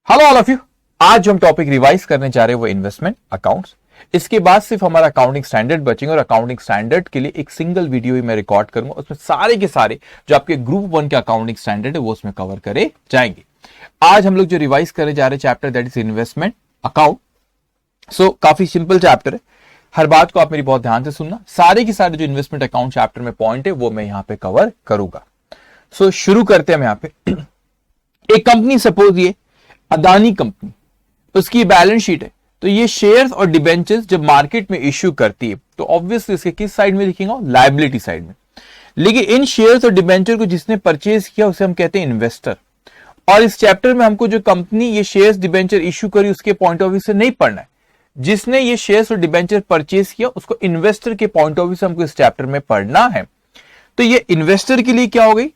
Hello all of you. आज जो हम टॉपिक रिवाइज करने जा रहे हैं वो इन्वेस्टमेंट अकाउंट्स। इसके बाद सिर्फ हमारा अकाउंटिंग स्टैंडर्ड बचेंगे और अकाउंटिंग स्टैंडर्ड के लिए एक सिंगल वीडियो ही मैं रिकॉर्ड करूंगा। उसमें सारे के सारे जो आपके ग्रुप 1 के अकाउंटिंग स्टैंडर्ड है वो उसमें कवर करे जाएंगे। आज हम लोग जो रिवाइज करने जा रहे हैं chapter that is investment account. So काफी सिंपल चैप्टर है, हर बात को आप मेरी बहुत ध्यान से सुनना। सारे के सारे जो इन्वेस्टमेंट अकाउंट चैप्टर में पॉइंट है वो मैं यहाँ पे कवर करूंगा। सो शुरू करते हैं हम यहाँ पे। एक कंपनी सपोज ये अदानी कंपनी, उसकी बैलेंस शीट है, तो ये शेयर्स और डिबेंचर्स जब मार्केट में इश्यू करती है तो ऑब्वियसली इसके किस साइड में दिखेगा, लायबिलिटी साइड में। लेकिन इन शेयर्स और डिबेंचर को जिसने परचेज किया उसे हम कहते हैं इन्वेस्टर। और इस चैप्टर में हमको जो कंपनी ये शेयर्स डिबेंचर इश्यू करी उसके पॉइंट ऑफ व्यू से नहीं पढ़ना है, जिसने ये शेयर्स और डिबेंचर परचेज किया उसको इन्वेस्टर के पॉइंट ऑफ व्यू से हमको इस चैप्टर में पढ़ना है। तो ये इन्वेस्टर के लिए क्या हो गई,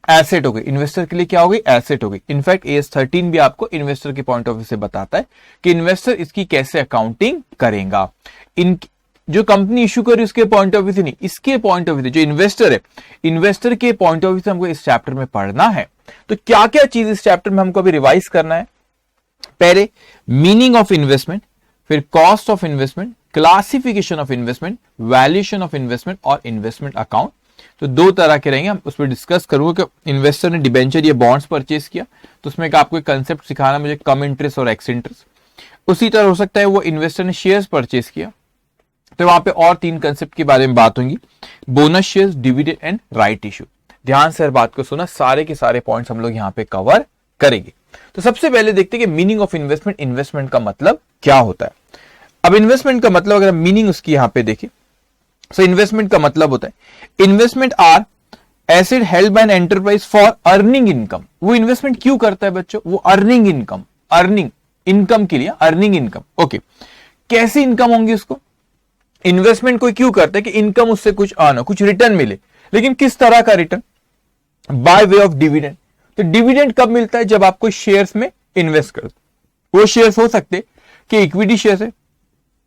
एसेट हो गई। इन्वेस्टर के लिए क्या हो गई, एसेट हो गई। इनफैक्ट AS 13 भी आपको इन्वेस्टर के पॉइंट ऑफ व्यू से बताता है कि इन्वेस्टर इसकी कैसे अकाउंटिंग करेगा। इन जो कंपनी इश्यू करी उसके पॉइंट ऑफ व्यू से नहीं, इसके पॉइंट ऑफ व्यू से जो इन्वेस्टर है, इन्वेस्टर के पॉइंट ऑफ व्यू से हमको इस चैप्टर में पढ़ना है। तो क्या क्या चीज इस चैप्टर में हमको अभी रिवाइज करना है। पहले मीनिंग ऑफ इन्वेस्टमेंट, फिर cost of investment, classification of investment, valuation of investment और इन्वेस्टमेंट अकाउंट। तो दो तरह के रहेंगे, हम उस पर डिस्कस करूंगा कि इन्वेस्टर ने डिबेंचर या बॉन्ड्स परचेज किया तो उसमें आपको एक कंसेप्ट सिखाना मुझे, कम इंटरेस्ट और एक्स इंटरेस्ट। उसी तरह हो सकता है वो इन्वेस्टर ने शेयर्स परचेज किया तो वहां पे और 3 कंसेप्ट के बारे में बात होंगी, bonus shares, dividend and right issue. ध्यान से हर बात को सुना, सारे के सारे पॉइंट्स हम लोग यहाँ पे कवर करेंगे। तो सबसे पहले देखते हैं कि मीनिंग ऑफ इन्वेस्टमेंट, इन्वेस्टमेंट का मतलब क्या होता है। अब इन्वेस्टमेंट का मतलब अगर मीनिंग उसकी यहाँ पे देखें, सो इन्वेस्टमेंट का मतलब होता है investment are asset held by an enterprise for earning income. वो इन्वेस्टमेंट क्यों करता है बच्चों, वो अर्निंग इनकम, अर्निंग इनकम के लिए, अर्निंग इनकम। ओके, कैसी इनकम होंगी उसको, इन्वेस्टमेंट कोई क्यों करता है कि इनकम उससे कुछ आना, कुछ रिटर्न मिले। लेकिन किस तरह का return, by way of dividend. तो डिविडेंड कब मिलता है, जब आप कोई शेयर्स में इन्वेस्ट करते। वो शेयर्स हो सकते कि इक्विटी शेयर्स है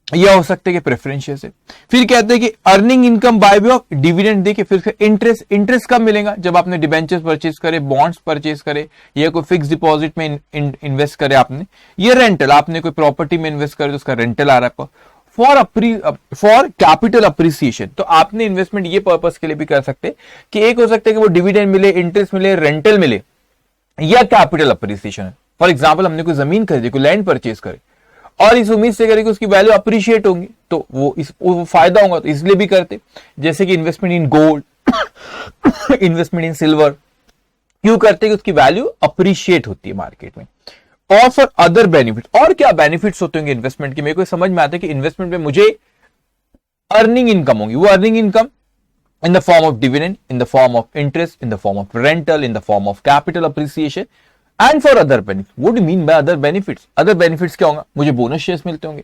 या हो सकते कि प्रेफरेंस शेयर्स है। फिर कहते हैं कि earning income by way of dividend देके, फिर इंटरेस्ट, इंटरेस्ट कब मिलेगा, जब आपने डिबेंचर्स परचेज करे, बॉन्ड्स परचेज करे, या कोई फिक्स डिपॉजिट में इन्वेस्ट करे आपने, ये रेंटल, आपने कोई प्रॉपर्टी में इन्वेस्ट करे तो उसका रेंटल आ रहा है आपको। फॉर कैपिटल अप्रिसिएशन, तो आपने इन्वेस्टमेंट ये पर्पस के लिए भी कर सकते कि एक हो सकता है कि वो डिविडेंड मिले, इंटरेस्ट मिले, रेंटल मिले, या कैपिटल अप्रिसिएशन। फॉर एग्जाम्पल हमने कोई जमीन खरीदी, कोई लैंड परचेज करे और इस उम्मीद से करें कि उसकी वैल्यू अप्रिशिएट होंगी तो वो फायदा होगा, तो इसलिए भी करते। जैसे कि investment in gold, investment in silver, क्यों करते कि उसकी वैल्यू अप्रिशिएट होती है मार्केट में। और फॉर अदर बेनिफिट, और क्या बेनिफिट्स होते होंगे इन्वेस्टमेंट के, मेरे को समझ में आता है कि इन्वेस्टमेंट में मुझे अर्निंग इनकम होगी। वो earning income in the form of dividend, in the form of interest, in the form of rental, in the form of capital appreciation and for other benefits. What do you mean by other benefits? Other benefits क्या होगा, मुझे bonus shares मिलते होंगे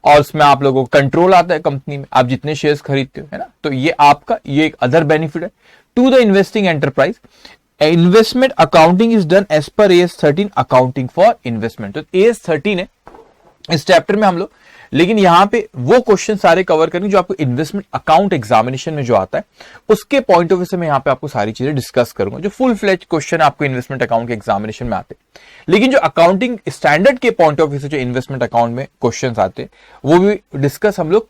और उसमें आप लोगों को कंट्रोल आता है कंपनी में, आप जितने शेयर्स खरीदते हो, है ना। तो ये आपका ये एक अदर बेनिफिट है to the investing enterprise. Investment accounting is done as per AS 13 accounting for investment. तो AS 13 है इस चैप्टर में हम लोग, लेकिन यहां पे वो क्वेश्चन सारे कवर करेंगे जो आपको इन्वेस्टमेंट अकाउंट एग्जामिनेशन में जो आता है उसके पॉइंट ऑफ व्यू से मैं यहां पे आपको सारी चीजें डिस्कस करूंगा, जो फुल फ्लेज क्वेश्चन आपको इन्वेस्टमेंट अकाउंट के एग्जामिनेशन में आते हैं। लेकिन जो अकाउंटिंग स्टैंडर्ड के पॉइंट ऑफ व्यू से जो इन्वेस्टमेंट अकाउंट में क्वेश्चन आते हैं वो भी डिस्कस हम लोग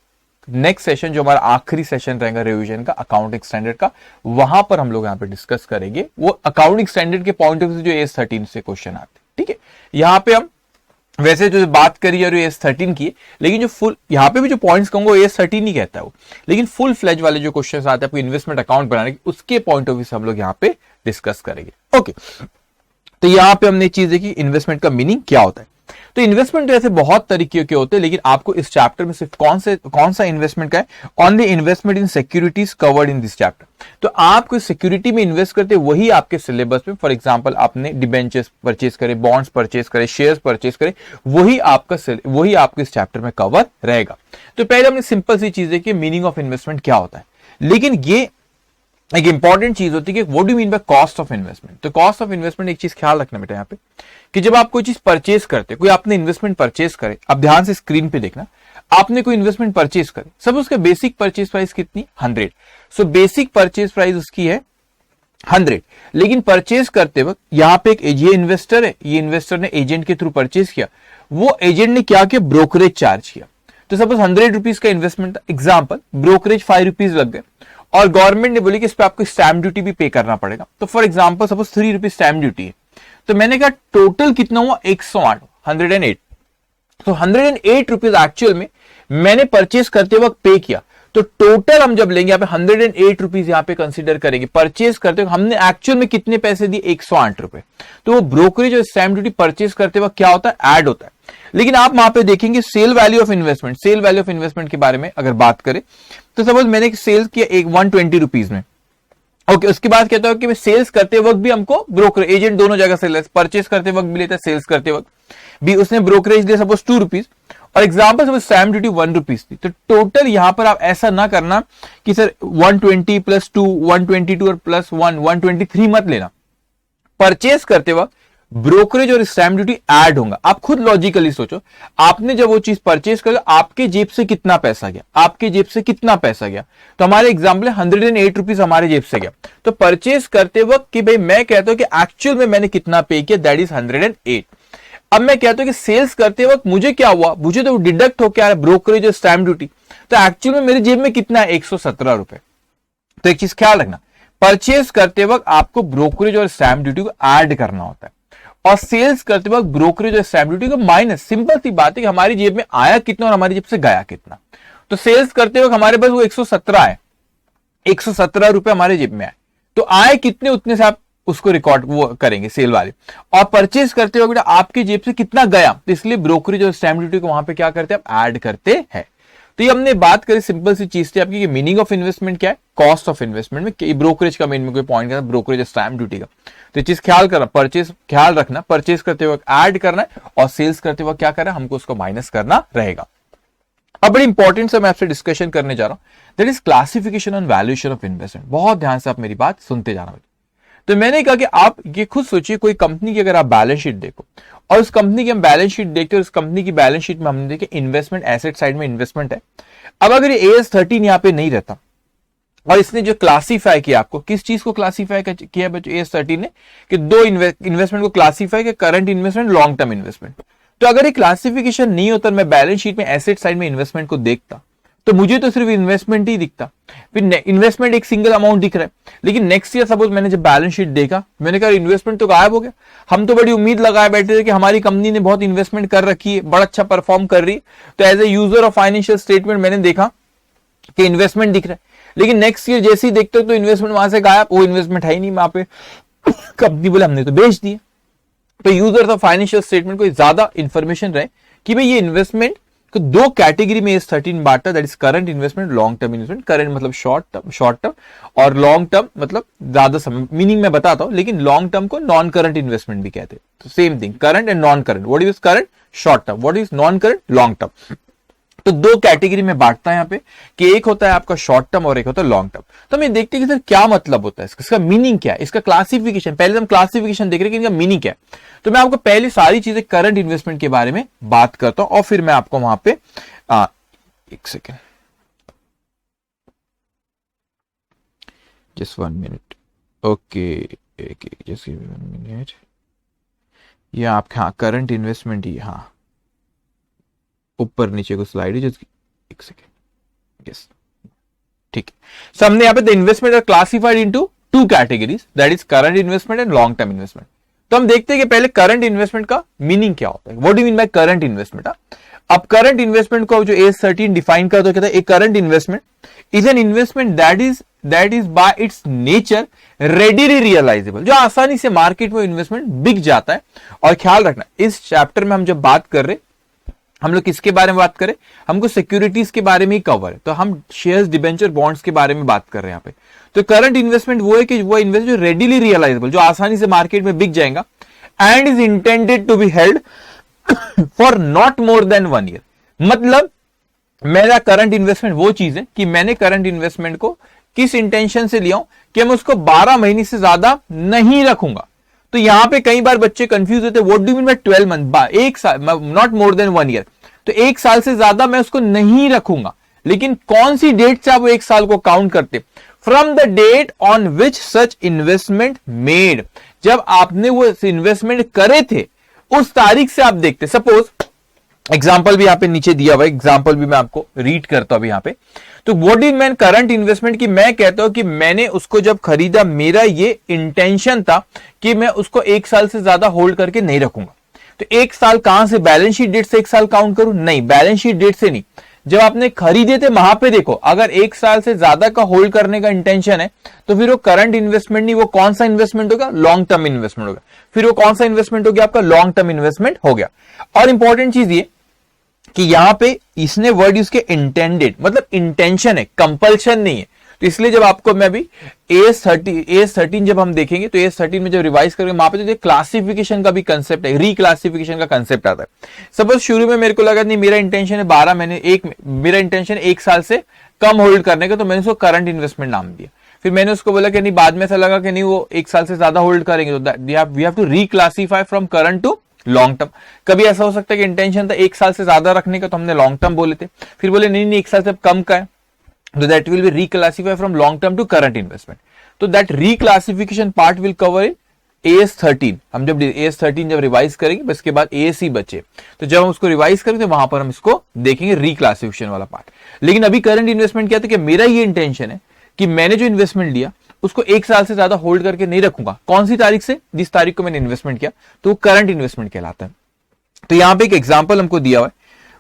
नेक्स्ट सेशन, जो हमारा आखिरी सेशन रहेगा रिवीजन का अकाउंटिंग स्टैंडर्ड का, वहां पर हम लोग यहाँ पे डिस्कस करेंगे वो अकाउंटिंग स्टैंडर्ड के पॉइंट ऑफ व्यू से जो AS 13 से क्वेश्चन आते हैं। ठीक है, यहाँ पे हम वैसे जो बात करी और AS 13 की है, लेकिन जो फुल यहाँ पे भी जो पॉइंट्स कहूंगा AS 13 नहीं कहता है वो, लेकिन फुल फ्लेज वाले जो क्वेश्चंस आते हैं आपको इन्वेस्टमेंट अकाउंट बनाने के, उसके पॉइंट ऑफ व्यू से हम लोग यहाँ पे डिस्कस करेंगे। ओके, तो यहाँ पे हमने चीज देखी इन्वेस्टमेंट का मीनिंग क्या होता है। तो इन्वेस्टमेंट ऐसे बहुत तरीके के होते हैं, लेकिन आपको इस चैप्टर में सिर्फ कौन सा इन्वेस्टमेंट का है, only investment in securities covered in this chapter. तो आप कोई सिक्योरिटी में इन्वेस्ट करते हैं वही आपके सिलेबस में, फॉर एग्जांपल आपने डिबेंचर्स परचेज करे, बॉन्ड्स परचेज करे, शेयर्स परचेज करे, वही आपके इस चैप्टर में कवर रहेगा। तो पहले हमने सिंपल सी चीज देखी मीनिंग ऑफ इन्वेस्टमेंट क्या होता है, लेकिन ये एक इंपॉर्टेंट चीज होती है कि what do mean by cost of investment. तो कॉस्ट ऑफ इन्वेस्टमेंट एक चीज ख्याल रखना बेटा यहाँ पे कि जब आप कोई चीज परचेज करते, कोई आपने इन्वेस्टमेंट परचेज करे, आप ध्यान से स्क्रीन पे देखना, आपने कोई इन्वेस्टमेंट परचेज करे, सब उसका बेसिक परचेज प्राइस कितनी 100। सो बेसिक परचेज प्राइस उसकी है 100, लेकिन परचेज करते वक्त यहां पे एक ये इन्वेस्टर है, ये इन्वेस्टर ने एजेंट के थ्रू परचेज किया, वो एजेंट ने क्या किया, ब्रोकरेज चार्ज किया। तो सपोज 100 रुपीज का इन्वेस्टमेंट था, एग्जाम्पल, ब्रोकरेज 5 रुपीज लग गए और गवर्नमेंट ने बोली कि इस पर आपको स्टैम्प ड्यूटी भी पे करना पड़ेगा। तो for example suppose 3 rupees stamp duty है, तो मैंने कहा टोटल कितना हुआ, 108, 108। तो 108 रुपीज एक्चुअल में मैंने परचेज करते वक्त पे किया। तो टोटल हम जब लेंगे यहाँ पे 108 रुपीज यहाँ पे कंसीडर करेंगे। परचेज करते वक्त हमने एक्चुअल में कितने पैसे दिए, 108 रुपए। तो वो ब्रोकरेज और स्टैम्प ड्यूटी परचेज करते वक्त क्या होता है, ऐड होता है। लेकिन आप वहां पे देखेंगे sale value of investment, sale value of investment के बारे में अगर बात करें तो सपोज मैंने सेल्स किया 120 रुपीज में, ओके, उसके बाद कहता है कि सेल्स करते वक्त भी हमको ब्रोकर एजेंट दोनों जगह से परचेज करते वक्त भी लेता है, सेल्स करते वक्त भी उसने ब्रोकरेज लिया सपोज 2 रुपीज और example suppose stamp duty 1 rupees थी। तो टोटल यहां पर आप ऐसा ना करना कि सर 120 प्लस 2 122 और प्लस 1 123 मत लेना। परचेज करते वक्त ब्रोकरेज और स्टैम्प ड्यूटी ऐड होगा। आप खुद लॉजिकली सोचो, आपने जब वो चीज परचेज कर, आपके जेब से कितना पैसा गया, आपके जेब से कितना पैसा गया। तो हमारे एग्जाम्पल 108 रुपीज हमारे जेब से गया। तो परचेज करते वक्त कि भाई मैं कहता हूं कि एक्चुअल में मैंने कितना पे किया, दैट इज 108। अब मैं कहता हूं कि सेल्स करते वक्त मुझे क्या हुआ, मुझे तो डिडक्ट होकर आ रहा है ब्रोकरेज और स्टैम्प ड्यूटी, तो एक्चुअल में मेरे जेब में कितना है, 117 रुपए। तो एक चीज ख्याल रखना, परचेज करते वक्त आपको ब्रोकरेज और स्टैम्प ड्यूटी को ऐड करना होता है और सेल्स करते वक्त ब्रोकरेज और स्टैम्प ड्यूटी को माइनस। सिंपल सी बात है कि हमारी जेब में आया कितना और हमारी जेब से गया कितना। तो सेल्स करते वक्त हमारे पास वो 117 है, 117 रुपए हमारे जेब में आए, तो आए कितने उतने से आप उसको रिकॉर्ड वो करेंगे सेल वाले। और परचेज करते वक्त बेटा आपकी जेब से कितना गया, तो इसलिए ब्रोकरेज और स्टैम्प ड्यूटी को वहां पे क्या करते हैं, आप ऐड करते हैं। तो ये हमने बात करी, सिंपल सी चीज थी आपकी, मीनिंग ऑफ इन्वेस्टमेंट क्या है, कॉस्ट ऑफ इन्वेस्टमेंट में ब्रोकरेज का मेन में कोई पॉइंट करना, ब्रोकरेज स्टैम्प ड्यूटी का। तो ये चीज ख्याल करना, परचेज ख्याल रखना, परचेज करते वक्त ऐड करना है और सेल्स करते वक्त क्या करना है, हमको उसको माइनस करना रहेगा। अब बड़ी इंपॉर्टेंट से मैं आपसे डिस्कशन करने जा रहा हूं, that is classification and valuation of investment. बहुत ध्यान से आप मेरी बात सुनते जाना। तो मैंने कहा कि आप ये खुद सोचिए, कोई कंपनी की अगर आप बैलेंस शीट देखो और उस कंपनी की हम बैलेंस शीट देखते हैं, उस कंपनी की बैलेंस शीट में हमने देखे इन्वेस्टमेंट एसेट साइड में इन्वेस्टमेंट है। अब अगर ये AS 13 यहां पे नहीं रहता और इसने जो क्लासीफाई किया, आपको किस चीज को क्लासीफाई किया बच्चों, AS 13 ने, कि दो इन्वेस्टमेंट को क्लासीफाई किया, current investment, long term investment. तो अगर ये क्लासिफिकेशन नहीं होता, मैं बैलेंस शीट में एसेट साइड में इन्वेस्टमेंट को देखता, तो मुझे तो सिर्फ इन्वेस्टमेंट ही दिखता। फिर इन्वेस्टमेंट एक सिंगल अमाउंट दिख रहा है, लेकिन नेक्स्ट ईयर सपोज मैंने जब बैलेंस शीट देखा, मैंने कहा इन्वेस्टमेंट तो गायब हो गया। हम तो बड़ी उम्मीद लगाए बैठे थे कि हमारी कंपनी ने बहुत इन्वेस्टमेंट कर रखी है, बड़ा अच्छा परफॉर्म कर रही है, तो as a user of financial statement मैंने देखा कि इन्वेस्टमेंट दिख रहा है। लेकिन नेक्स्ट ईयर जैसे ही देखते हो तो इन्वेस्टमेंट वहां से गायब, वो इन्वेस्टमेंट है ही नहीं वहां पे। कंपनी बोले हमने तो बेच दिया। तो यूजर्स ऑफ फाइनेंशियल स्टेटमेंट को ज्यादा इंफॉर्मेशन रहे कि भाई ये इन्वेस्टमेंट को दो कैटेगरी में AS 13 बांटा, that is current investment, long term investment. Current मतलब शॉर्ट टर्म और लॉन्ग टर्म मतलब ज्यादा समय, मीनिंग मैं बताता हूं, लेकिन लॉन्ग टर्म को नॉन करंट इन्वेस्टमेंट भी कहते हैं। तो same thing, current and non current. What is current, short term, what is non current, long term. तो दो कैटेगरी में बांटता है यहाँ पे कि एक होता है आपका शॉर्ट टर्म और एक होता है लॉन्ग टर्म। तो हम ये देखते हैं कि सर क्या मतलब होता है इसका मीनिंग क्या है, इसका क्लासिफिकेशन। पहले हम क्लासिफिकेशन देख रहे हैं कि इनका मीनिंग क्या है। तो मैं आपको पहले सारी चीजें करंट इन्वेस्टमेंट के बारे में बात करता हूं और फिर मैं आपको वहां पे एक second, just 1 minute, okay, just 1 minute. ये आपके हाँ करंट इन्वेस्टमेंट ही, हाँ ऊपर नीचे को स्लाइड है, जस्ट एक सेकेंड, यस ठीक है। सो हमने यहाँ पे the investment are classified into 2 categories, that is current investment and long term investment. तो हम देखते हैं कि पहले करंट इन्वेस्टमेंट का मीनिंग क्या होता है, what do you mean by current investment. अब करंट इन्वेस्टमेंट को जो AS 13 डिफाइन करता है, कहता है a current investment is an investment that is by its nature readily realisable, जो आसानी से मार्केट में इन्वेस्टमेंट बिक जाता है। और ख्याल रखना, इस चैप्टर में हम जब बात कर रहे, हम लोग किसके बारे में बात करें, हमको सिक्योरिटीज के बारे में ही कवर है, तो हम शेयर्स, डिबेंचर, बॉन्ड्स के बारे में बात कर रहे हैं यहाँ पे। तो करंट इन्वेस्टमेंट वो है कि वो इन्वेस्टमेंट जो रेडीली रियलाइजेबल, जो आसानी से मार्केट में बिक जाएगा, and is intended to be held for not more than 1 year. मतलब मेरा करंट इन्वेस्टमेंट वो चीज है कि मैंने करंट इन्वेस्टमेंट को किस इंटेंशन से लिया हूं कि मैं उसको 12 महीने से ज्यादा नहीं रखूंगा। तो यहां पे कई बार बच्चे कंफ्यूज होते हैं, what do you mean bye 12 month, एक साल, नॉट मोर देन 1 ईयर। तो 1 साल से ज्यादा मैं उसको नहीं रखूंगा, लेकिन कौन सी डेट से आप वो एक साल को काउंट करते? From the date on which such investment made, जब आपने वो इन्वेस्टमेंट करे थे उस तारीख से आप देखते। सपोज एग्जाम्पल भी यहां पे नीचे दिया हुआ है, एग्जाम्पल भी मैं आपको रीड करता हूं यहां पे। तो what is man current investment, की मैं कहता हूं कि मैंने उसको जब खरीदा, मेरा ये इंटेंशन था कि मैं उसको एक साल से ज्यादा होल्ड करके नहीं रखूंगा। तो एक साल कहां से, बैलेंस शीट डेट से एक साल काउंट करूं? नहीं, बैलेंस शीट डेट से नहीं, जब आपने खरीदे थे वहां पे देखो। अगर एक साल से ज्यादा का होल्ड करने का इंटेंशन है तो फिर वो करंट इन्वेस्टमेंट नहीं, वो कौन सा इन्वेस्टमेंट होगा? लॉन्ग टर्म इन्वेस्टमेंट होगा। फिर वो कौन सा इन्वेस्टमेंट हो गया? आपका लॉन्ग टर्म इन्वेस्टमेंट हो गया। और इंपॉर्टेंट चीज ये कि यहां पे इसने वर्ड यूज के इंटेंडेड, मतलब इंटेंशन है, कंपल्शन नहीं है। तो इसलिए जब आपको मैं अभी AS13 जब हम देखेंगे तो AS13 में जब रिवाइज करेंगे वहां पे तो क्लासिफिकेशन का भी कंसेप्ट है, रीक्लासिफिकेशन का कंसेप्ट आता है। सपोज शुरू में मेरे को लगा नहीं, मेरा इंटेंशन है 12 महीने, मेरा इंटेंशन है एक साल से कम होल्ड करने का, तो मैंने उसको करंट इन्वेस्टमेंट नाम दिया। फिर मैंने उसको बोला कि नहीं, बाद में ऐसा लगा कि नहीं वो एक साल से ज्यादा होल्ड करेंगे, तो we have to reclassify from current to long term. कभी ऐसा हो सकता है कि इंटेंशन था एक साल से ज्यादा रखने का, तो हमने लॉन्ग टर्म बोले थे, फिर बोले नहीं एक साल से कम का है, तो that will be reclassify from long term to current investment. तो that reclassification part will cover in AS13। हम जब AS13 जब रिवाइज करेंगे बस के बाद AS ही बचे, तो जब हम उसको रिवाइज करेंगे तो वहां पर हम इसको देखेंगे रीक्लासिफिकेशन वाला पार्ट। लेकिन अभी करंट इन्वेस्टमेंट क्या था कि मेरा ये इंटेंशन है कि मैंने जो इन्वेस्टमेंट लिया उसको एक साल से ज्यादा होल्ड करके नहीं रखूंगा। कौन सी तारीख से? जिस तारीख को मैंने इन्वेस्टमेंट किया, तो वो करंट इन्वेस्टमेंट कहलाता है। तो यहां पे एक एग्जांपल हमको दिया हुआ है,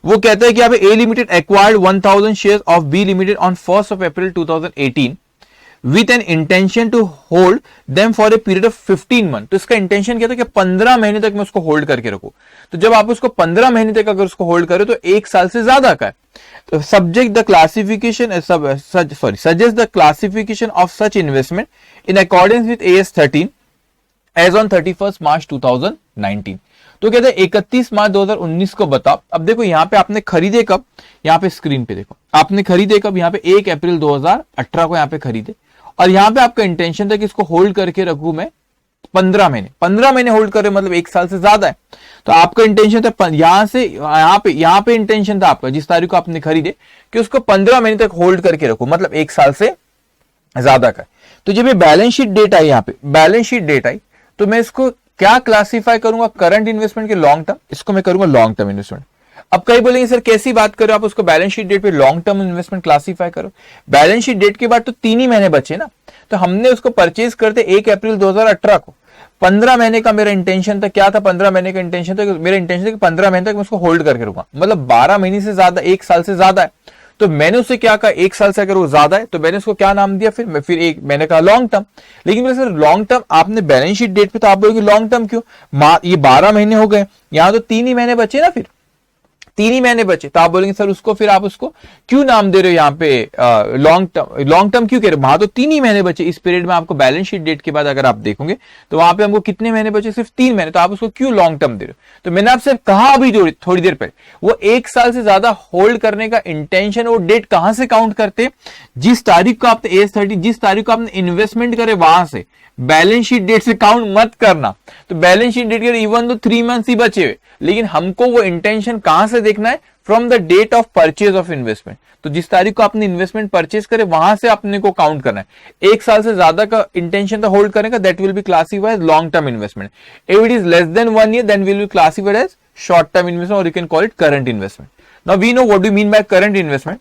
वो कहता है कि यहाँ पे A limited acquired 1000 shares of B limited on 1st of April 2018 with an intention to hold them for a period of 15 month. तो इसका इंटेंशन क्या था कि 15 महीने तक मैं उसको होल्ड करके रखूं। तो जब आप उसको 15 महीने तक अगर उसको होल्ड करो तो एक साल से ज्यादा का है। तो subject the classification suggest the classification of such investment in accordance with AS13 as on 31 March 2019। तो कहते हैं 31 मार्च 2019 को बताओ। अब देखो यहाँ पे आपने खरीदे कब, यहाँ पे स्क्रीन पे देखो आपने खरीदे कब, यहाँ पे 1 अप्रैल 2018 को यहाँ पे खरीदे, और यहाँ पे आपका इंटेंशन था कि इसको होल्ड करके रखूं मैं 15 महीने। 15 महीने होल्ड कर रहे मतलब एक साल से ज्यादा है। तो आपका इंटेंशन था यहां से यहाँ पे इंटेंशन था आपका जिस तारीख को आपने खरीदे कि उसको 15 महीने तक होल्ड करके रखो, मतलब एक साल से ज्यादा का। तो जब ये बैलेंस शीट डेट आई, यहाँ पे बैलेंस शीट डेट आई, तो मैं इसको क्या क्लासिफाई करूंगा? करंट इन्वेस्टमेंट के लॉन्ग टर्म, इसको मैं करूंगा लॉन्ग टर्म इन्वेस्टमेंट। अब कई बोलेंगे सर कैसी बात करो आप, उसको बैलेंस शीट डेट पे लॉन्ग टर्म इन्वेस्टमेंट क्लासिफाई करो। बैलेंस शीट डेट के बाद तो 3 ही महीने बचे ना, तो हमने उसको परचेज करते 1 अप्रैल 2018 को। 15 महीने का मेरा इंटेंशन था, क्या था 15 महीने का इंटेंशन था? मेरा इंटेंशन था कि 15 महीने तक मैं उसको होल्ड करके रुका, मतलब 12 महीने से ज्यादा, एक साल से ज्यादा है। तो मैंने उससे क्या कहा, एक साल से अगर वो ज्यादा है तो मैंने उसको क्या नाम दिया? फिर मैंने कहा लॉन्ग टर्म। लेकिन मेरे सर लॉन्ग टर्म आपने बैलेंस शीट डेट पे, तो आप बोलोगे लॉन्ग टर्म क्यों? ये 12 महीने हो गए, यहां तो 3 ही महीने बचे ना, फिर 3 ही महीने बचे। तो आप बोलेंगे सर उसको फिर आप उसको क्यों नाम दे रहे हो यहाँ पे लॉन्ग टर्म क्यों कह रहे हो? वहां तो 3 ही महीने बचे। इस पीरियड में आपको बैलेंस शीट डेट के बाद अगर आप देखोगे तो वहां पे हमको कितने महीने बचे? सिर्फ 3 महीने। तो आप उसको क्यों लॉन्ग टर्म दे रहे हो? तो मैंने आपसे कहा अभी थोड़ी देर पहले, वो एक साल से ज्यादा होल्ड करने का इंटेंशन, वो डेट कहां से काउंट करते? जिस तारीख को आपने AS13 जिस तारीख को आपने इन्वेस्टमेंट करे वहां से, बैलेंस शीट डेट से काउंट मत करना। तो बैलेंस शीट डेट के इवन तो 3 मंथ्स ही बचे हुए, लेकिन हमको वो इंटेंशन कहां से देखना है? From the date of purchase of investment. तो जिस तारीख को आपने इन्वेस्टमेंट परचेज करे वहां से अपने को काउंट करना है। एक साल से ज्यादा का इंटेंशन था होल्ड करने का, that will be classified as long term investment. If it is less than 1 year then will be classified as short term investment, और you can call it current investment. Now we know what do mean by current investment.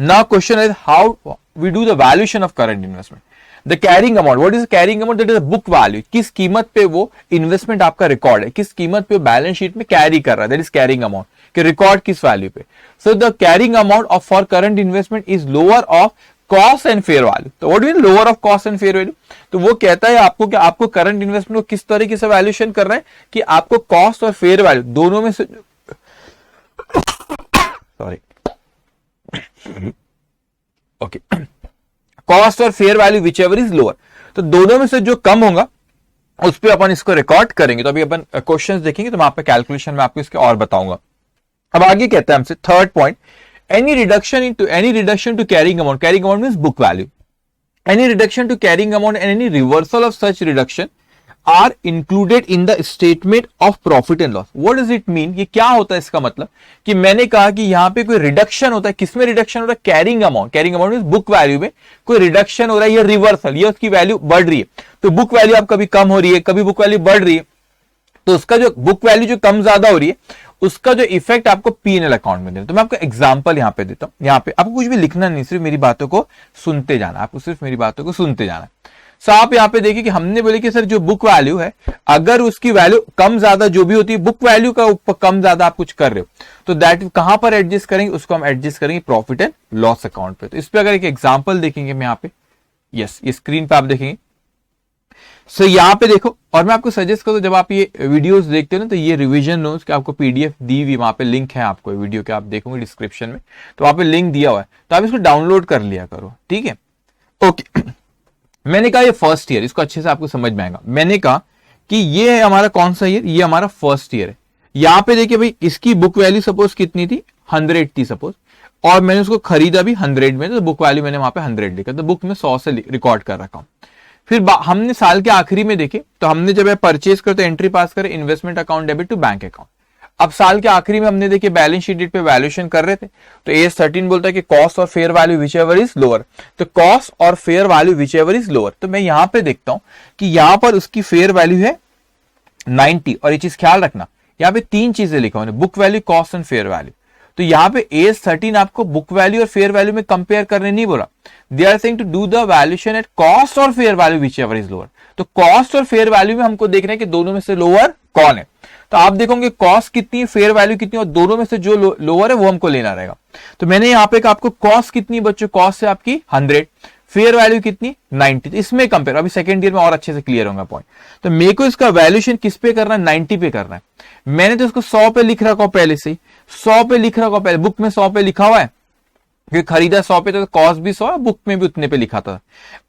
Now question is how we do the valuation of current investment. The carrying amount, what is carrying amount? That is book value. किस कीमत पे वो investment आपका record है, किस कीमत पे balance sheet में कैरी कर रहा है, दैट इज कैरिंग अमाउंट, कि रिकॉर्ड किस वैल्यू पे। So the carrying amount of for current investment is lower of cost and fair value. तो what mean lower of cost and fair value? तो वो कहता है आपको कि आपको करंट इन्वेस्टमेंट को किस तरीके से वैल्यूएशन कर रहा है कि आपको कॉस्ट और फेयर वैल्यू दोनों में से ओके कॉस्ट और fair value whichever is lower, तो दोनों में से जो कम होगा उस पर अपन इसको रिकॉर्ड करेंगे। तो अभी अपन क्वेश्चंस देखेंगे तो मैं आपको कैलकुलेशन में आपको इसके और बताऊंगा। अब आगे कहता है हमसे third point, any reduction to carrying amount. Carrying amount means book value. Any reduction to carrying amount and any reversal of such reduction are included in the statement of profit and loss. What does it mean, ये क्या होता है इसका मतलब कि मैंने कहा कि यहां पे कोई रिडक्शन होता है, किसमें रिडक्शन हो रहा है, carrying amount, carrying amount means book value में कोई रिडक्शन हो रहा है या रिवर्सल, या उसकी वैल्यू बढ़ रही है। तो बुक वैल्यू आप कभी कम हो रही है, कभी बुक वैल्यू बढ़ रही है, तो उसका जो बुक वैल्यू जो कम ज्यादा हो रही है उसका जो इफेक्ट आपको P&L अकाउंट में देना। तो मैं आपको एग्जांपल यहां पे देता हूं, यहां पे आपको कुछ भी लिखना नहीं, सिर्फ मेरी बातों को सुनते जाना, आपको सिर्फ मेरी बातों को सुनते जाना। सो आप यहां पे देखिए कि हमने बोले कि सर जो बुक वैल्यू है अगर उसकी वैल्यू कम ज्यादा जो भी होती है, बुक वैल्यू का ऊपर कम ज्यादा आप कुछ कर रहे हो तो दैट कहां पर एडजस्ट करेंगे, उसको हम एडजस्ट करेंगे प्रॉफिट एंड लॉस अकाउंट पे। तो इस पे अगर एक एग्जांपल देखेंगे मैं यहाँ पे, यस ये स्क्रीन पे आप देखेंगे। सो यहाँ पे देखो, और मैं आपको सजेस्ट करूँ जब आप ये वीडियोस देखते हो ना तो ये रिवीजन नोट्स के आपको पीडीएफ दी हुई, वहां पे लिंक है आपको वीडियो के, आप देखोगे डिस्क्रिप्शन में, तो वहां पे लिंक दिया हुआ है, तो आप इसको डाउनलोड कर लिया करो, ठीक है। ओके मैंने कहा ये फर्स्ट ईयर, इसको अच्छे से आपको समझ में आएगा। मैंने कहा कि ये है हमारा कौन सा ईयर, ये हमारा फर्स्ट ईयर है। यहाँ पे देखिए भाई इसकी बुक वैल्यू सपोज कितनी थी, 100 थी सपोज, और मैंने उसको खरीदा भी 100 में, तो बुक वैल्यू मैंने वहां पे 100 लिखा, तो बुक में 100 से रिकॉर्ड कर रखा हूं। फिर हमने साल के आखिरी में देखे तो हमने जब परचेज करते एंट्री पास करे investment account debit to bank account. अब साल के आखिरी में हमने देखे बैलेंस शीट डेट पे वैल्यूएशन कर रहे थे, तो एज 13 बोलता है कि कॉस्ट और fair value whichever is lower, तो कॉस्ट और fair value whichever is lower. तो मैं यहां पे देखता हूं कि यहां पर उसकी फेयर वैल्यू है 90, और ये चीज ख्याल रखना यहां पे 3 चीजें लिखा है, book value, cost and fair value. तो यहां पे एज 13 आपको बुक वैल्यू और फेयर वैल्यू में कंपेयर करने नहीं बोला, they are saying to do the valuation at cost और fair value whichever is lower. तो कॉस्ट और फेयर वैल्यू में हमको देखना है कि दोनों में से लोअर कौन है। तो आप देखोगे कॉस्ट कितनी है, फेयर वैल्यू कितनी है, और दोनों में से जो लोअर है वो हमको लेना रहेगा। तो मैंने यहाँ पे आपको कॉस्ट कितनी बच्चों, कॉस्ट है आपकी 100, फेयर वैल्यू कितनी 90, तो इसमें कंपेयर, अभी सेकंड ईयर में और अच्छे से क्लियर होगा पॉइंट। तो मेरे को इसका वैल्यूएशन किस पे करना है, 90 पे करना है। मैंने तो इसको 100 पे लिख रखा पहले से, 100 पे लिख रखा पहले, बुक में 100 पे लिखा हुआ है, क्योंकि खरीदा 100 पे तो कॉस्ट भी 100 है, बुक में भी उतने पे लिखा था।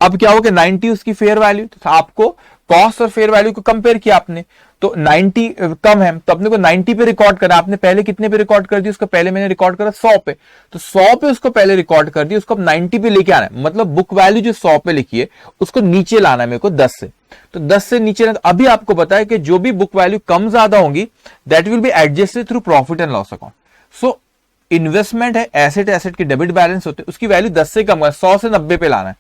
अब क्या हो गया 90 उसकी फेयर वैल्यू, तो आपको कॉस्ट और फेयर वैल्यू को कंपेयर किया आपने, तो 90 कम है तो अपने को 90 पे रिकॉर्ड करा। आपने पहले कितने पे रिकॉर्ड कर दिया, उसको पहले मैंने रिकॉर्ड करा 100 पे, तो 100 पे उसको पहले रिकॉर्ड कर दिया, उसको अब 90 पे लेके आना है। मतलब बुक वैल्यू जो 100 पे लिखी है उसको नीचे लाना है मेरे को 10 से, तो 10 से नीचे लाना। अभी आपको पता है कि जो भी बुक वैल्यू कम ज्यादा होंगी that will be adjusted through profit and loss account. So investment है, एसेट के डेबिट बैलेंस होते हैं, उसकी वैल्यू 10 से कम है, 100 से 90 पे लाना है,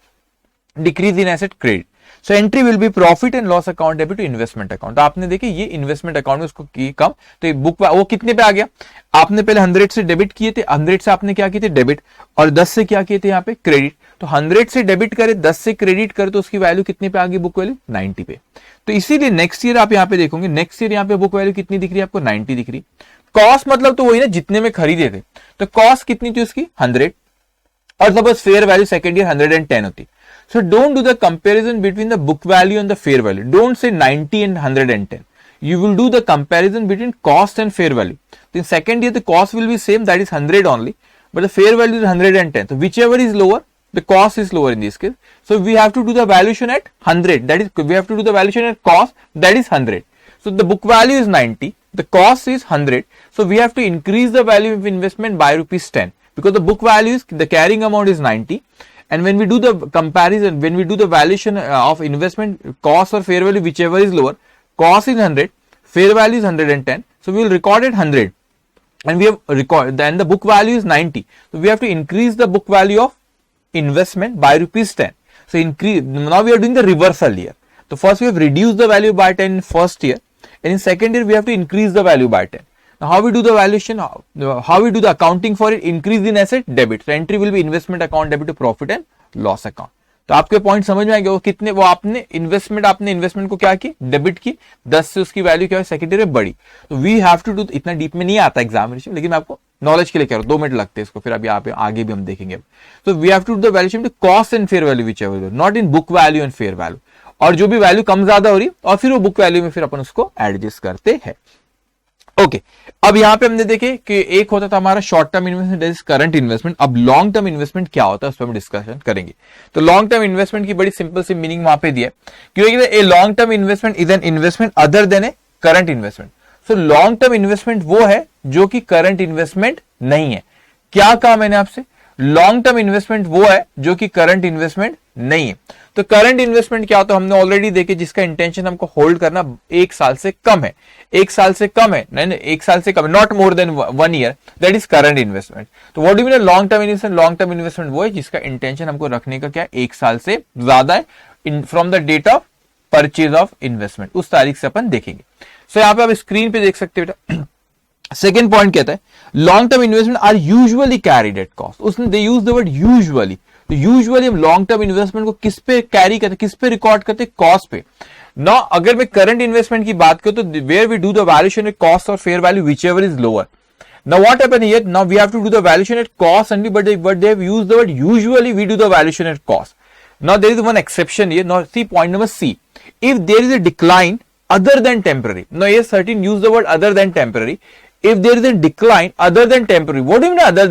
decrease in asset credit. So entry will be profit and loss account debit to investment account. तो आपने देखे ये इन्वेस्टमेंट अकाउंट में उसको की कम, तो ये बुक वो कितने पे आ गया, आपने पहले 100 से डेबिट किए थे, 100 से आपने क्या किए थे डेबिट, और 10 से क्या किए थे यहाँ पे क्रेडिट। तो 100 से डेबिट करे, 10 से क्रेडिट करे, तो उसकी वैल्यू कितने पे आ गई, बुक वैल्यू 90 पे। तो इसीलिए नेक्स्ट ईयर आप यहाँ पे देखोगे, नेक्स्ट ईयर यहाँ पे बुक वैल्यू कितनी दिख रही है आपको, 90 दिख रही। कॉस्ट मतलब तो वही ना जितने में खरीदे थे, तो कॉस्ट कितनी थी उसकी 100, और suppose fair value second year 110 होती। So don't do the comparison between the book value and the fair value. Don't say 90 and 110. You will do the comparison between cost and fair value. In second year, the cost will be same, that is 100 only, but the fair value is 110. So whichever is lower, the cost is lower in this case. So we have to do the valuation at 100. That is, we have to do the valuation at cost, that is 100. So the book value is 90, the cost is 100. So we have to increase the value of investment by rupees 10, because the book value is, the carrying amount is 90. And when we do the comparison, when we do the valuation of investment, cost or fair value, whichever is lower, cost is 100, fair value is 110. So we will record it 100, and we have record. Then the book value is 90. So we have to increase the book value of investment by rupees 10. So increase. Now we are doing the reversal here. So first we have reduced the value by 10 in first year, and in second year we have to increase the value by 10. Now how we do the valuation, how we do the accounting for it, increase in asset debit. So entry will be investment account debit to profit and loss account. तो आपके point समझ में आएंगे, वो कितने, वो आपने investment को क्या की, डेबिट की, 10 से उसकी वैल्यू क्या है सेकंड ईयर में बढ़ी। तो वी हैव टू डू, इतना डीप में नहीं आता एग्जामिनेशन, लेकिन मैं आपको नॉलेज के लिए कह रहा हूँ, 2 मिनट लगते हैं इसको, फिर अभी आप आगे भी हम देखेंगे। तो we have to do the valuation to cost and fair value whichever, not in book value and fair value. और जो भी वैल्यू कम ज्यादा हो रही है और फिर वो बुक वैल्यू में फिर अपन उसको एडजस्ट करते हैं। ओके अब यहां पे हमने देखे कि एक होता था हमारा short term investment, current investment. अब लॉन्ग टर्म इन्वेस्टमेंट क्या होता है उस पर हम डिस्कशन करेंगे। तो लॉन्ग टर्म इन्वेस्टमेंट की बड़ी सिंपल सी मीनिंग वहां पे दिया है, क्योंकि a long term investment is an investment other than A current investment. So long term investment वो है जो कि करंट इन्वेस्टमेंट नहीं है। क्या कहा मैंने आपसे, लॉन्ग टर्म इन्वेस्टमेंट वो है जो कि करंट इन्वेस्टमेंट नहीं है। तो करंट इन्वेस्टमेंट क्या होता है हमने ऑलरेडी देखे, जिसका इंटेंशन हमको होल्ड करना 1 साल से कम है, 1 साल से कम है, नहीं 1 साल से कम है, not more than 1 year, that is current investment. तो what do you mean long term investment? Long term investment वो है जिसका इंटेंशन हमको रखने का क्या 1 साल से ज्यादा है, from the date of purchase of investment, उस तारीख से अपन देखेंगे। सो यहाँ पे आप स्क्रीन पे देख सकते हो। सेकेंड पॉइंट कहता है long term investment are usually carried at cost. उसने they use the word usually. तो यूजुअली हम लॉन्ग टर्म इन्वेस्टमेंट को किस पे कैरी करते, किस पे रिकॉर्ड करते? कॉस्ट पे। ना अगर मैं करंट इन्वेस्टमेंट की बात करूं तो where we do the valuation at cost और fair value whichever is lower. Now what happened here? Now we have to do the valuation at cost only, but they have used the word usually we do the valuation at cost. Now there is one exception here. Now see point number C. If there is a decline other than temporary. Now yes, certain use the word other than temporary. If there is a decline other than temporary, what do you mean other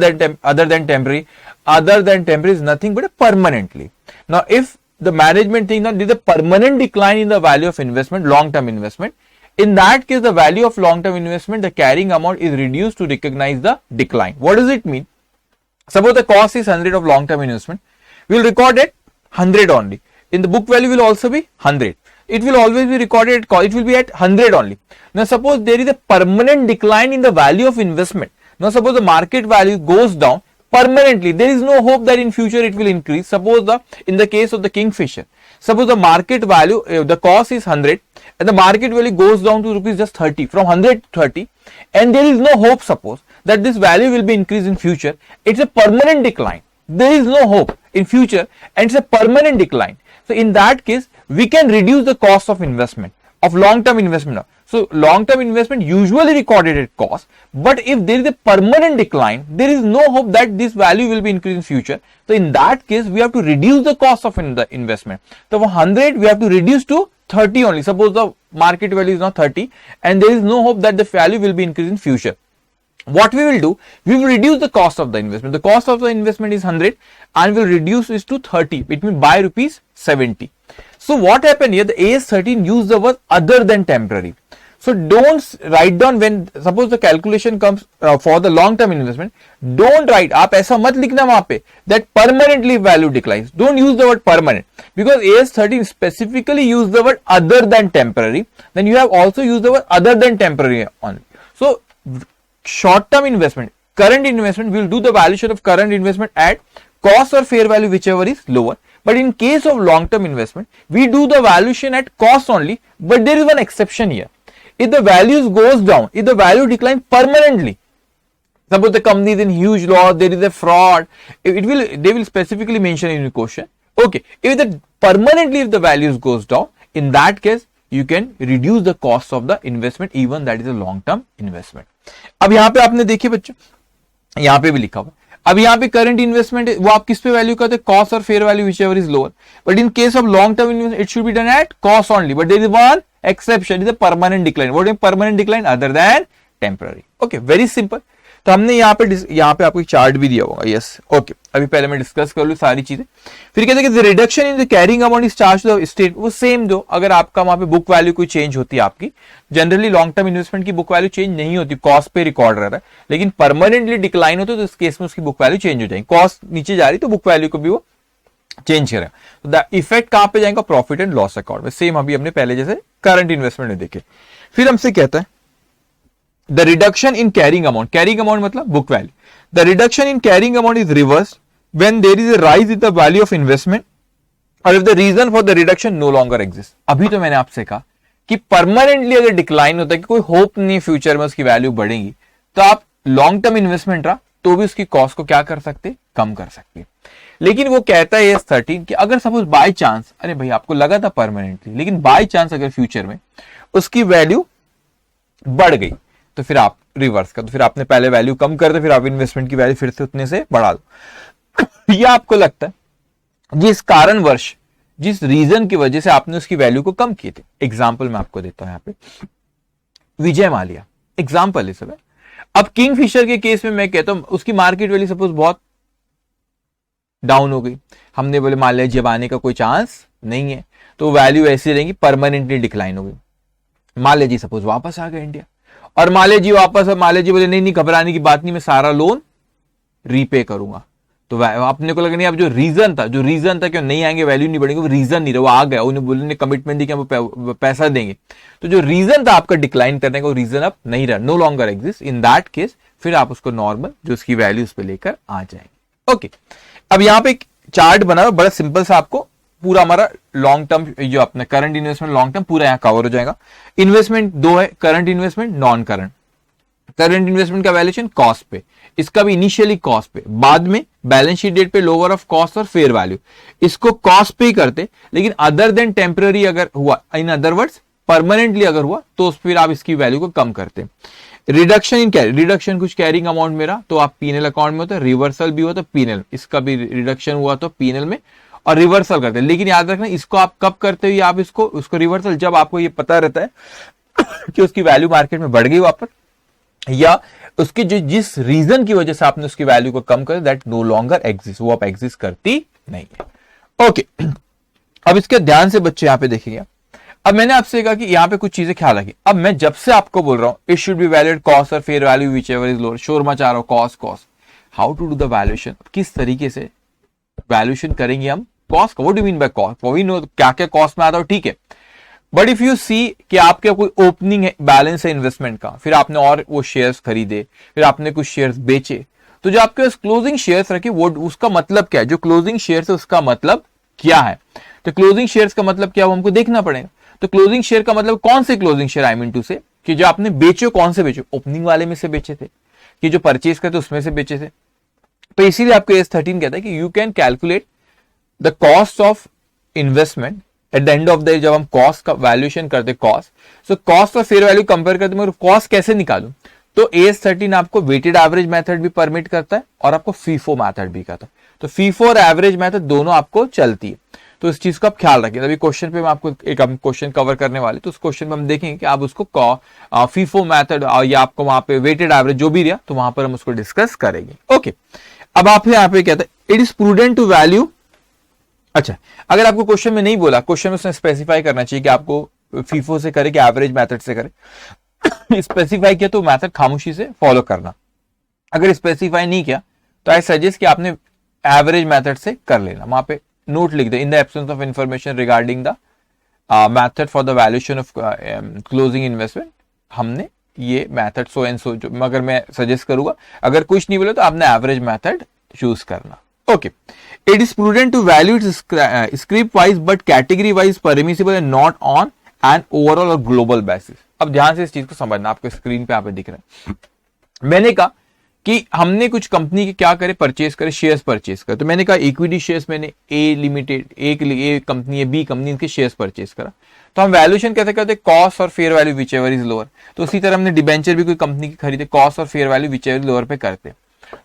than temporary? Other than temporary is nothing but a permanently. Now if the management thinks that there is a permanent decline in the value of investment, long-term investment, in that case the value of long-term investment, the carrying amount is reduced to recognize the decline. What does it mean? Suppose the cost is 100 of long-term investment, we will record it 100 only. In the book value will also be 100. It will always be recorded, it will be at 100 only. Now suppose there is a permanent decline in the value of investment. Now suppose the market value goes down permanently, there is no hope that in future it will increase. Suppose in the case of the Kingfisher, suppose the market value, the cost is 100 and the market value goes down to rupees just 30, from 100 to 30, and there is no hope, suppose, that this value will be increased in future. It's a permanent decline. There is no hope in future and it's a permanent decline. So in that case, we can reduce the cost of investment, of long-term investment. So long-term investment usually recorded at cost, but if there is a permanent decline, there is no hope that this value will be increased in future. So in that case, we have to reduce the cost of the investment. So for 100, we have to reduce to 30 only. Suppose the market value is now 30 and there is no hope that the value will be increased in future. What we will do, we will reduce the cost of the investment. The cost of the investment is 100 and we will reduce it to 30. It means by rupees 70. So what happened here, the AS13 used the word other than temporary. So don't write down when suppose the calculation comes for the long term investment, don't write, आप ऐसा मत लिखना वहां पे that permanently value declines. Don't use the word permanent because AS13 specifically used the word other than temporary. Then you have also used the word other than temporary only. So short term investment, current investment, we will do the valuation of current investment at cost or fair value whichever is lower. But in case of long term investment, we do the valuation at cost only, but there is one exception here. If the values goes down, if the value declines permanently, suppose the company is in huge loss, there is a fraud, they will specifically mention in the question. Okay, if the values goes down, in that case, you can reduce the cost of the investment, even that is a long term investment. अब यहाँ पे आपने देखिए बच्चों, यहाँ पे भी लिखा हुआ, अब यहाँ पे करंट इन्वेस्टमेंट वो आप किस पे वैल्यू करते हैं, कॉस्ट और fair value whichever is lower, but in case of long term investment it should be done at cost only, but there is one exception, is a permanent decline. What is permanent decline other than temporary? Okay, very simple. तो हमने यहाँ पे आपको chart भी दिया होगा. Yes, okay, अभी पहले मैं डिस्कस कर लूँ सारी चीजें. फिर कहते हैं कि reduction in the carrying amount is charge to the state, वो सेम दो. अगर आपका वहां पे बुक वैल्यू कोई चेंज होती है आपकी, जनरली लॉन्ग टर्म इन्वेस्टमेंट की बुक वैल्यू चेंज नहीं होती, कॉस्ट पे रिकॉर्ड रहता है, लेकिन परमानेंटली डिक्लाइन होता है तो इस केस में उसकी बुक वैल्यू चेंज हो जाएगी. कॉस्ट नीचे जा रही तो बुक वैल्यू को भी वो चेंज करें. तो द इफेक्ट कहां पे जाएगा, प्रॉफिट एंड लॉस अकाउंट में. सेम अभी हमने पहले जैसे करंट इन्वेस्टमेंट में देखे. फिर हमसे कहता है the reduction in carrying amount, carrying amount मतलब book value, the reduction in carrying amount is reverse when there is a rise in the value of investment और if the reason for the reduction no longer exist. अभी तो मैंने आपसे कहा कि permanently अगर decline होता है कि कोई होप नहीं फ्यूचर में उसकी वैल्यू बढ़ेगी, तो आप लॉन्ग टर्म इन्वेस्टमेंट रहा तो भी उसकी कॉस्ट को क्या कर सकते, कम कर सकते. लेकिन वो कहता है AS13 कि अगर सपोज बाय चांस, अरे भाई आपको लगा था परमानेंटली, लेकिन बाय चांस अगर फ्यूचर में उसकी वैल्यू बढ़ गई तो फिर आप रिवर्स कर दो, फिर आपने पहले वैल्यू कम कर दो, फिर आप इन्वेस्टमेंट की वैल्यू फिर से उतने से बढ़ा दो. ये आपको लगता है जिस कारणवश, जिस रीजन की वजह से आपने उसकी वैल्यू को कम किए थे. एग्जाम्पल मैं आपको देता हूं, यहाँ पे विजय माल्या एग्जाम्पल है सब. अब किंगफिशर के केस में मैं कहता हूं उसकी मार्केट वैल्यू सपोज बहुत डाउन हो गई, हमने बोले मान लिया जब आने का कोई चांस नहीं है, तो वैल्यू ऐसी रहेगी, परमानेंटली डिक्लाइन हो गई. मान लीजिए सपोज वापस आ गए इंडिया और मान लीजिए वापस, मान लीजिए बोले नहीं घबराने की बात नहीं, मैं सारा लोन रीपे करूंगा, तो अपने को लगा नहीं, अब जो रीजन था कि नहीं आएंगे, वैल्यू नहीं बढ़ेगी, वो रीजन नहीं रहा, वो आ गया, उन्हें बोलने कमिटमेंट दी कि वो पैसा देंगे, तो जो रीजन था आपका डिक्लाइन करने का, वो रीजन अब नहीं रहा, no longer exist. In that case फिर आप उसको नॉर्मल जो उसकी वैल्यू उस पर लेकर आ जाएंगे। ओके, अब यहां पे एक चार्ट बना हुआ, बड़ा सिंपल सा, आपको पूरा हमारा लॉन्ग टर्म जो अपना करंट इन्वेस्टमेंट लॉन्ग टर्म पूरा यहां कवर हो जाएगा। इन्वेस्टमेंट दो है, current investment, non current. Current investment का वैल्यूएशन कॉस्ट पे, इसका भी इनिशियली कॉस्ट पे, बाद में बैलेंस शीट डेट पे लोअर ऑफ कॉस्ट और फेयर वैल्यू, इसको कॉस्ट पे ही करते, लेकिन अदर देन टेम्पररी अगर हुआ, इन अदर वर्ड्स परमानेंटली अगर हुआ, तो फिर आप इसकी वैल्यू को कम करते। रिडक्शन इन कैरी, रिडक्शन कुछ कैरिंग अमाउंट मेरा, तो आप पीएनएल अकाउंट में होता है, रिवर्सल भी होता है पीएनएल, इसका भी रिडक्शन हुआ तो पीएनएल में, और रिवर्सल करते हैं। लेकिन याद रखना, इसको आप कब करते हो, आप उसको रिवर्सल जब आपको ये पता रहता है कि उसकी वैल्यू मार्केट में बढ़ गई वापस, या उसकी जिस रीजन की वजह से आपने उसकी वैल्यू को कम कर, दैट नो लॉन्गर एग्जिस्ट, वो आप एग्जिस्ट करती नहीं है। ओके, अब इसके ध्यान से बच्चे यहां पे देखेंगे। अब मैंने आपसे कहा कि यहां पे कुछ चीजें ख्याल रखिए। अब मैं जब से आपको बोल रहा हूं it should be valued cost और fair value whichever is lower, शोर मचा रहा हूं cost, how to do the valuation, किस तरीके से वैल्यूएशन करेंगे हम कॉस्ट का। What do mean by cost, वो भी नो क्या क्या कॉस्ट में आता है, ठीक है। बट इफ यू सी कि आपके कोई ओपनिंग है, बैलेंस है इन्वेस्टमेंट का, फिर आपने और वो शेयर्स खरीदे, फिर आपने कुछ शेयर्स बेचे, तो जो आपके पास क्लोजिंग शेयर्स रखे, वो उसका मतलब क्या है, जो क्लोजिंग शेयर्स है उसका मतलब क्या है। तो क्लोजिंग शेयर्स का मतलब क्या, वो हमको देखना पड़ेगा। तो क्लोजिंग शेयर का मतलब कौन से closing share, I mean to say कि जो आपने बेचे, कौन से बेचे, ओपनिंग वाले में से बेचे थे, कि जो परचेज करते उसमें से बेचे थे। तो इसीलिए आपको एस 13 कहता है कि you can calculate the cost of investment at the end of the, जब हम कॉस्ट का वैल्यूएशन करते, कॉस्ट, सो कॉस्ट और फेयर वैल्यू कंपेयर करते, मगर कॉस्ट कैसे निकालूं, तो एस 13 आपको वेटेड एवरेज मेथड भी परमिट करता है और आपको फीफो मेथड भी करता है। तो फीफो और एवरेज मेथड दोनों आपको चलती है, तो इस चीज का आप ख्याल रखिए। अभी क्वेश्चन पे मैं आपको एक क्वेश्चन कवर करने वाले, तो उस क्वेश्चन में हम देखेंगे कि आप उसको फीफो मेथड या आपको वहां पे वेटेड एवरेज जो भी दिया, तो वहां पर हम उसको डिस्कस करेंगे। ओके, अब आप यहाँ पे कहते हैं it is prudent to value. अच्छा, अगर आपको क्वेश्चन में नहीं बोला, क्वेश्चन में उसने स्पेसिफाई करना चाहिए कि आपको फीफो से करे कि एवरेज मेथड से करे। स्पेसिफाई किया तो मेथड खामोशी से फॉलो करना, अगर स्पेसिफाई नहीं किया तो आई सजेस्ट कि आपने एवरेज मेथड से कर लेना। वहां पे नोट लिख दे, in the absence of information regarding the method for the valuation of closing investment, हमने ये मेथड सो एंड सो, मगर मैं सजेस्ट करूंगा अगर कुछ नहीं बोले तो आपने एवरेज मेथड चूज करना। Okay, it is prudent to value it script wise but category wise permissible and not on an overall or global basis. अब ध्यान से इस चीज को समझना, आपको स्क्रीन पे यहाँ पे दिख रहा है। मैंने कहा कि हमने कुछ कंपनी के क्या करे, परचेज करे, शेयर्स परचेज करे। तो मैंने कहा इक्विटी शेयर्स मैंने ए लिमिटेड, ए कंपनी है, बी कंपनी, इनके शेयर्स परचेज करा, तो हम वैल्यूएशन कैसे करते, कॉस्ट और fair value whichever is lower. तो उसी तरह हमने डिबेंचर भी कोई कंपनी की खरीदे, कॉस्ट और fair value which ever lower पे करते।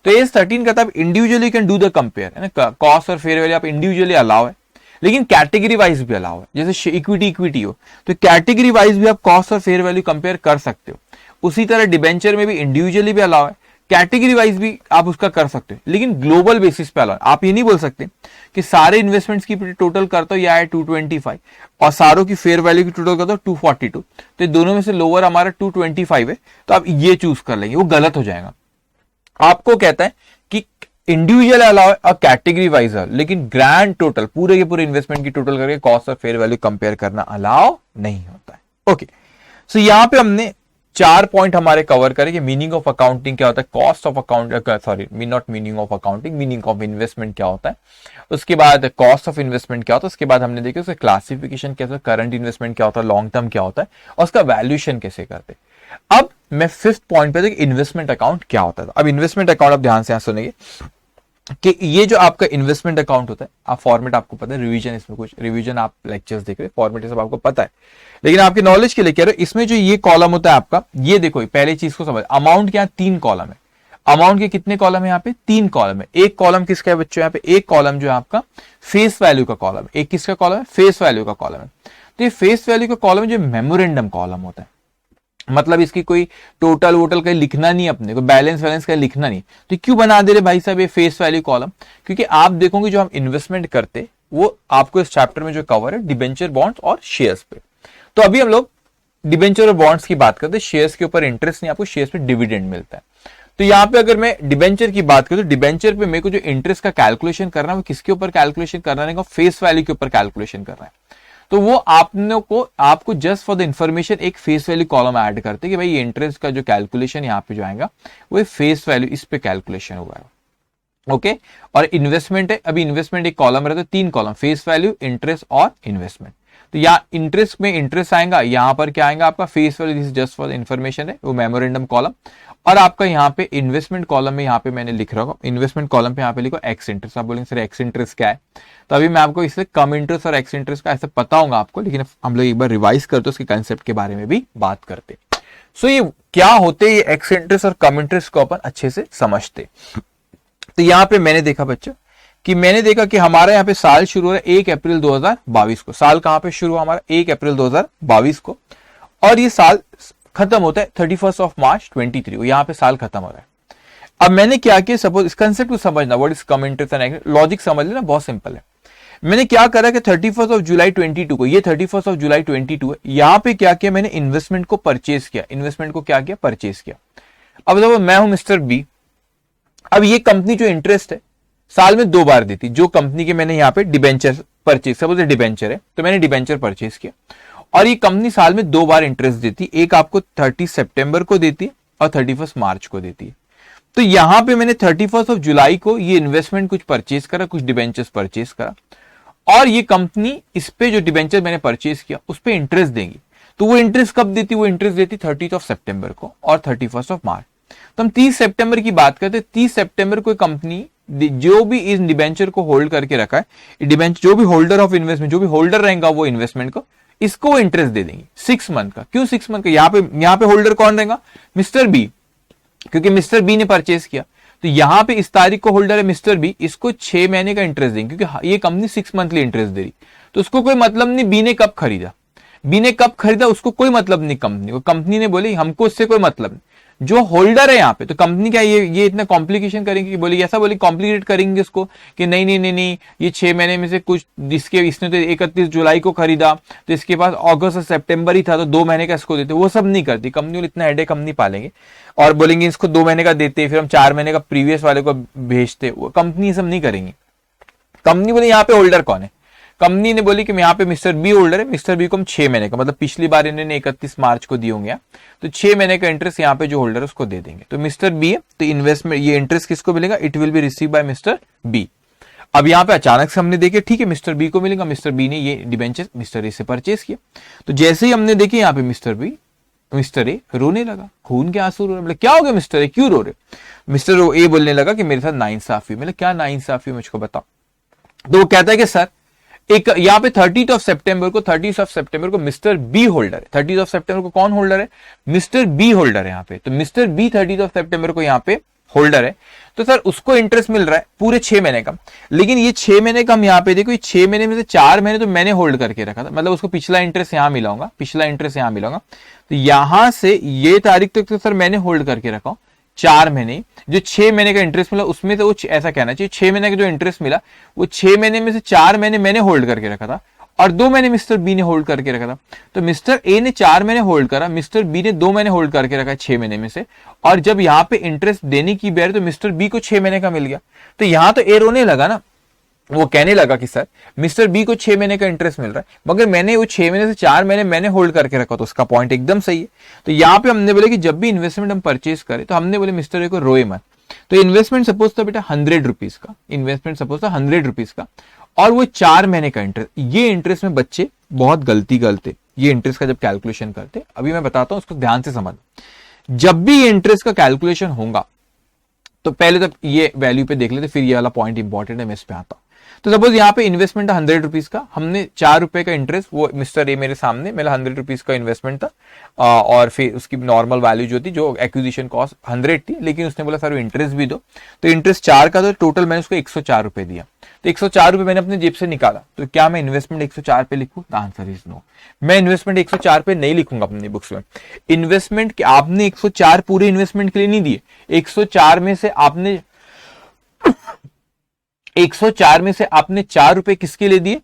तो एस 13 कहता है individually can do the compare, है ना, कॉस्ट और फेयर वैल्यू आप इंडिविजुअली अलाउ है, लेकिन कैटेगरी वाइज भी अलाउ है। जैसे इक्विटी हो तो कैटेगरी वाइज भी आप कॉस्ट और फेयर वैल्यू कंपेयर कर सकते हो। उसी तरह डिबेंचर में भी इंडिविजुअली भी अलाउ है, कैटेगरी वाइज भी आप उसका कर सकते हो, लेकिन ग्लोबल बेसिस पे अलाउ। आप ये नहीं बोल सकते कि सारे इन्वेस्टमेंट्स की टोटल करता हो, यह है 225 और सारों की फेयर वैल्यू की टोटल करता हो 242, तो ये दोनों में से लोअर हमारा 225 है, तो आप ये चूज कर लेंगे, वो गलत हो जाएगा। आपको कहता है कि इंडिविजुअल अलाउ और कैटेगरी वाइज, लेकिन ग्रैंड टोटल पूरे के पूरे इन्वेस्टमेंट की टोटल करके कॉस्ट और फेयर वैल्यू कंपेयर करना अलाउ नहीं होता है। ओके, सो यहां पे हमने 4 पॉइंट हमारे कवर करें कि मीनिंग ऑफ अकाउंटिंग क्या होता है, cost of account, sorry not meaning of accounting, meaning of investment क्या होता है, उसके बाद कॉस्ट ऑफ इन्वेस्टमेंट क्या होता है, उसके बाद हमने देखा उसका क्लासिफिकेशन कैसे, करंट इन्वेस्टमेंट क्या होता है, लॉन्ग टर्म क्या होता है, और उसका वैल्यूएशन कैसे करते हैं। अब मैं 5th पॉइंट पे इन्वेस्टमेंट अकाउंट क्या होता है। अब इन्वेस्टमेंट अकाउंट आप ध्यान से यहां सुनेंगे कि ये जो आपका इन्वेस्टमेंट अकाउंट होता है, आप फॉर्मेट आपको पता है, रिवीजन इसमें कुछ रिवीजन आप लेक्चर्स देख रहे हैं, फॉर्मेट सब आपको पता है, लेकिन आपके नॉलेज के लिए कह रहे हो, इसमें जो ये कॉलम होता है आपका, ये देखो पहले चीज को समझ, अमाउंट क्या 3 कॉलम है, अमाउंट के कितने कॉलम है यहाँ पे, 3 कॉलम है। एक कॉलम किसका है बच्चों, यहाँ पे एक कॉलम जो है आपका फेस वैल्यू का कॉलम है, एक किसका कॉलम है, फेस वैल्यू का कॉलम है। तो ये फेस वैल्यू का कॉलम जो मेमोरेंडम कॉलम होता है, मतलब इसकी कोई टोटल वोटल कहीं लिखना नहीं, अपने को बैलेंस वैलेंस कहीं लिखना नहीं, तो क्यों बना दे रहे भाई साहब ये फेस वैल्यू कॉलम, क्योंकि आप देखोगे जो हम इन्वेस्टमेंट करते वो आपको इस चैप्टर में जो कवर है डिबेंचर, बॉन्ड्स और शेयर्स पे। तो अभी हम लोग डिबेंचर और बॉन्ड्स की बात करते हैं, शेयर्स के ऊपर इंटरेस्ट नहीं, आपको शेयर्स पे डिविडेंड मिलता है। तो यहाँ पे अगर मैं डिबेंचर की बात करूं तो डिबेंचर पे मेरे को जो इंटरेस्ट का कैलकुलेशन करना है वो किसके ऊपर कैलकुलेशन करना है, फेस वैल्यू के ऊपर कैलकुलेशन करना है। तो वो आपको जस्ट फॉर द इंफॉर्मेशन एक फेस वैल्यू कॉलम ऐड करते कि भाई ये इंटरेस्ट का जो कैलकुलेशन यहाँ पे जो आएगा वो फेस वैल्यू इस पे कैलकुलेशन होगा। ओके और इन्वेस्टमेंट है, अभी इन्वेस्टमेंट एक कॉलम रहता है, 3 कॉलम, फेस वैल्यू, इंटरेस्ट और इन्वेस्टमेंट। तो यहाँ इंटरेस्ट में इंटरेस्ट आएगा, यहाँ पर क्या आएगा आपका face value, this just for information है, वो मेमोरेंडम कॉलम। और आपका यहाँ पे इन्वेस्टमेंट कॉलम में यहाँ पे मैंने लिख रहा हूँ, इन्वेस्टमेंट कॉलम पे यहाँ पे लिखो एक्स इंटरेस्ट। आप बोलेंगे सर एक्स इंटरेस्ट क्या है, तो अभी मैं आपको इसलिए कम इंटरेस्ट और एक्स इंटरेस्ट का ऐसे पता होगा आपको, लेकिन हम लोग एक बार रिवाइज करते उसके कंसेप्ट के बारे में भी बात करते। सो ये क्या होते, ये एक्स इंटरेस्ट और कम इंटरेस्ट को अपन अच्छे से समझते। तो यहाँ पे मैंने देखा बच्चों कि हमारा यहाँ पे साल शुरू हो रहा है 1 अप्रैल 2022 को। साल कहां पे शुरू हुआ हमारा, 1 अप्रैल 2022 को, और ये साल खत्म होता है 31 ऑफ मार्च 23 को, यहाँ पे साल खत्म हो रहा है। अब मैंने क्या किया, सपोज इस कंसेप्ट को समझना, what is cum interest and logic समझ लेना, बहुत सिंपल है। मैंने क्या करा कि 31 ऑफ जुलाई 22 को, ये 31 ऑफ जुलाई 22 है, यहाँ पे क्या किया मैंने, इन्वेस्टमेंट को परचेज किया। इन्वेस्टमेंट को क्या किया, परचेज किया। अब देखो मैं हूं मिस्टर बी, अब ये कंपनी जो इंटरेस्ट है साल में 2 बार देती, जो कंपनी के मैंने यहाँ पे डिबेंचर परचेज, सपोज डिबेंचर है तो मैंने डिबेंचर परचेज किया, और ये कंपनी साल में 2 बार इंटरेस्ट देती, एक आपको 30 सितंबर को देती है और 31 मार्च को देती है। तो यहां पे मैंने 31 ऑफ जुलाई को ये इन्वेस्टमेंट कुछ परचेज करा, कुछ डिबेंचर्स परचेज करा, और ये कंपनी इस पे जो डिबेंचर मैंने परचेज किया उस पे इंटरेस्ट देगी। तो वो इंटरेस्ट कब देती, वो इंटरेस्ट देती 30 ऑफ सितंबर को और 31 ऑफ मार्च। तो हम 30 सितंबर की बात करते हैं, 30 सितंबर को कंपनी जो भी इस डिबेंचर को होल्ड करके रखा है, डिबेंचर जो भी होल्डर ऑफ इन्वेस्टमेंट, जो भी होल्डर रहेगा वो इन्वेस्टमेंट को, इसको इंटरेस्ट दे देंगे 6 मंथ का। क्यों 6 मंथ का, यहाँ पे होल्डर कौन रहेगा, मिस्टर बी, क्योंकि मिस्टर बी ने परचेज किया। तो यहाँ पे इस तारीख को होल्डर है मिस्टर बी, इसको 6 महीने का इंटरेस्ट देंगे, क्योंकि ये कंपनी 6 मंथली इंटरेस्ट दे रही। तो उसको कोई मतलब नहीं बी ने कब खरीदा, उसको कोई मतलब नहीं कंपनी ने बोली हमको उससे कोई मतलब नहीं, जो होल्डर है यहाँ पे। तो कंपनी क्या ये इतना कॉम्प्लिकेशन करेंगे कि बोली ऐसा बोली कॉम्प्लिकेट करेंगे इसको कि नहीं ये 6 महीने में से कुछ इसने तो 31 जुलाई को खरीदा, तो इसके पास अगस्त और सितंबर ही था, तो 2 महीने का इसको देते। वो सब नहीं करती कंपनी, इतना हेडेक हम नहीं पालेंगे और बोलेंगे इसको 2 महीने का देते, फिर हम 4 महीने का प्रीवियस वाले को भेजते। वो कंपनी सब नहीं करेंगी। कंपनी बोले यहाँ पे होल्डर कौन है, कंपनी ने बोली कि यहाँ पे मिस्टर बी होल्डर है, मिस्टर बी को हम 6 महीने का, मतलब पिछली बार इन्होंने 31 मार्च को दिए होंगे, तो 6 महीने का इंटरेस्ट यहाँ पे जो होल्डर है उसको दे देंगे। तो मिस्टर बी है, तो इन्वेस्टमेंट ये इंटरेस्ट किसको मिलेगा, it will be receive by mister B. अब यहाँ पे अचानक से हमने देखे ठीक है मिस्टर बी को मिलेगा, मिस्टर बी ने ये डिबेंचर मिस्टर ए से परचेज किया। तो जैसे ही हमने देखे यहाँ पे मिस्टर ए रोने लगा, खून के आंसू रो रहे। क्या हो गया मिस्टर ए, क्यों रो रहे। मिस्टर ए बोलने लगा कि मेरे साथ नाइंसाफी हुई। क्या नाइंसाफी मुझको बताओ। तो वो कहता है कि सर एक यहाँ पे 30 ऑफ सितंबर को मिस्टर बी होल्डर है। 30 ऑफ सितंबर को कौन होल्डर है, मिस्टर बी होल्डर है यहाँ पे। तो मिस्टर बी 30 ऑफ सितंबर को यहाँ पे होल्डर है, तो सर उसको इंटरेस्ट मिल रहा है पूरे 6 महीने का। लेकिन ये 6 महीने का हम यहाँ पे देखो, ये 6 महीने में से 4 महीने तो मैंने होल्ड करके रखा था, मतलब उसको पिछला इंटरेस्ट यहाँ मिलाऊंगा, तो यहां से ये तारीख तक तो सर मैंने होल्ड करके रखा हूं 4 महीने। जो 6 महीने का इंटरेस्ट मिला उसमें से वो ऐसा कहना चाहिए 6 महीने का जो इंटरेस्ट मिला वो 6 महीने में से 4 महीने मैंने होल्ड करके रखा था और 2 महीने मिस्टर बी ने होल्ड करके रखा था। तो मिस्टर ए ने 4 महीने होल्ड करा, मिस्टर बी ने 2 महीने होल्ड करके रखा 6 महीने में से, और जब यहां पे इंटरेस्ट देने की बेर तो मिस्टर बी को 6 महीने का मिल गया। तो यहां तो ए रोने लगा ना, वो कहने लगा कि सर मिस्टर बी को 6 महीने का इंटरेस्ट मिल रहा है, मगर मैंने वो 6 महीने से 4 महीने मैंने होल्ड करके रखा, तो उसका पॉइंट एकदम सही है। तो यहाँ पे हमने बोले कि जब भी इन्वेस्टमेंट हम परचेज करें तो हमने बोले मिस्टर ए को रोए मत। तो इन्वेस्टमेंट सपोज था बेटा 100 रुपीज का, इन्वेस्टमेंट सपोज था 100 रुपीज का, और वो 4 महीने का इंटरेस्ट। ये इंटरेस्ट में बच्चे बहुत गलती करते, ये इंटरेस्ट का जब कैलकुलेशन करते, अभी मैं बताता हूं उसको ध्यान से समझ। जब भी ये इंटरेस्ट का कैलकुलेशन होगा तो पहले तो ये वैल्यू पे देख लेते, फिर ये वाला पॉइंट इंपॉर्टेंट है, मैं इस पे आता हूं। तो सपोज यहाँ पे इन्वेस्टमेंट 100 रुपीज का, हमने 4 रुपए का इंटरेस्ट, वो मिस्टर ए मेरे सामने, मेरा 100 रुपीज का इन्वेस्टमेंट था, और फिर उसकी नॉर्मल वैल्यू जो थी, जो एक्विजिशन कॉस्ट 100 थी, लेकिन उसने बोला सर वो इंटरेस्ट भी दो। तो इंटरेस्ट 4 का, तो टोटल मैंने उसको 104 रुपए दिया। तो 104 रुपए मैंने अपने जेब से निकाला। तो क्या मैं इन्वेस्टमेंट 104 पे लिखूं? The answer is no. मैं इन्वेस्टमेंट 104 पे नहीं लिखूंगा अपनी बुक्स में। इन्वेस्टमेंट आपने 104 पूरे इन्वेस्टमेंट के लिए नहीं दिए, 104 में से आपने 104 में से आपने 4 रुपए किसके लिए दिए?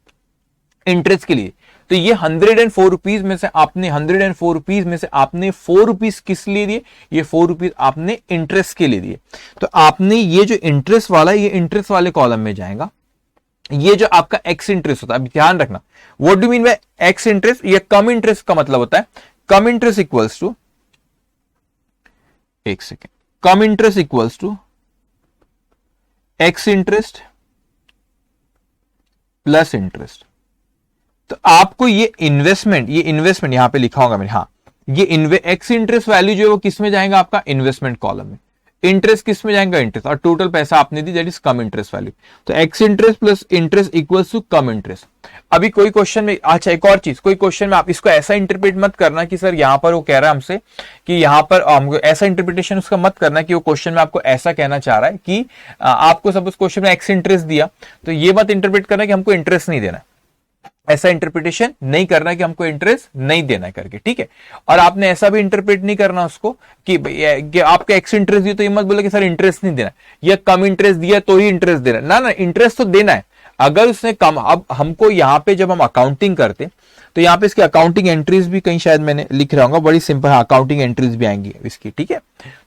इंटरेस्ट के लिए। तो ये 104 रुपीज में से आपने 104 रुपीज में से आपने 4 रुपीज किस लिए दिए, ये 4 रुपीज आपने इंटरेस्ट के लिए दिए। तो आपने ये जो इंटरेस्ट वाला है, ये इंटरेस्ट वाले कॉलम में जाएगा। ये जो आपका एक्स इंटरेस्ट होता है, अब ध्यान रखना, what do mean by ex interest, ये कम इंटरेस्ट का मतलब होता है कम इंटरेस्ट इक्वल्स टू, एक second, cum interest equals to ex interest plus interest. तो आपको ये इन्वेस्टमेंट यहां पे लिखा होगा मैंने, हाँ, ये एक्स इंटरेस्ट वैल्यू जो है वो किस में जाएगा, आपका इन्वेस्टमेंट कॉलम में। इंटरेस्ट किस में जाएगा, इंटरेस्ट, और टोटल पैसा आपने दी that is cum interest value. तो ex interest plus interest equals to cum interest. अभी कोई क्वेश्चन में, अच्छा एक और चीज, कोई क्वेश्चन में आप इसको ऐसा इंटरप्रेट मत करना कि सर यहां पर वो कह रहा है हमसे कि यहां पर हमको ऐसा इंटरप्रिटेशन उसका मत करना कि वो क्वेश्चन में आपको ऐसा कहना चाह रहा है कि आपको सपोज क्वेश्चन में एक्स इंटरेस्ट दिया, तो ये मत इंटरप्रेट करना कि हमको इंटरेस्ट नहीं देना, ऐसा इंटरप्रिटेशन नहीं करना कि हमको इंटरेस्ट नहीं देना करके, ठीक है। और आपने ऐसा भी इंटरप्रेट नहीं करना उसको कि आपका एक्स इंटरेस्ट दिया तो ये मत बोले कि सर इंटरेस्ट नहीं देना, या कम इंटरेस्ट दिया तो ही इंटरेस्ट देना, ना, इंटरेस्ट तो देना है। अगर उसने कम, अब हमको यहां पे जब हम अकाउंटिंग करते तो यहां पे इसकी अकाउंटिंग एंट्रीज भी कहीं शायद मैंने लिख रहा हूँ, बड़ी सिंपल अकाउंटिंग एंट्रीज भी आएंगी इसकी, ठीक है।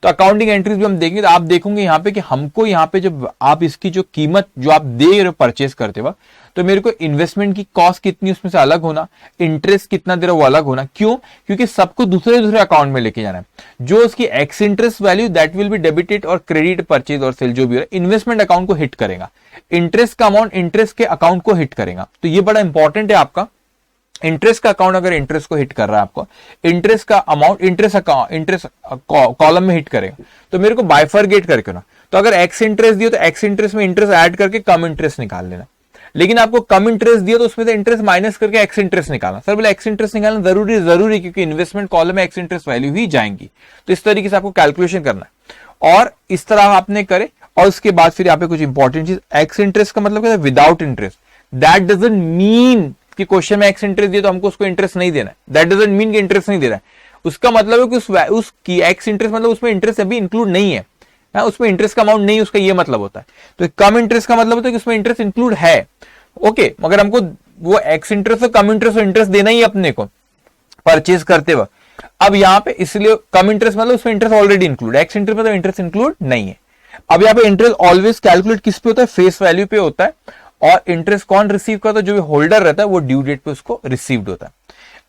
तो अकाउंटिंग एंट्रीज भी हम देखेंगे, तो आप देखोगे यहाँ पे कि हमको यहाँ पे जब आप इसकी जो कीमत जो आप दे रहे हो परचेस करते वक्त, तो मेरे को इन्वेस्टमेंट की कॉस्ट कितनी उसमें से अलग होना, इंटरेस्ट कितना दे रहा वो अलग होना। क्यों? क्योंकि सबको दूसरे दूसरे अकाउंट में लेके जाना है। जो उसकी x interest value that will be debited और क्रेडिट परचेज और सेल जो भी है इन्वेस्टमेंट अकाउंट को हिट करेगा, इंटरेस्ट का अमाउंट इंटरेस्ट के अकाउंट को हिट करेगा। तो ये बड़ा इंपॉर्टेंट है आपका, इंटरेस्ट का अकाउंट अगर इंटरेस्ट को हिट कर रहा है आपको, इंटरेस्ट का अमाउंट इंटरेस्ट कॉलम में हिट करेगा, तो मेरे को बाइफरगेट करके ना, तो अगर एक्स इंटरेस्ट दिया तो एक्स इंटरेस्ट में इंटरेस्ट ऐड करके कम इंटरेस्ट निकाल लेना। लेकिन आपको कम इंटरेस्ट दिया तो उसमें से इंटरेस्ट माइनस करके एक्स इंटरेस्ट निकालना। सर बोले एक्स इंटरेस्ट निकालना जरूरी क्योंकि इन्वेस्टमेंट कॉलम में एक्स इंटरेस्ट वैल्यू ही जाएंगी। तो इस तरीके से आपको कैलकुलेशन करना है और इस तरह आपने करे। और उसके बाद फिर यहाँ पे कुछ इंपॉर्टेंट चीज, एक्स इंटरेस्ट का मतलब क्या है, without interest. That doesn't mean कि क्वेश्चन में एक्स इंटरेस्ट दिया तो हमको उसको इंटरेस्ट नहीं देना है, दैट डजंट मीन कि इंटरेस्ट नहीं दे रहा है। उसका मतलब है कि उसकी एक्स इंटरेस्ट मतलब उसमें इंटरेस्ट अभी इंक्लूड नहीं है, उसमें इंटरेस्ट का अमाउंट नहीं, उसका ये मतलब होता है। तो कम इंटरेस्ट का मतलब होता है कि उसमें इंटरेस्ट इंक्लूड है, ओके, मगर हमको वो एक्स इंटरेस्ट और कम इंटरेस्ट और इंटरेस्ट देना ही अपने को परचेज करते वक्त। अब यहाँ पे इसलिए कम इंटरेस्ट मतलब उसमें इंटरेस्ट ऑलरेडी इंक्लूड है, एक्स इंटरेस्ट मतलब इंटरेस्ट इंक्लूड नहीं है। अब यहाँ पे इंटरेस्ट ऑलवेज कैलकुलेट किस पे होता है, फेस वैल्यू पे होता है। और इंटरेस्ट कौन रिसीव करता है, जो भी होल्डर रहता है वो ड्यू डेट पे उसको रिसीव्ड होता है।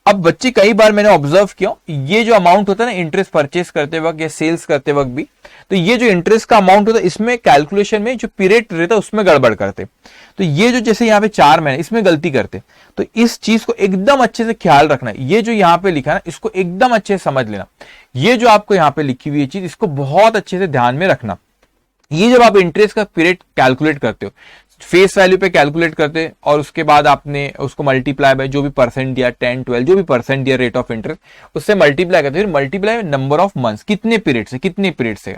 अब बच्चे कई बार मैंने ऑब्जर्व किया, ये जो अमाउंट होता है ना इंटरेस्ट परचेस करते वक्त या सेल्स करते वक्त भी, तो ये जो इंटरेस्ट का अमाउंट होता है इसमें कैलकुलेशन में जो पीरियड रहता है उसमें गड़बड़ करते। तो ये जो जैसे यहाँ पे 4 महीने इसमें गलती करते, तो इस चीज को एकदम अच्छे से ख्याल रखना है। ये जो यहाँ पे लिखा है ना इसको एकदम अच्छे से समझ लेना। ये जो आपको यहाँ पे लिखी हुई चीज इसको बहुत अच्छे से ध्यान में रखना। ये जब आप इंटरेस्ट का पीरियड कैलकुलेट करते हो, फेस वैल्यू पे कैलकुलेट करते और उसके बाद आपने उसको मल्टीप्लाई बाय जो भी परसेंट दिया 10, 12 जो भी परसेंट दिया रेट ऑफ इंटरेस्ट उससे मल्टीप्लाई करते, फिर मल्टीप्लाई नंबर ऑफ मंथ्स, कितने पीरियड से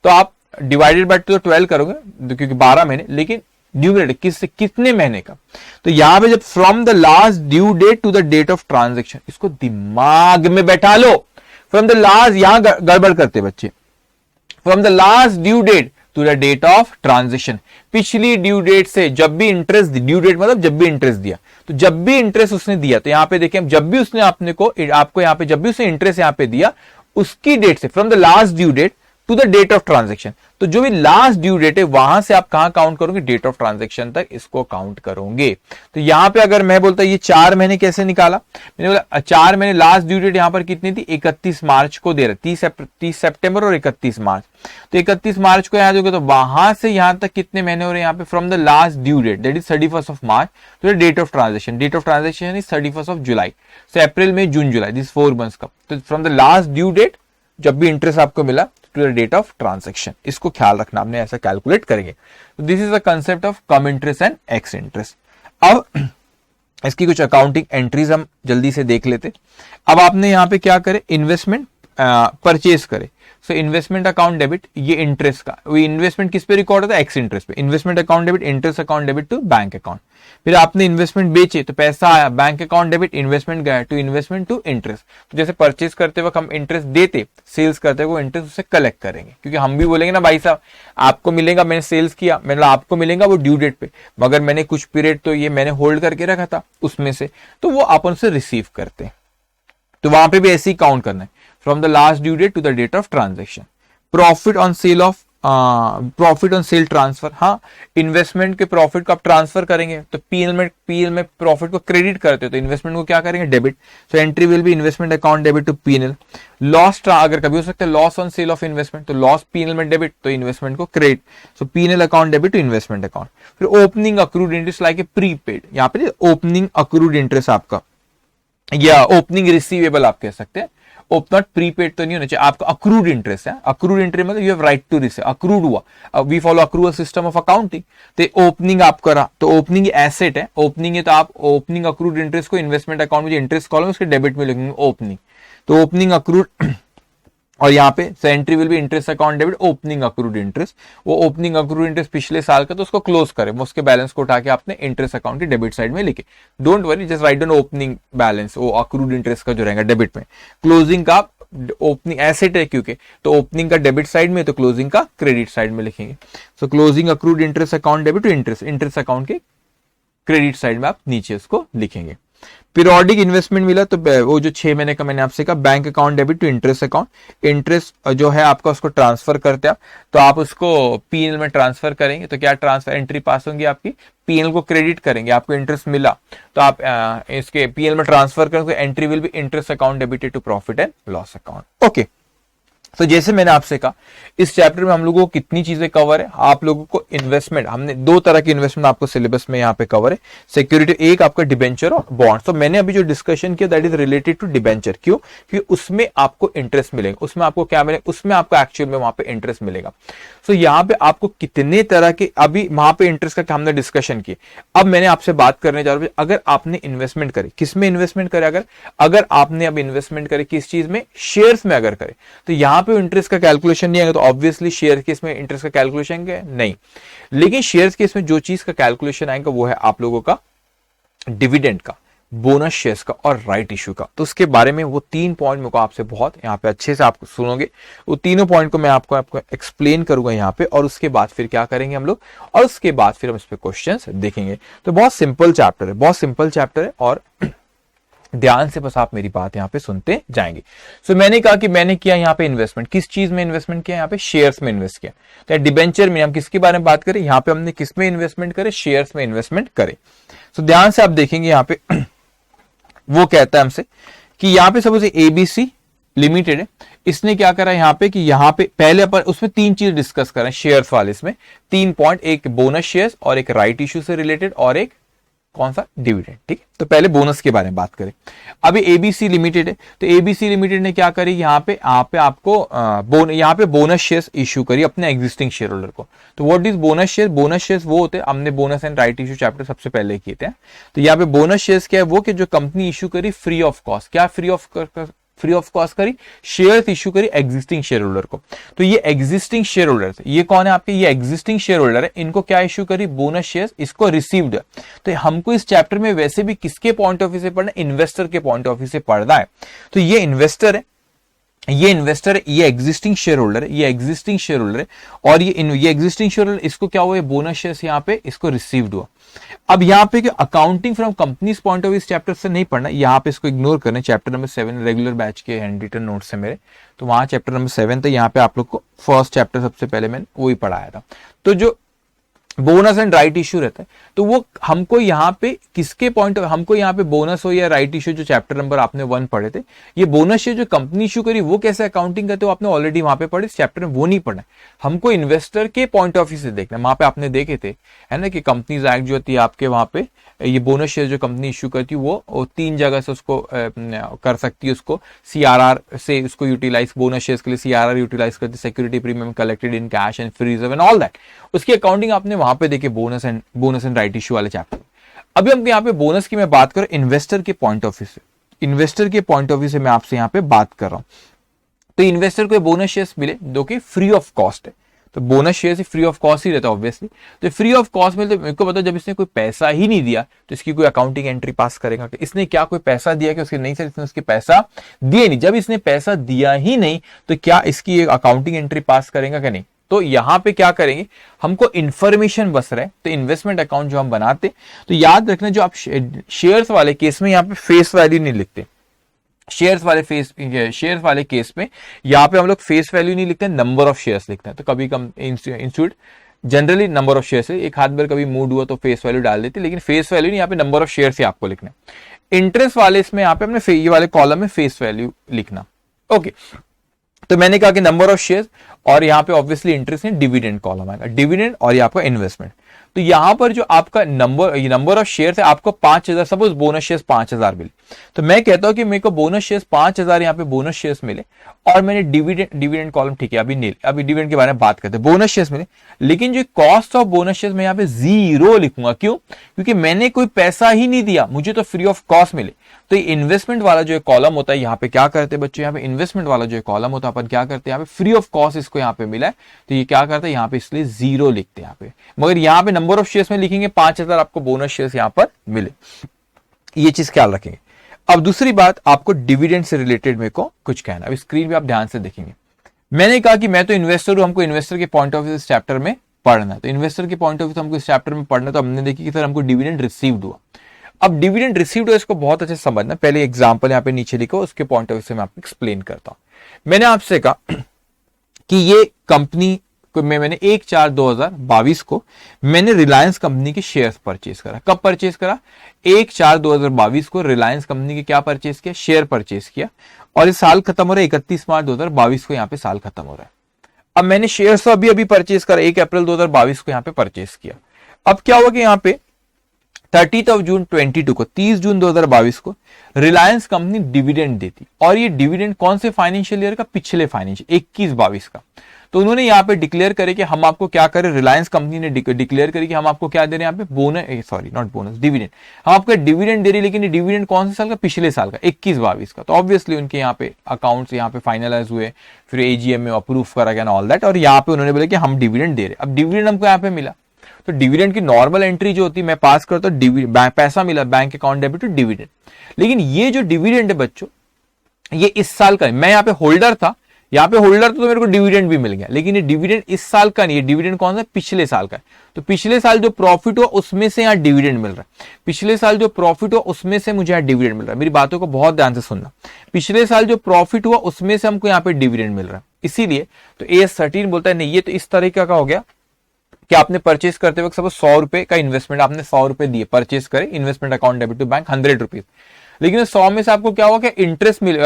तो आप डिवाइडेड बाय 12 करोगे क्योंकि 12 महीने, लेकिन न्यूमरेटर कितने महीने का। तो यहां पे जब from the last due date to the date of transaction, इसको दिमाग में बैठा लो। फ्रॉम द लास्ट, यहां गड़बड़ करते बच्चे, from the last due date to the date of transaction, पिछली ड्यू डेट से जब भी इंटरेस्ट, ड्यू डेट मतलब जब भी इंटरेस्ट दिया, तो जब भी इंटरेस्ट उसने दिया, तो यहां पे देखें जब भी उसने आपको यहां पे जब भी उसने इंटरेस्ट यहां पे दिया उसकी डेट से, from the last due date to the date of transaction, तो जो भी लास्ट ड्यू डेट है वहां से आप कहां काउंट करोगे, डेट ऑफ ट्रांजेक्शन तक इसको काउंट करोगे। तो यहां पे अगर मैं बोलता ये 4 महीने कैसे निकाला, मैंने बोला 4 महीने, लास्ट ड्यू डेट यहां पर कितनी थी, 31 मार्च को दे रहे, 30 सितंबर और 31 मार्च। तो 31 मार्च को यहां दोगे तो वहां से यहां तक कितने महीने हो रहे हैं, यहाँ पे from the last due date that is 31st of March to the date of transaction, date of transaction is 31st of July. So April में जून जुलाई, दिस 4 मंथ्स का। तो from the last due date जब भी interest आपको मिला to the date of transaction, इसको ख्याल रखना, आपने ऐसा कैलकुलेट करेंगे। तो this is the concept of cum interest and ex interest. अब इसकी कुछ अकाउंटिंग एंट्रीज हम जल्दी से देख लेते। अब आपने यहां पे क्या करे, इन्वेस्टमेंट परचेज करे। सो इन्वेस्टमेंट अकाउंट डेबिट, ये इंटरेस्ट का, वो इन्वेस्टमेंट किस पे रिकॉर्ड होता है, एक्स इंटरेस्ट पे। Investment account debit, interest account debit to bank account. फिर आपने इन्वेस्टमेंट बेचे तो पैसा आया, बैंक अकाउंट डेबिट, इन्वेस्टमेंट गया टू इन्वेस्टमेंट टू इंटरेस्ट। तो जैसे परचेज करते वक्त हम इंटरेस्ट देते, सेल्स करते हुए इंटरेस्ट उससे कलेक्ट करेंगे, क्योंकि हम भी बोलेंगे ना भाई साहब आपको मिलेगा, मैंने सेल्स किया, मतलब आपको मिलेगा वो ड्यू डेट पे, मगर मैंने कुछ पीरियड तो ये मैंने होल्ड करके रखा था उसमें से, तो वो अपन से रिसीव करते हैं। तो वहां पे भी ऐसे ही काउंट करना है, from the last due date to the date of transaction. Profit on sale of profit on sale transfer, हाँ इन्वेस्टमेंट के प्रॉफिट को आप ट्रांसफर करेंगे तो पीएल में प्रॉफिट को क्रेडिट करते हो तो इन्वेस्टमेंट को क्या करेंगे, debit. So entry will be investment account debit to PL. Loss अगर कभी हो सकता है loss on sale of investment, तो लॉस पीएल में डेबिट, तो इन्वेस्टमेंट को credit, so PL account debit to investment account. फिर opening accrued interest like a prepaid, यहाँ पे ओपनिंग अक्रूड इंटरेस्ट आपका, या ओपनिंग रिसीवेबल आप कह सकते हैं, नॉट प्रीपेड तो नहीं होना चाहिए आपका, अक्रूड इंटरेस्ट है। अक्रूड इंटरेस्ट मतलब you have right to receive, accrued हुआ, we follow accrual system of accounting. तो ओपनिंग आप करा तो ओपनिंग एसेट है, ओपनिंग है तो आप ओपनिंग अक्रूड इंटरेस्ट को इन्वेस्टमेंट अकाउंट में जो इंटरेस्ट कॉलम उसके डेबिट में लिखेंगे ओपनिंग, तो ओपनिंग अक्रूड। और यहाँ पे entry will be interest account debit opening accrued interest, वो ओपनिंग अक्रूड इंटरेस्ट पिछले साल का तो उसको क्लोज करे, वो उसके बैलेंस को उठा के आपने इंटरेस्ट अकाउंट की डेबिट साइड में लिखे। Don't worry, just write down opening balance, वो अक्रूड इंटरेस्ट का जो रहेगा डेबिट में। क्लोजिंग का ओपनिंग एसेट है क्योंकि, तो ओपनिंग का डेबिट साइड में तो क्लोजिंग का क्रेडिट साइड में लिखेंगे। So closing accrued interest account debit to interest account के क्रेडिट साइड में आप नीचे उसको लिखेंगे। पीरियोडिक इन्वेस्टमेंट मिला तो वो जो 6 महीने का मैंने आपसे कहा, bank account debit to interest account, interest जो है आपका उसको ट्रांसफर करते हैं तो आप उसको पीएल में ट्रांसफर करेंगे, तो क्या ट्रांसफर एंट्री पास होंगी आपकी, पीएल को क्रेडिट करेंगे, आपको इंटरेस्ट मिला तो आप इसके पीएल में ट्रांसफर करेंगे, entry will be interest account debited to profit and loss account. Okay, तो जैसे मैंने आपसे कहा इस चैप्टर में हम लोगों को कितनी चीजें कवर है, आप लोगों को इन्वेस्टमेंट, हमने 2 तरह की इन्वेस्टमेंट आपको सिलेबस में यहाँ पे कवर है, सिक्योरिटी, एक आपका डिबेंचर और बॉन्ड। तो मैंने अभी जो डिस्कशन किया that is related to debenture, क्यों, क्योंकि उसमें आपको इंटरेस्ट मिलेगा, उसमें आपको क्या मिलेगा, उसमें आपको एक्चुअल में वहां पे इंटरेस्ट मिलेगा। सो यहाँ पे आपको कितने तरह के, अभी वहां पे इंटरेस्ट का हमने डिस्कशन किया, अब मैंने आपसे बात करने जा रहा हूं, अगर आपने इन्वेस्टमेंट करी, किसमें इन्वेस्टमेंट करे, अगर आपने अब इन्वेस्टमेंट करे किस चीज में, शेयर्स में अगर करे, तो यहाँ पे इंटरेस्ट का कैलकुलेशन नहीं आएगा, तो ऑब्वियसली शेयर केस में इंटरेस्ट का कैलकुलेशन नहीं, लेकिन शेयर्स केस में जो चीज का कैलकुलेशन आएगा वो है आप लोगों का डिविडेंड का, बोनस शेयर्स का और राइट इश्यू का। तो उसके बारे में वो 3 पॉइंट मेरे को आपसे बहुत यहाँ पे अच्छे से आप सुनोगे, वो तीनों पॉइंट को मैं आपको एक्सप्लेन करूंगा यहाँ पे, और उसके बाद फिर क्या करेंगे हम लोग, और उसके बाद फिर हम इस पे क्वेश्चंस देखेंगे। तो बहुत सिंपल चैप्टर है, बहुत सिंपल चैप्टर है, और ध्यान से बस आप मेरी बात यहाँ पे सुनते जाएंगे। सो मैंने कहा कि मैंने किया यहाँ पे इन्वेस्टमेंट, किस चीज में इन्वेस्टमेंट किया, यहाँ पे शेयर्स में इन्वेस्ट किया। तो डिबेंचर में हम किसके बारे में बात करें, यहाँ पे हमने किस में इन्वेस्टमेंट करे, शेयर्स में इन्वेस्टमेंट करे। सो ध्यान से आप देखेंगे यहाँ पे वो कहता है हमसे कि यहाँ पे सपोज एबीसी लिमिटेड है, इसने क्या करा यहाँ पे कि यहाँ पे पहले अपन उसमें 3 चीज डिस्कस करें शेयर्स वाले, इसमें 3 पॉइंट, एक बोनस शेयर्स और एक राइट इश्यू से रिलेटेड और एक कौन सा, डिविडेंड। ठीक है, तो पहले बोनस के बारे में बात करें। अभी एबीसी लिमिटेड है, तो एबीसी लिमिटेड ने क्या करी, यहाँ पे आपको यहाँ पे बोनस शेयर्स इश्यू करी अपने एग्जिस्टिंग शेयर होल्डर को। तो what is bonus share, bonus shares वो होते हैं, हमने bonus and right issue chapter सबसे पहले किए थे। तो यहाँ पे बोनस शेयर्स क्या है, वो कि जो कंपनी इश्यू करी फ्री ऑफ कॉस्ट, क्या फ्री ऑफ कॉस्ट करी, शेयर इश्यू करी एग्जिस्टिंग शेयर होल्डर को। तो ये एग्जिस्टिंग शेयर होल्डर, ये कौन है आपके, ये एग्जिस्टिंग शेयर होल्डर है, इनको क्या इश्यू करी, बोनस शेयर्स, इसको रिसीव्ड। तो हमको इस चैप्टर में वैसे भी किसके पॉइंट ऑफ व्यू से पढ़ना है, इन्वेस्टर के पॉइंट ऑफ व्यू से पढ़ना है। तो ये इन्वेस्टर है, ये इन्वेस्टर है, ये एग्जिस्टिंग शेयर होल्डर है, ये एग्जिस्टिंग शेयर होल्डर है, और ये एग्जिस्टिंग शेयर होल्डर, इसको क्या हुआ, बोनस शेयर्स यहाँ पे इसको रिसीव्ड हुआ। अब यहाँ पे accounting from companies point of view इस चैप्टर से नहीं पढ़ना, यहाँ पे इसको इग्नोर करना। चैप्टर नंबर 7 रेगुलर बैच के हैंड रिटन नोट्स है मेरे, तो वहां चैप्टर नंबर 7 था, यहाँ पे आप लोग को फर्स्ट चैप्टर सबसे पहले मैंने वही पढ़ाया था। तो जो बोनस एंड राइट इश्यू रहता है, तो वो हमको यहाँ पे किसके पॉइंट, हमको यहाँ पे बोनस हो या राइट इश्यू, जो चैप्टर नंबर आपने 1 पढ़े थे, ये बोनस शेयर जो कंपनी इश्यू करी वो कैसे अकाउंटिंग करते हो, आपने ऑलरेडी वहां पे पढ़े, इस चैप्टर में वो नहीं पढ़ना है, हमको इन्वेस्टर के पॉइंट ऑफ व्यू से देखना है। वहां पे आपने देखे थे है ना कि कंपनीज एक्ट जो होती है आपके, वहां पे ये बोनस शेयर जो कंपनी इश्यू करती है वो 3 जगह से उसको कर सकती है, उसको सीआरआर से उसको यूटिलाइज, बोनस शेयर्स के लिए सीआरआर यूटिलाइज करती है, security premium collected in cash and free reserve and all that, उसकी अकाउंटिंग आपने वहां पे देखे बोनस एंड राइट इश्यू वाले चैप्टर। अभी हम यहाँ पे बोनस की मैं बात करूं इन्वेस्टर के पॉइंट ऑफ व्यू से, इन्वेस्टर के पॉइंट ऑफ व्यू से मैं आपसे यहाँ पे बात कर रहा हूं। तो इन्वेस्टर को बोनस शेयर्स मिले जो कि फ्री ऑफ कॉस्ट है, तो bonus share free of cost ही रहता है ऑब्वियसली। तो फ्री ऑफ कॉस्ट में तो मेरे को पता, जब इसने कोई पैसा ही नहीं दिया तो इसकी कोई अकाउंटिंग एंट्री पास करेगा कि इसने क्या कोई पैसा दिया कि उसके, नहीं सर इसने उसके पैसा दिए नहीं। जब इसने पैसा दिया ही नहीं तो क्या इसकी एक अकाउंटिंग एंट्री पास करेगा कि नहीं। तो यहां पे क्या करेंगे, हमको इंफॉर्मेशन बस रहा है, तो इन्वेस्टमेंट अकाउंट जो हम बनाते, तो याद रखना जो आप शेयर्स वाले केस में यहाँ पे फेस वैल्यू नहीं लिखते, शेयर्स वाले केस में यहाँ पे हम लोग फेस वैल्यू नहीं लिखते, नंबर ऑफ शेयर्स लिखते हैं। तो कभी कम institute generally number of shares है, एक हाथ बार कभी मूड हुआ तो फेस वैल्यू डाल देते, लेकिन फेस वैल्यू नहीं, यहाँ पे नंबर ऑफ शेयर्स ही आपको लिखना है। इंटरेस्ट वाले इसमें यहाँ पे अपने ये वाले कॉलम में फेस वैल्यू लिखना। ओके, तो मैंने कहा कि नंबर ऑफ शेयर्स, और यहाँ पे ऑब्वियसली इंटरेस्ट है, डिविडेंड कॉलम आएगा, डिविडेंड और ये आपका इन्वेस्टमेंट। तो यहां पर जो आपका नंबर ऑफ शेयर्स है, आपको 5000, सपोज बोनस शेयर्स 5000 मिले, तो मैं कहता हूं कि मेरे को बोनस शेयर्स 5000 यहाँ पे बोनस शेयर्स मिले, और मैंने डिविडेंड कॉलम, ठीक है अभी डिविडेंड के बारे में बात करते हैं, बोनस शेयर्स मिले, लेकिन जो कॉस्ट ऑफ बोनस शेयर्स मैं यहाँ पे 0 लिखूंगा। क्यों? क्योंकि मैंने कोई पैसा ही नहीं दिया, मुझे तो फ्री ऑफ कॉस्ट मिले। तो ये इन्वेस्टमेंट वाला जो कॉलम होता है, यहाँ पे क्या करते हैं बच्चों, यहाँ पे इन्वेस्टमेंट वाला जो कॉलम होता है, अपन क्या करते हैं, यहाँ पे फ्री ऑफ कॉस्ट इसको यहाँ पे मिला है, तो ये क्या करता है, यहाँ पे इसलिए 0 लिखते हैं यहाँ पे। मगर यहाँ पे नंबर ऑफ शेयर्स में लिखेंगे 5000 आपको बोनस शेयर्स यहाँ पर मिले, ये चीज ख्याल रखेंगे। अब दूसरी बात, आपको डिविडेंड से रिलेटेड मेरे को कुछ कहना। अब स्क्रीन पे आप ध्यान से देखेंगे, मैंने कहा कि मैं तो इन्वेस्टर हूं, हमको इन्वेस्टर के पॉइंट ऑफ व्यू इस चैप्टर में पढ़ना है। तो इन्वेस्टर के पॉइंट ऑफ व्यू हमको इस चैप्टर में पढ़ना, तो हमने देखी कि सर हमको डिविडेंड रिसीव्ड हुआ। अब डिविडेंड रिसीव्ड हुआ, इसको बहुत अच्छे से समझना। पहले एग्जांपल यहाँ पे नीचे लिखो, उसके पॉइंट ऑफ व्यू से मैं आपको एक्सप्लेन करता हूं। मैंने आपसे कहा कि ये कंपनी को मैंने 1/4/2022 को मैंने रिलायंस कंपनी के शेयर्स परचेज करा। कब परचेज करा? 1/4/2022 को रिलायंस कंपनी के क्या परचेज किया? शेयर परचेज किया। और ये साल खत्म हो रहा है 31 मार्च 2022 को, यहाँ पे साल खत्म हो रहा है। अब मैंने शेयर्स तो अभी परचेज करा, 1 अप्रैल 2022 को यहाँ पे परचेज किया। अब क्या हुआ कि यहाँ पे 30 जून 22 को, 30 जून 2022 को रिलायंस कंपनी डिविडेंड देती, और ये डिविडेंड कौन से फाइनेंशियल ईयर का? पिछले फाइनेंशियल 21-22 का। तो उन्होंने यहाँ पे डिक्लेयर करे कि हम आपको क्या करें, रिलायंस कंपनी ने डिक्लेयर करे कि हम आपको क्या दे रहे हैं यहाँ पे, बोनस डिविडेंड, हम आपको डिविडेंड दे रहे हैं। लेकिन ये डिविडेंड कौन से साल का? पिछले साल का 21-22 का। तो ऑब्वियसली उनके यहाँ पे अकाउंट्स यहाँ पे फाइनलाइज हुए, फिर एजीएम में अप्रूव करा गया ऑल दैट, और यहाँ पे उन्होंने बोला कि हम डिविडेंड दे रहे हैं। अब डिविडेंड हमको यहाँ पे मिला, तो डिविडेंड की नॉर्मल एंट्री जो होती है, मैं पास करता हूँ, पैसा मिला bank account debit to dividend. लेकिन ये जो डिविडेंड है बच्चों, ये इस साल का है। मैं यहाँ पे होल्डर था, यहाँ पे होल्डर तो मेरे को डिविडेंड भी मिल गया, लेकिन ये डिविडेंड इस साल का नहीं है। डिविडेंड कौन सा? पिछले साल का है। तो पिछले साल जो प्रॉफिट हुआ उसमें से यहाँ डिविडेंड मिल रहा है। पिछले साल जो प्रॉफिट हुआ उसमें से मुझे यहाँ डिविडेंड मिल रहा है। मेरी बातों को बहुत ध्यान से सुनना। पिछले साल जो प्रॉफिट हुआ उसमें से हमको यहाँ पे डिविडेंड मिल रहा है। इसीलिए तो AS 13 बोलता है नहीं, ये तो इस तरीके का हो गया कि आपने परचेस करते वक्त सपोज 100 रुपए का इन्वेस्टमेंट, आपने 100 रुपए दिए, परचेस करे, investment account debit to bank 100 rupees. लेकिन 100 में से आपको क्या हुआ कि इंटरेस्ट मिल,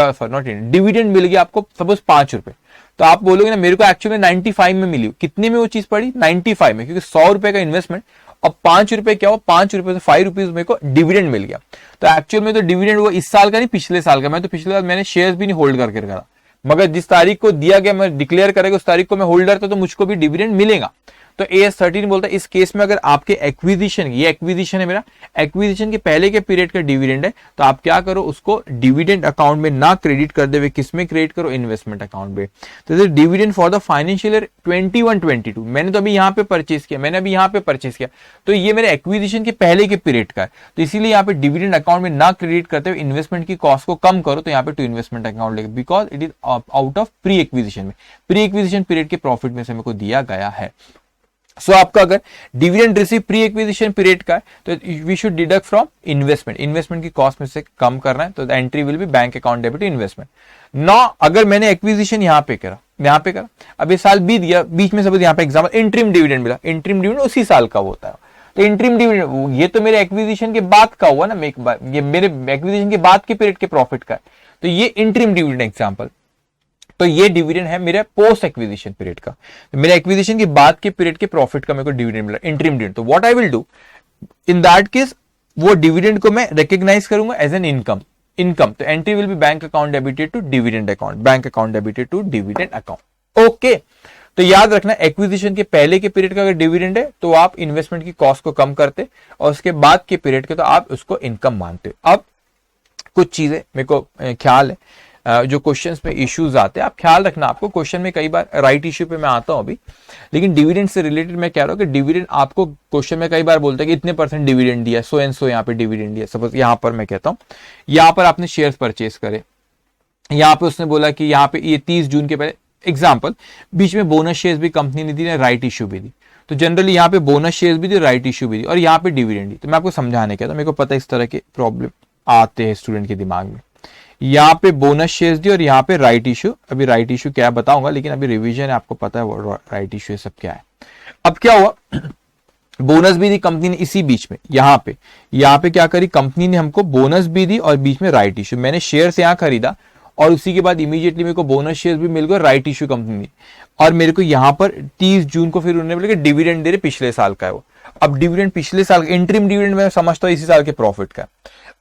डिविडेंड मिल गया आपको सपोज 5 रुपए। तो आप बोलोगे ना मेरे को एक्चुअली 95 में मिली। कितने में वो चीज पड़ी? 95 में, क्योंकि 100 रुपए का इन्वेस्टमेंट, अब 5 रुपए क्या हुआ? 5 रुपए से 5 रुपीज मेरे को डिविडेंड मिल गया। तो एक्चुअल में तो डिविडेंड वो इस साल का नहीं, पिछले साल का। मैं तो पिछले साल मैंने शेयर्स भी नहीं होल्ड करके रखा, मगर जिस तारीख को दिया गया, मैं डिक्लेयर करेगा उस तारीख को मैं होल्डर था, तो मुझको भी डिविडेंड मिलेगा। तो AS 13 बोलता है इस केस में अगर आपके एक्विजिशन, ये एक्विजिशन है मेरा, एक्विजिशन के पहले के पीरियड का डिविडेंड है, तो आप क्या करो, उसको डिविडेंड अकाउंट में ना क्रेडिट कर दे हुए किस में क्रेडिट करो? इन्वेस्टमेंट अकाउंट में। तो dividend for the financial year 21-22, मैंने तो अभी यहाँ पे परचेस किया, मैंने अभी यहाँ पे परचेस किया, तो ये मेरे एक्विजिशन के पहले के पीरियड का है। तो इसीलिए यहाँ पे डिविडेंड अकाउंट में ना क्रेडिट करते हुए इन्वेस्टमेंट की कॉस्ट को कम करो, तो यहाँ पे टू इन्वेस्टमेंट अकाउंट लेगा, because it is out of pre acquisition में, प्री एक्विजिशन पीरियड के प्रॉफिट में से मेरे को दिया गया है। सो आपका अगर dividend receive pre acquisition period का है, तो we should deduct from investment की कॉस्ट में से कम करना है। तो the entry will be bank account debit to investment. Now, अगर मैंने एक्विजिशन यहाँ पे करा, अब ये साल बीत गया, बीच में सपोज यहाँ पे एग्जाम्पल इंटरिम डिविडेंड मिला, इंटरिम डिविडेंड उसी साल का होता है। तो इंटरिम डिविडेंड ये तो मेरे एक्विजिशन के बाद का हुआ ना, ये मेरे एक्विजिशन के बाद के पीरियड के प्रॉफिट का है, तो ये इंटरिम डिविडेंड एग्जाम्पल। तो ये डिविडेंड है मेरा पोस्ट एक्विजिशन पीरियड का, तो मेरे एक्विजिशन के बाद के पीरियड के प्रॉफिट का मेरे को डिविडेंड मिला, इंटरिम डिविडेंड। तो what I will do in that case, वो डिविडेंड को मैं रिकॉग्नाइज करूंगा एज एन इनकम। तो entry will be bank account debited to dividend account, bank account debited to dividend account. Okay, तो याद रखना एक्विजिशन के पहले के पीरियड का अगर डिविडेंड है तो आप इन्वेस्टमेंट की कॉस्ट को कम करते, और उसके बाद के पीरियड के तो आप उसको इनकम मानते हो। अब कुछ चीजें मेरे को ख्याल है, जो क्वेश्चंस में इश्यूज आते हैं, आप ख्याल रखना। आपको क्वेश्चन में कई बार राइट इश्यू पे मैं आता हूं अभी, लेकिन डिविडेंड से रिलेटेड मैं कह रहा हूं कि डिविडेंड आपको क्वेश्चन में कई बार बोलता है कि इतने % डिविडेंड दिया, सो एंड सो यहाँ पे डिविडेंड दिया। सपोज यहाँ पर मैं कहता हूँ, यहाँ पर आपने शेयर परचेज करे, यहाँ पे उसने बोला कि यहाँ पे ये 30 जून के पहले, एग्जाम्पल, बीच में बोनस शेयर्स भी कंपनी ने दी, राइट इश्यू भी दी। तो जनरली यहाँ पे बोनस शेयर्स भी दी, राइट इश्यू भी दी, और यहाँ पे डिविडेंड दी। तो मैं आपको समझाने का था, मेरे को पता है इस तरह के प्रॉब्लम आते हैं स्टूडेंट के दिमाग में। यहाँ पे बोनस शेयर्स दी और यहाँ पे राइट इश्यू। अभी राइट इश्यू क्या बताऊंगा, लेकिन अभी रिवीजन है, आपको पता है वो राइट इश्यू सब क्या है। अब क्या हुआ, बोनस भी दी कंपनी ने इसी बीच में, यहाँ पे क्या करी कंपनी ने, हमको बोनस भी दी और बीच में राइट इश्यू। मैंने शेयर से यहाँ खरीदा और उसी के बाद इमीडिएटली मेरे को बोनस शेयर भी मिल गए, राइट इश्यू कंपनी ने, और मेरे को यहाँ पर 30 जून को फिर उन्होंने बोला कि डिविडेंड दे रहे, पिछले साल का है वो। अब डिविडेंड पिछले साल, इंटरिम डिविडेंड मैं समझता हूँ इसी साल के प्रॉफिट का।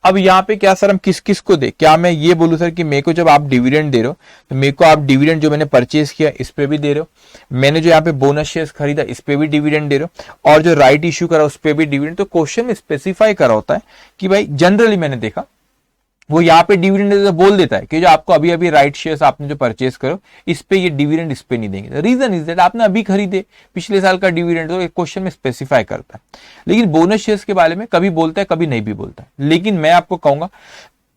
अब यहाँ पे क्या सर हम किस किस को दे, क्या मैं ये बोलूं सर कि मेरे को जब आप डिविडेंड दे रहे हो तो मेरे को आप डिविडेंड जो मैंने परचेज किया इस पे भी दे रहे हो, मैंने जो यहाँ पे बोनस शेयर्स खरीदा इस पे भी डिविडेंड दे रहे हो, और जो राइट इश्यू करा उस पे भी डिविडेंड। तो क्वेश्चन में स्पेसिफाई करा होता है कि भाई जनरली मैंने देखा वो यहाँ पे डिविडेंड बोल देता है कि जो आपको अभी अभी राइट शेयर्स आपने जो परचेज करो इस पे ये डिविडेंड इस पे नहीं देंगे। रीजन इज दैट आपने अभी खरीदे, पिछले साल का डिविडेंड, तो एक क्वेश्चन में स्पेसिफाई करता है। लेकिन बोनस शेयर्स के बारे में कभी बोलता है कभी नहीं भी बोलता है। लेकिन मैं आपको कहूंगा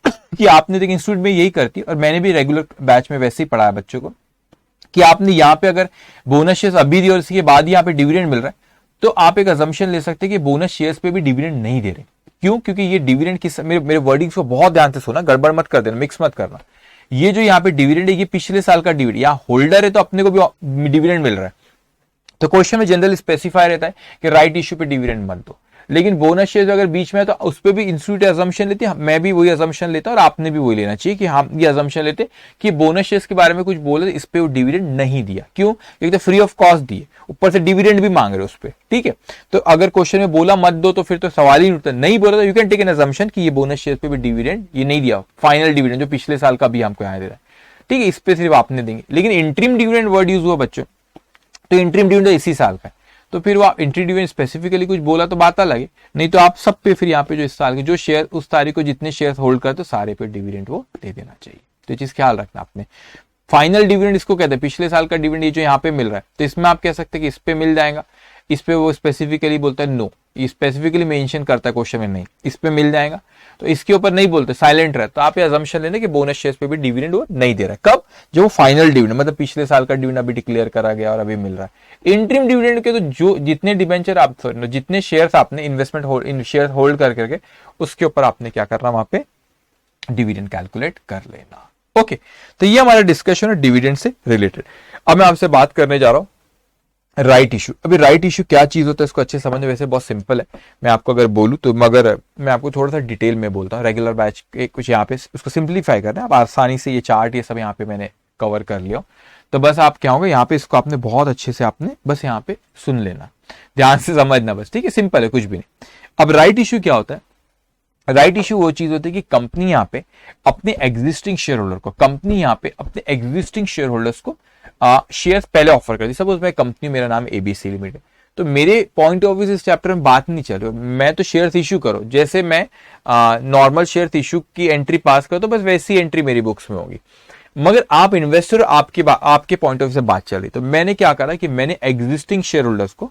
कि आपने देखिए इंस्टीट्यूट में यही करती है, और मैंने भी रेगुलर बैच में वैसे ही पढ़ाया बच्चों को, कि आपने यहाँ पे अगर बोनस शेयर्स अभी दी और इसके बाद यहाँ पे डिविडेंड मिल रहा है, तो आप एक अजम्पशन ले सकते हैं कि बोनस शेयर्स पे भी डिविडेंड नहीं दे रहे। क्यों? क्योंकि ये डिविडेंड की, मेरे वर्डिंग्स को बहुत ध्यान से सुना, गड़बड़ मत कर देना, मिक्स मत करना। ये जो यहाँ पे डिविडेंड है ये पिछले साल का डिविडेंड, यहाँ होल्डर है तो अपने को भी डिविडेंड मिल रहा है। तो क्वेश्चन में जनरल स्पेसिफाई रहता है कि राइट इश्यू पे डिविडेंड मत दो। लेकिन बोनस शेयर अगर बीच में है तो उस पर भी इंस्टीट्यूट अजम्पशन लेते हैं, मैं भी वही अजम्पशन लेता और आपने भी वही लेना चाहिए कि हम ये अजम्पशन लेते कि बोनस शेयर्स के बारे में कुछ बोले इस पे वो डिविडेंड नहीं दिया। क्यों? क्योंकि तो फ्री ऑफ कॉस्ट दिए, ऊपर से डिविडेंड भी मांग रहे उस पर, ठीक है। तो अगर क्वेश्चन में बोला मत दो तो फिर तो सवाल ही नहीं उठता। नहीं बोला तो you can take an assumption कि ये बोनस शेयर पे भी डिविडेंड ये नहीं दिया, फाइनल डिविडेंड जो पिछले साल का भी हमको यहाँ दे रहा है, ठीक है, इस पे सिर्फ आपने देंगे। लेकिन इंटरिम डिविडेंड वर्ड यूज हुआ बच्चों, तो इंटरिम डिविडेंड इसी साल का है, तो फिर वो आप इंटरिम डिविडेंड स्पेसिफिकली कुछ बोला तो बात अलग है, नहीं तो आप सब पे फिर यहाँ पे जो इस साल के जो शेयर उस तारीख को जितने शेयर होल्ड करते तो सारे पे डिविडेंड वो दे देना चाहिए। तो ये चीज ख्याल रखना आपने। फाइनल डिविडेंड इसको कहते हैं, पिछले साल का डिविडेंड ये जो यहाँ पे मिल रहा है, तो इसमें आप कह सकते हैं कि इस पे मिल जाएगा, इस पे वो स्पेसिफिकली बोलता है नो, ये स्पेसिफिकली मेंशन करता है क्वेश्चन में नहीं, इस पे मिल जाएगा, तो इसके ऊपर नहीं बोलते, साइलेंट रहता। तो आप ये अजम्पशन लेने कि बोनस शेयर्स पे भी डिविडेंड वो नहीं दे रहा है। कब? जो वो फाइनल डिविडेंड, मतलब पिछले साल का डिविडेंड अभी डिक्लेयर करा गया और अभी मिल रहा है। इंटरिम डिविडेंड के तो जो जितने डिबेंचर आप, जितने शेयर्स आपने इन्वेस्टमेंट शेयर होल्ड करके उसके ऊपर आपने क्या करना, वहां पे डिविडेंड कैलकुलेट कर लेना। ओके, तो ये हमारा डिस्कशन है डिविडेंड से रिलेटेड। अब मैं आपसे बात करने जा रहा हूं राइट इशू। अभी राइट इशू क्या चीज होता है इसको अच्छे समझ, वैसे बहुत सिंपल है, मैं आपको अगर बोलूं तो, मगर मैं आपको थोड़ा सा डिटेल में बोलता हूँ। रेगुलर बैच के कुछ यहाँ पे उसको सिंप्लीफाई करना है, आप आसानी से ये चार्ट ये सब यहाँ पे मैंने कवर कर लिया, तो बस आप क्या होगा यहाँ पे इसको आपने बहुत अच्छे से आपने बस यहाँ पे सुन लेना, ध्यान से समझना बस, ठीक है, सिंपल है, कुछ भी नहीं। अब राइट इशू क्या होता है? राइट इशू वो चीज होती है कि कंपनी यहाँ पे अपने एग्जिस्टिंग शेयर होल्डर को, कंपनी यहाँ पे अपने एग्जिस्टिंग शेयर होल्डर्स को शेयर्स पहले ऑफर करती है। सपोज मैं कंपनी, मेरा नाम एबीसी लिमिटेड, तो मेरे पॉइंट ऑफ व्यू से इस चैप्टर में बात नहीं चल रही, मैं तो शेयर्स इशू करो, जैसे मैं नॉर्मल शेयर्स इशू की एंट्री पास करो तो बस वैसी एंट्री मेरी बुक्स में होगी। मगर आप इन्वेस्टर, आपके पॉइंट ऑफ व्यू से बात चल रही, तो मैंने क्या करा कि मैंने एग्जिस्टिंग शेयर होल्डर्स को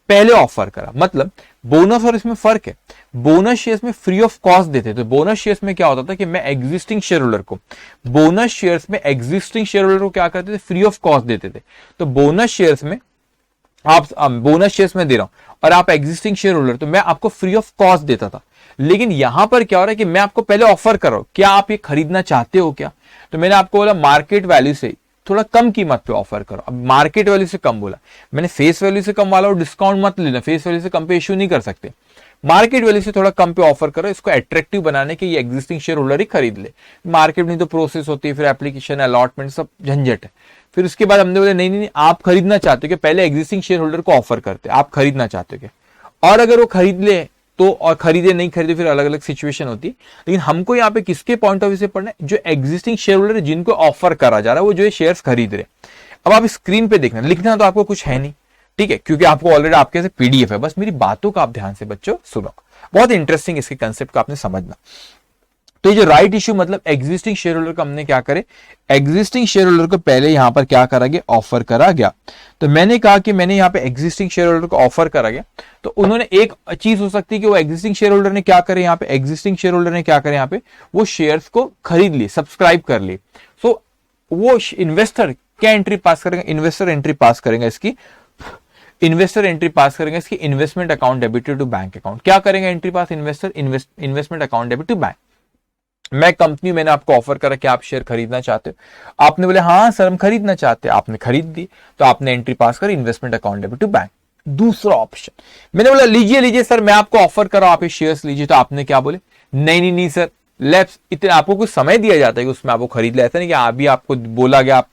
पहले ऑफर करा। मतलब बोनस और इसमें फर्क है, बोनस शेयर्स में फ्री ऑफ कॉस्ट देते, तो बोनस शेयर्स में क्या होता था कि मैं एग्जिस्टिंग शेयर होल्डर को, बोनस शेयर्स में एग्जिस्टिंग शेयर होल्डर को क्या करते थे, फ्री ऑफ कॉस्ट देते थे। तो बोनस शेयर्स में आप बोनस शेयर्स में दे रहा हूं और आप एग्जिस्टिंग शेयर होल्डर, तो मैं आपको फ्री ऑफ कॉस्ट देता था। लेकिन यहां पर क्या हो रहा है कि मैं आपको पहले ऑफर कर रहा हूं, क्या आप ये खरीदना चाहते हो क्या? तो मैंने आपको बोला मार्केट वैल्यू से थोड़ा कम कीमत पे ऑफर करो। अब मार्केट वैल्यू से कम बोला मैंने, फेस वैल्यू से कम वाला और डिस्काउंट मत लेना, फेस वैल्यू से कम पे इश्यू नहीं कर सकते, मार्केट वैल्यू से थोड़ा कम पे ऑफर करो, इसको अट्रैक्टिव बनाने के ये एग्जिस्टिंग शेयर होल्डर ही खरीद ले। मार्केट में तो प्रोसेस होती है, फिर एप्लीकेशन अलॉटमेंट सब झंझट है। फिर उसके बाद हमने बोला नहीं नहीं आप खरीदना चाहते हो कि पहले एग्जिस्टिंग शेयर होल्डर को ऑफर करते, आप खरीदना चाहते हो क्या? और अगर वो खरीद ले तो, और खरीदे नहीं खरीदे फिर अलग अलग सिचुएशन होती है। लेकिन हमको यहाँ पे किसके पॉइंट ऑफ व्यू से पढ़ना है, जो एग्जिस्टिंग शेयर होल्डर है जिनको ऑफर करा जा रहा है, वो जो है शेयर्स खरीद रहे। अब आप स्क्रीन पे देखना, लिखना तो आपको कुछ है नहीं, ठीक है, क्योंकि आपको ऑलरेडी आपके से पीडीएफ है, बस मेरी बातों का आप ध्यान से बच्चों सुनो, बहुत इंटरेस्टिंग इसके कंसेप्ट को आपने समझना। तो ये जो राइट इश्यू मतलब एग्जिस्टिंग शेयर होल्डर को हमने क्या करे, एग्जिस्टिंग शेयर होल्डर को पहले यहां पर क्या करा गया, ऑफर करा गया। तो मैंने कहा कि मैंने यहां पे एग्जिस्टिंग शेयर होल्डर को ऑफर करा गया, तो उन्होंने एक चीज हो सकती है कि वो एग्जिस्टिंग शेयर होल्डर ने क्या करे, यहां पे एग्जिस्टिंग शेयर होल्डर ने क्या करे, यहां पे वो शेयर्स को खरीद लिए, सब्सक्राइब कर लिए। सो वो इन्वेस्टर क्या एंट्री पास करेंगे, इन्वेस्टर एंट्री पास करेंगे इसकी, इन्वेस्टर एंट्री पास करेंगे इसकी investment account debited to bank account. क्या करेंगे entry pass, investor investment account debit to bank. मैं कंपनी, मैंने आपको ऑफर करा कि आप शेयर खरीदना चाहते हो, आपने बोले हाँ सर हम खरीदना चाहते हैं, आपने खरीद दी, तो आपने एंट्री पास कर investment account debit to bank. दूसरा ऑप्शन, मैंने बोला लीजिए लीजिए सर मैं आपको ऑफर कर रहा हूं, आप ये शेयर्स लीजिए, तो आपने क्या बोले, नहीं नहीं नहीं सर लेफ्ट, इतने आपको कुछ समय दिया जाता है कि उसमें आपको खरीद ले, ऐसा नहीं कि अभी आपको बोला गया आप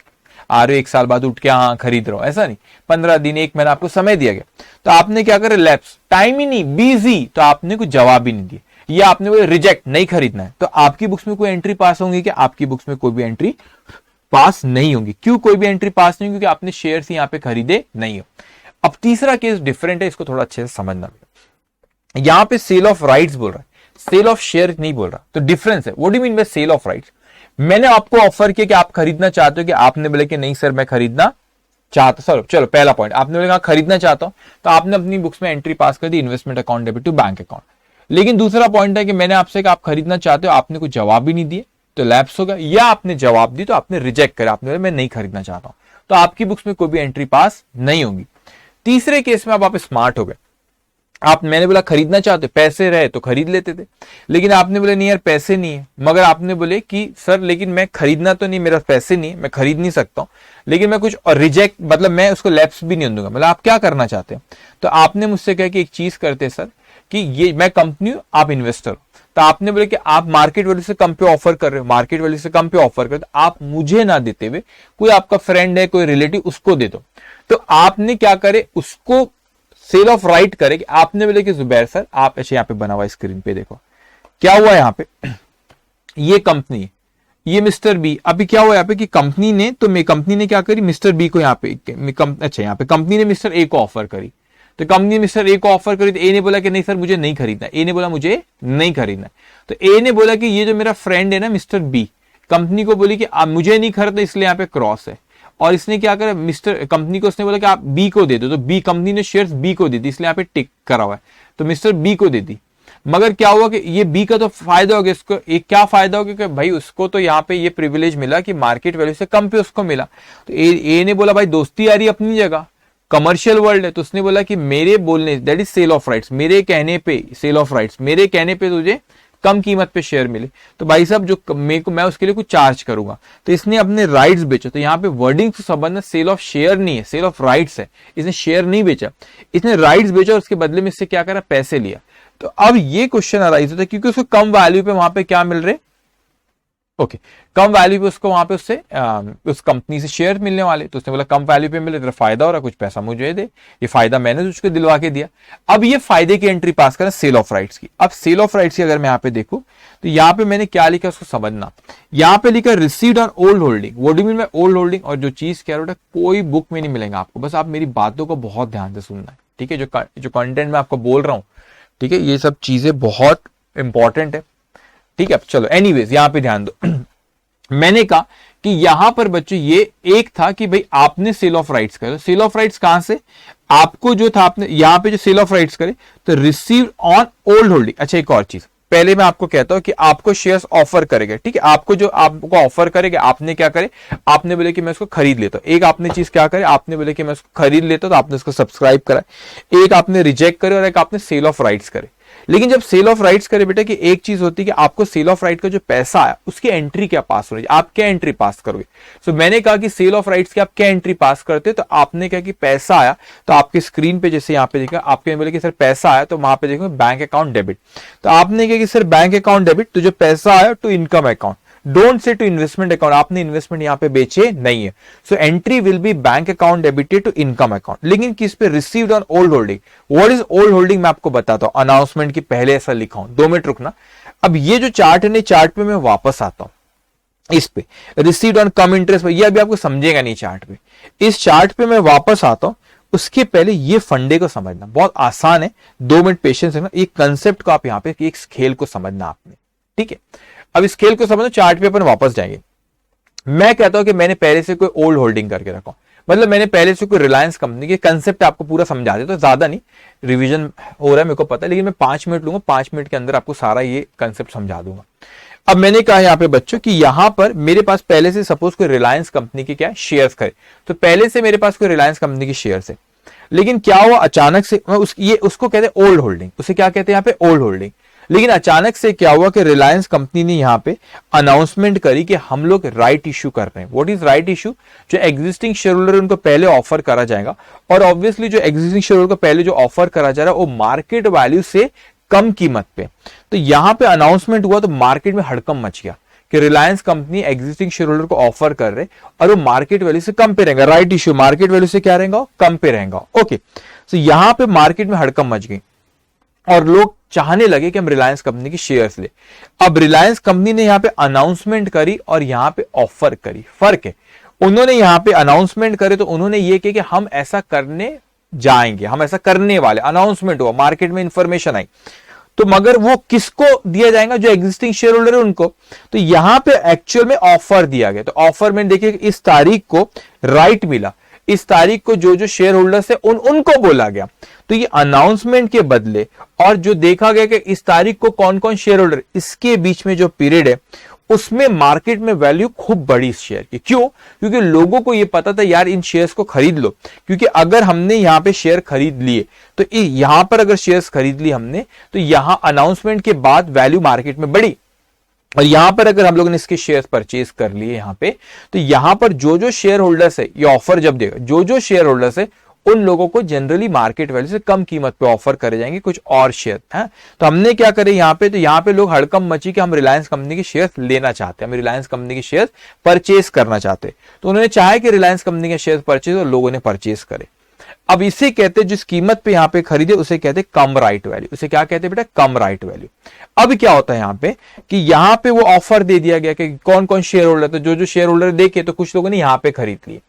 आ रहे हो 1 साल बाद उठ के हाँ खरीद रहे हो, ऐसा नहीं, 15 दिन 1 महीना आपको समय दिया गया, तो आपने क्या करे, लैप्स, टाइम ही नहीं, बिजी, तो आपने कुछ जवाब ही नहीं दिया, या आपने बोले रिजेक्ट, नहीं खरीदना है, तो आपकी बुक्स में कोई एंट्री पास होंगी क्या, आपकी बुक्स में कोई भी एंट्री पास नहीं होंगी। क्यों कोई भी एंट्री पास नहीं, क्योंकि आपने शेयर्स यहां पे खरीदे नहीं हो। अब तीसरा केस डिफरेंट है, इसको थोड़ा अच्छे से समझना, यहां पे सेल ऑफ राइट्स बोल रहा है, सेल ऑफ शेयर नहीं बोल रहा, तो डिफरेंस है। What do you mean by sale of rights, मैंने आपको ऑफर किया कि आप खरीदना चाहते हो, कि आपने बोले कि नहीं सर मैं खरीदना चाहता, सर चलो पहला पॉइंट, आपने बोला खरीदना चाहता हूं, तो आपने अपनी बुक्स में एंट्री पास कर दी investment account debit to bank account. लेकिन दूसरा पॉइंट है कि मैंने आपसे कहा आप खरीदना चाहते हो, आपने कुछ जवाब भी नहीं दिए, तो लैप्स होगा, या आपने जवाब दी तो आपने रिजेक्ट करा, आपने बोला मैं नहीं खरीदना चाहता हूं, तो आपकी बुक्स में कोई भी एंट्री पास नहीं होगी। तीसरे केस में अब आप स्मार्ट हो गए, आप, मैंने बोला खरीदना चाहते, पैसे रहे तो खरीद लेते थे, लेकिन आपने बोले नहीं यार पैसे नहीं है, मगर आपने बोले कि सर लेकिन मैं खरीदना तो नहीं, मेरा पैसे नहीं है, मैं खरीद नहीं सकता हूं, लेकिन मैं कुछ और रिजेक्ट, मतलब मैं उसको लैप्स भी नहीं दूंगा, मतलब आप क्या करना चाहते हैं, तो आपने मुझसे कहा कि एक चीज करते सर कि ये मैं कंपनी हूं, आप इन्वेस्टर हो, तो आपने बोले कि आप मार्केट वैल्यू से कम पे ऑफर कर रहे हो, मार्केट वैल्यू से कम पे ऑफर कर रहे हो, तो आप मुझे ना देते हुए कोई आपका फ्रेंड है, कोई रिलेटिव, उसको दे दो। तो आपने क्या करे, उसको सेल ऑफ राइट करे, कि आपने बोले कि जुबैर सर आप, ऐसे यहाँ पे बना हुआ स्क्रीन पे देखो क्या हुआ यहाँ पे, ये कंपनी, ये मिस्टर बी, अभी क्या हुआ यहाँ पे कि कंपनी ने, तो कंपनी ने क्या करी, मिस्टर बी को यहाँ पे, अच्छा यहाँ पे कंपनी ने मिस्टर ए को ऑफर करी, तो कंपनी ने मिस्टर ए को ऑफर करी, तो ए ने बोला कि नहीं सर मुझे नहीं खरीदना, ए ने बोला मुझे नहीं खरीदना, तो ए ने बोला कि ये जो मेरा फ्रेंड है ना मिस्टर बी, कंपनी को बोली कि मुझे नहीं खरीदना, इसलिए यहाँ पे क्रॉस है, और इसने क्या करा, मिस्टर कंपनी को उसने बोला कि आप बी को दे दो, तो बी, कंपनी ने शेयर्स बी को दे दी, इसलिए यहाँ पे टिक करा हुआ है, तो मिस्टर बी को दे दी। मगर क्या हुआ कि ये बी का तो फायदा हो गया, इसको एक क्या फायदा हो गया कि भाई उसको तो यहाँ पे ये प्रिविलेज मिला कि मार्केट वैल्यू से कम पे उसको मिला, तो ए ने बोला भाई दोस्ती यारी अपनी जगह, कमर्शियल वर्ल्ड है, तो उसने बोला कि मेरे बोलने, that is sale of rights, मेरे कहने पे सेल ऑफ राइट्स, मेरे कहने पे तुझे कम कीमत पे शेयर मिले, तो भाई साहब जो मेरे को, मैं उसके लिए कुछ चार्ज करूंगा, तो इसने अपने राइट्स बेचे। तो यहाँ पे वर्डिंग से संबंध सेल ऑफ शेयर नहीं है, सेल ऑफ राइट्स है, इसने शेयर नहीं बेचा, इसने राइट्स बेचा और उसके बदले में इससे क्या करा, पैसे लिया। तो अब ये क्वेश्चन अराइज होता है क्योंकि उसको कम वैल्यू पे वहां पे क्या मिल रहे, ओके कम वैल्यू पे उसको वहां पे उससे उस कंपनी से शेयर मिलने वाले, तो उसने बोला कम वैल्यू पे मिले, तेरा फायदा हो रहा, कुछ पैसा मुझे दे, ये फायदा मैंने उसको दिलवा के दिया। अब ये फायदे की एंट्री पास करें सेल ऑफ राइट्स की। अब सेल ऑफ राइट्स की अगर मैं यहाँ पे देखूं तो यहाँ पे मैंने क्या लिखा उसको समझना, यहाँ पे लिखा received on old holding. What do you mean by old holding, और जो चीज कह रहा है कोई बुक में नहीं मिलेगा आपको, बस आप मेरी बातों को बहुत ध्यान से सुनना है, ठीक है, जो कंटेंट मैं आपको बोल रहा हूं, ठीक है, ये सब चीजें बहुत इंपॉर्टेंट है, ठीक है। चलो एनीवेज यहाँ पे ध्यान दो मैंने कहा कि यहां पर बच्चों ये एक था कि भाई आपने सेल ऑफ राइट्स करे, सेल ऑफ राइट्स कहां से, आपको जो था आपने यहां पे जो सेल ऑफ राइट्स करे तो रिसीव ऑन ओल्ड होल्डिंग। अच्छा एक और चीज पहले मैं आपको कहता हूं कि आपको शेयर्स ऑफर करेगा, ठीक है, आपको जो आपको ऑफर करेगा, आपने क्या करे, आपने बोले कि मैं इसको खरीद लेता हूं, एक आपने चीज क्या करे, आपने बोले कि मैं इसको खरीद लेता हूं, तो आपने इसको सब्सक्राइब करा, एक आपने रिजेक्ट करे और एक आपने सेल ऑफ राइट्स करे। लेकिन जब सेल ऑफ राइट्स करे बेटा कि एक चीज होती है कि आपको सेल ऑफ राइट का जो पैसा आया उसकी एंट्री क्या पास हो रही है, आप क्या एंट्री पास करोगे। सो मैंने कहा कि सेल ऑफ राइट्स की आप क्या एंट्री पास करते, तो आपने कहा कि पैसा आया, तो आपके स्क्रीन पे जैसे यहाँ पे देखा आपके बोले कि सर पैसा आया, तो वहां पे देखो बैंक अकाउंट डेबिट, तो आपने कहा कि सर बैंक अकाउंट डेबिट, तो जो पैसा आया to income account, don't say to investment account, आपने इन्वेस्टमेंट यहां पे बेचे नहीं है। So entry will be bank account debited to income account. लेकिन किस पे, received on old holding. What is old holding मैं आपको बताता हूं, अनाउंसमेंट की पहले ऐसा लिखा हूं, 2 मिनट रुकना। अब ये जो चार्ट है, चार्ट पे मैं वापस आता हूं, इस पे रिसीव्ड ऑन कम इंटरेस्ट, ये अभी आपको समझेगा नहीं चार्ट पे, इस चार्ट पे मैं वापस आता हूं। उसके पहले ये फंडे को समझना बहुत आसान है, 2 मिनट पेशेंस रखना, एक कंसेप्ट को आप यहाँ पे एक खेल को समझना आपने, ठीक है। अब स्केल को समझो, चार्ट पे अपन वापस जाएंगे। मैं कहता हूं कि मैंने पहले से कोई ओल्ड होल्डिंग करके रखा, मतलब मैंने पहले से कोई रिलायंस कंपनी के कंसेप्ट आपको पूरा समझा दे, तो ज्यादा नहीं, रिवीजन हो रहा है मेरे को पता है, लेकिन मैं 5 मिनट लूंगा, 5 मिनट के अंदर आपको सारा ये कंसेप्ट समझा दूंगा। अब मैंने कहा यहाँ पे बच्चों कि यहां पर मेरे पास पहले से सपोज कोई रिलायंस कंपनी के क्या शेयर्स खरीद, तो पहले से मेरे पास कोई रिलायंस कंपनी के शेयर्स है, लेकिन क्या हुआ अचानक से, उसको कहते हैं ओल्ड होल्डिंग, उसे क्या कहते हैं यहाँ पे ओल्ड होल्डिंग। लेकिन अचानक से क्या हुआ कि रिलायंस कंपनी ने यहाँ पे अनाउंसमेंट करी कि हम लोग राइट इश्यू कर रहे हैं। What is right issue? जो एग्जिस्टिंग शेयर होल्डर उनको पहले ऑफर करा जाएगा, और ऑब्वियसली जो एग्जिस्टिंग शेयर होल्डर को पहले जो ऑफर करा जा रहा है वो मार्केट वैल्यू से कम कीमत पे। तो यहां पे अनाउंसमेंट हुआ तो मार्केट में हड़कंप मच गया कि Reliance company existing share holder को ऑफर कर रहे और वो मार्केट वैल्यू से कम पे रहेगा। राइट इश्यू मार्केट वैल्यू से क्या रहेगा? कम पे रहेगा। ओके, तो यहां पे मार्केट में हड़कंप मच गई और लोग चाहने लगे कि हम रिलायंस कंपनी की शेयर्स ले। अब रिलायंस कंपनी ने यहां पे अनाउंसमेंट करी और यहां पे ऑफर करी, फर्क है। उन्होंने यहां पे अनाउंसमेंट करे तो उन्होंने ये कहा कि हम ऐसा करने जाएंगे, हम ऐसा करने वाले, अनाउंसमेंट हुआ, मार्केट में इंफॉर्मेशन आई, तो मगर वो किसको दिया जाएगा? जो एग्जिस्टिंग शेयर होल्डर है उनको। तो यहां पे एक्चुअल में ऑफर दिया गया, तो ऑफर में देखिए इस तारीख को राइट मिला, इस तारीख को जो जो शेयर होल्डर्स है उनको बोला गया। तो ये अनाउंसमेंट के बदले और जो देखा गया कि इस तारीख को कौन कौन शेयर होल्डर, इसके बीच में जो पीरियड है उसमें मार्केट में वैल्यू खूब बड़ी इस शेयर की। क्यों? क्योंकि लोगों को ये पता था यार इन शेयर्स को खरीद लो, क्योंकि अगर हमने यहां पे शेयर खरीद लिए तो यहां पर अगर शेयर्स खरीद लिए हमने तो यहां अनाउंसमेंट के बाद वैल्यू मार्केट में बढ़ी, और यहां पर अगर हम लोगों ने इसके शेयर्स परचेज कर लिए यहां पे, तो यहां पर जो जो शेयर होल्डर्स है, ये ऑफर जब देगा, जो जो शेयर होल्डर्स है उन लोगों को जनरली मार्केट वैल्यू से कम कीमत पे ऑफर करे जाएंगे कुछ और शेयर है। तो हमने क्या करे यहाँ पे, तो यहाँ पे लोग हड़कंप मची कि हम रिलायंस कंपनी के शेयर्स लेना चाहते हैं, हम रिलायंस कंपनी के शेयर्स परचेज करना चाहते हैं। तो उन्होंने चाहा कि रिलायंस कंपनी के शेयर्स परचेज, और लोगों ने परचेज करे। अब इसे कहते हैं जिस कीमत पे यहाँ पे खरीदे उसे कहते हैं कम राइट वैल्यू। उसे क्या कहते हैं बेटा? कम राइट वैल्यू। अब क्या होता है यहाँ पे कि यहाँ पे वो ऑफर दे दिया गया कि कौन कौन शेयर होल्डर, तो जो जो शेयर होल्डर देखे तो कुछ लोगों ने यहाँ पे खरीद लिए।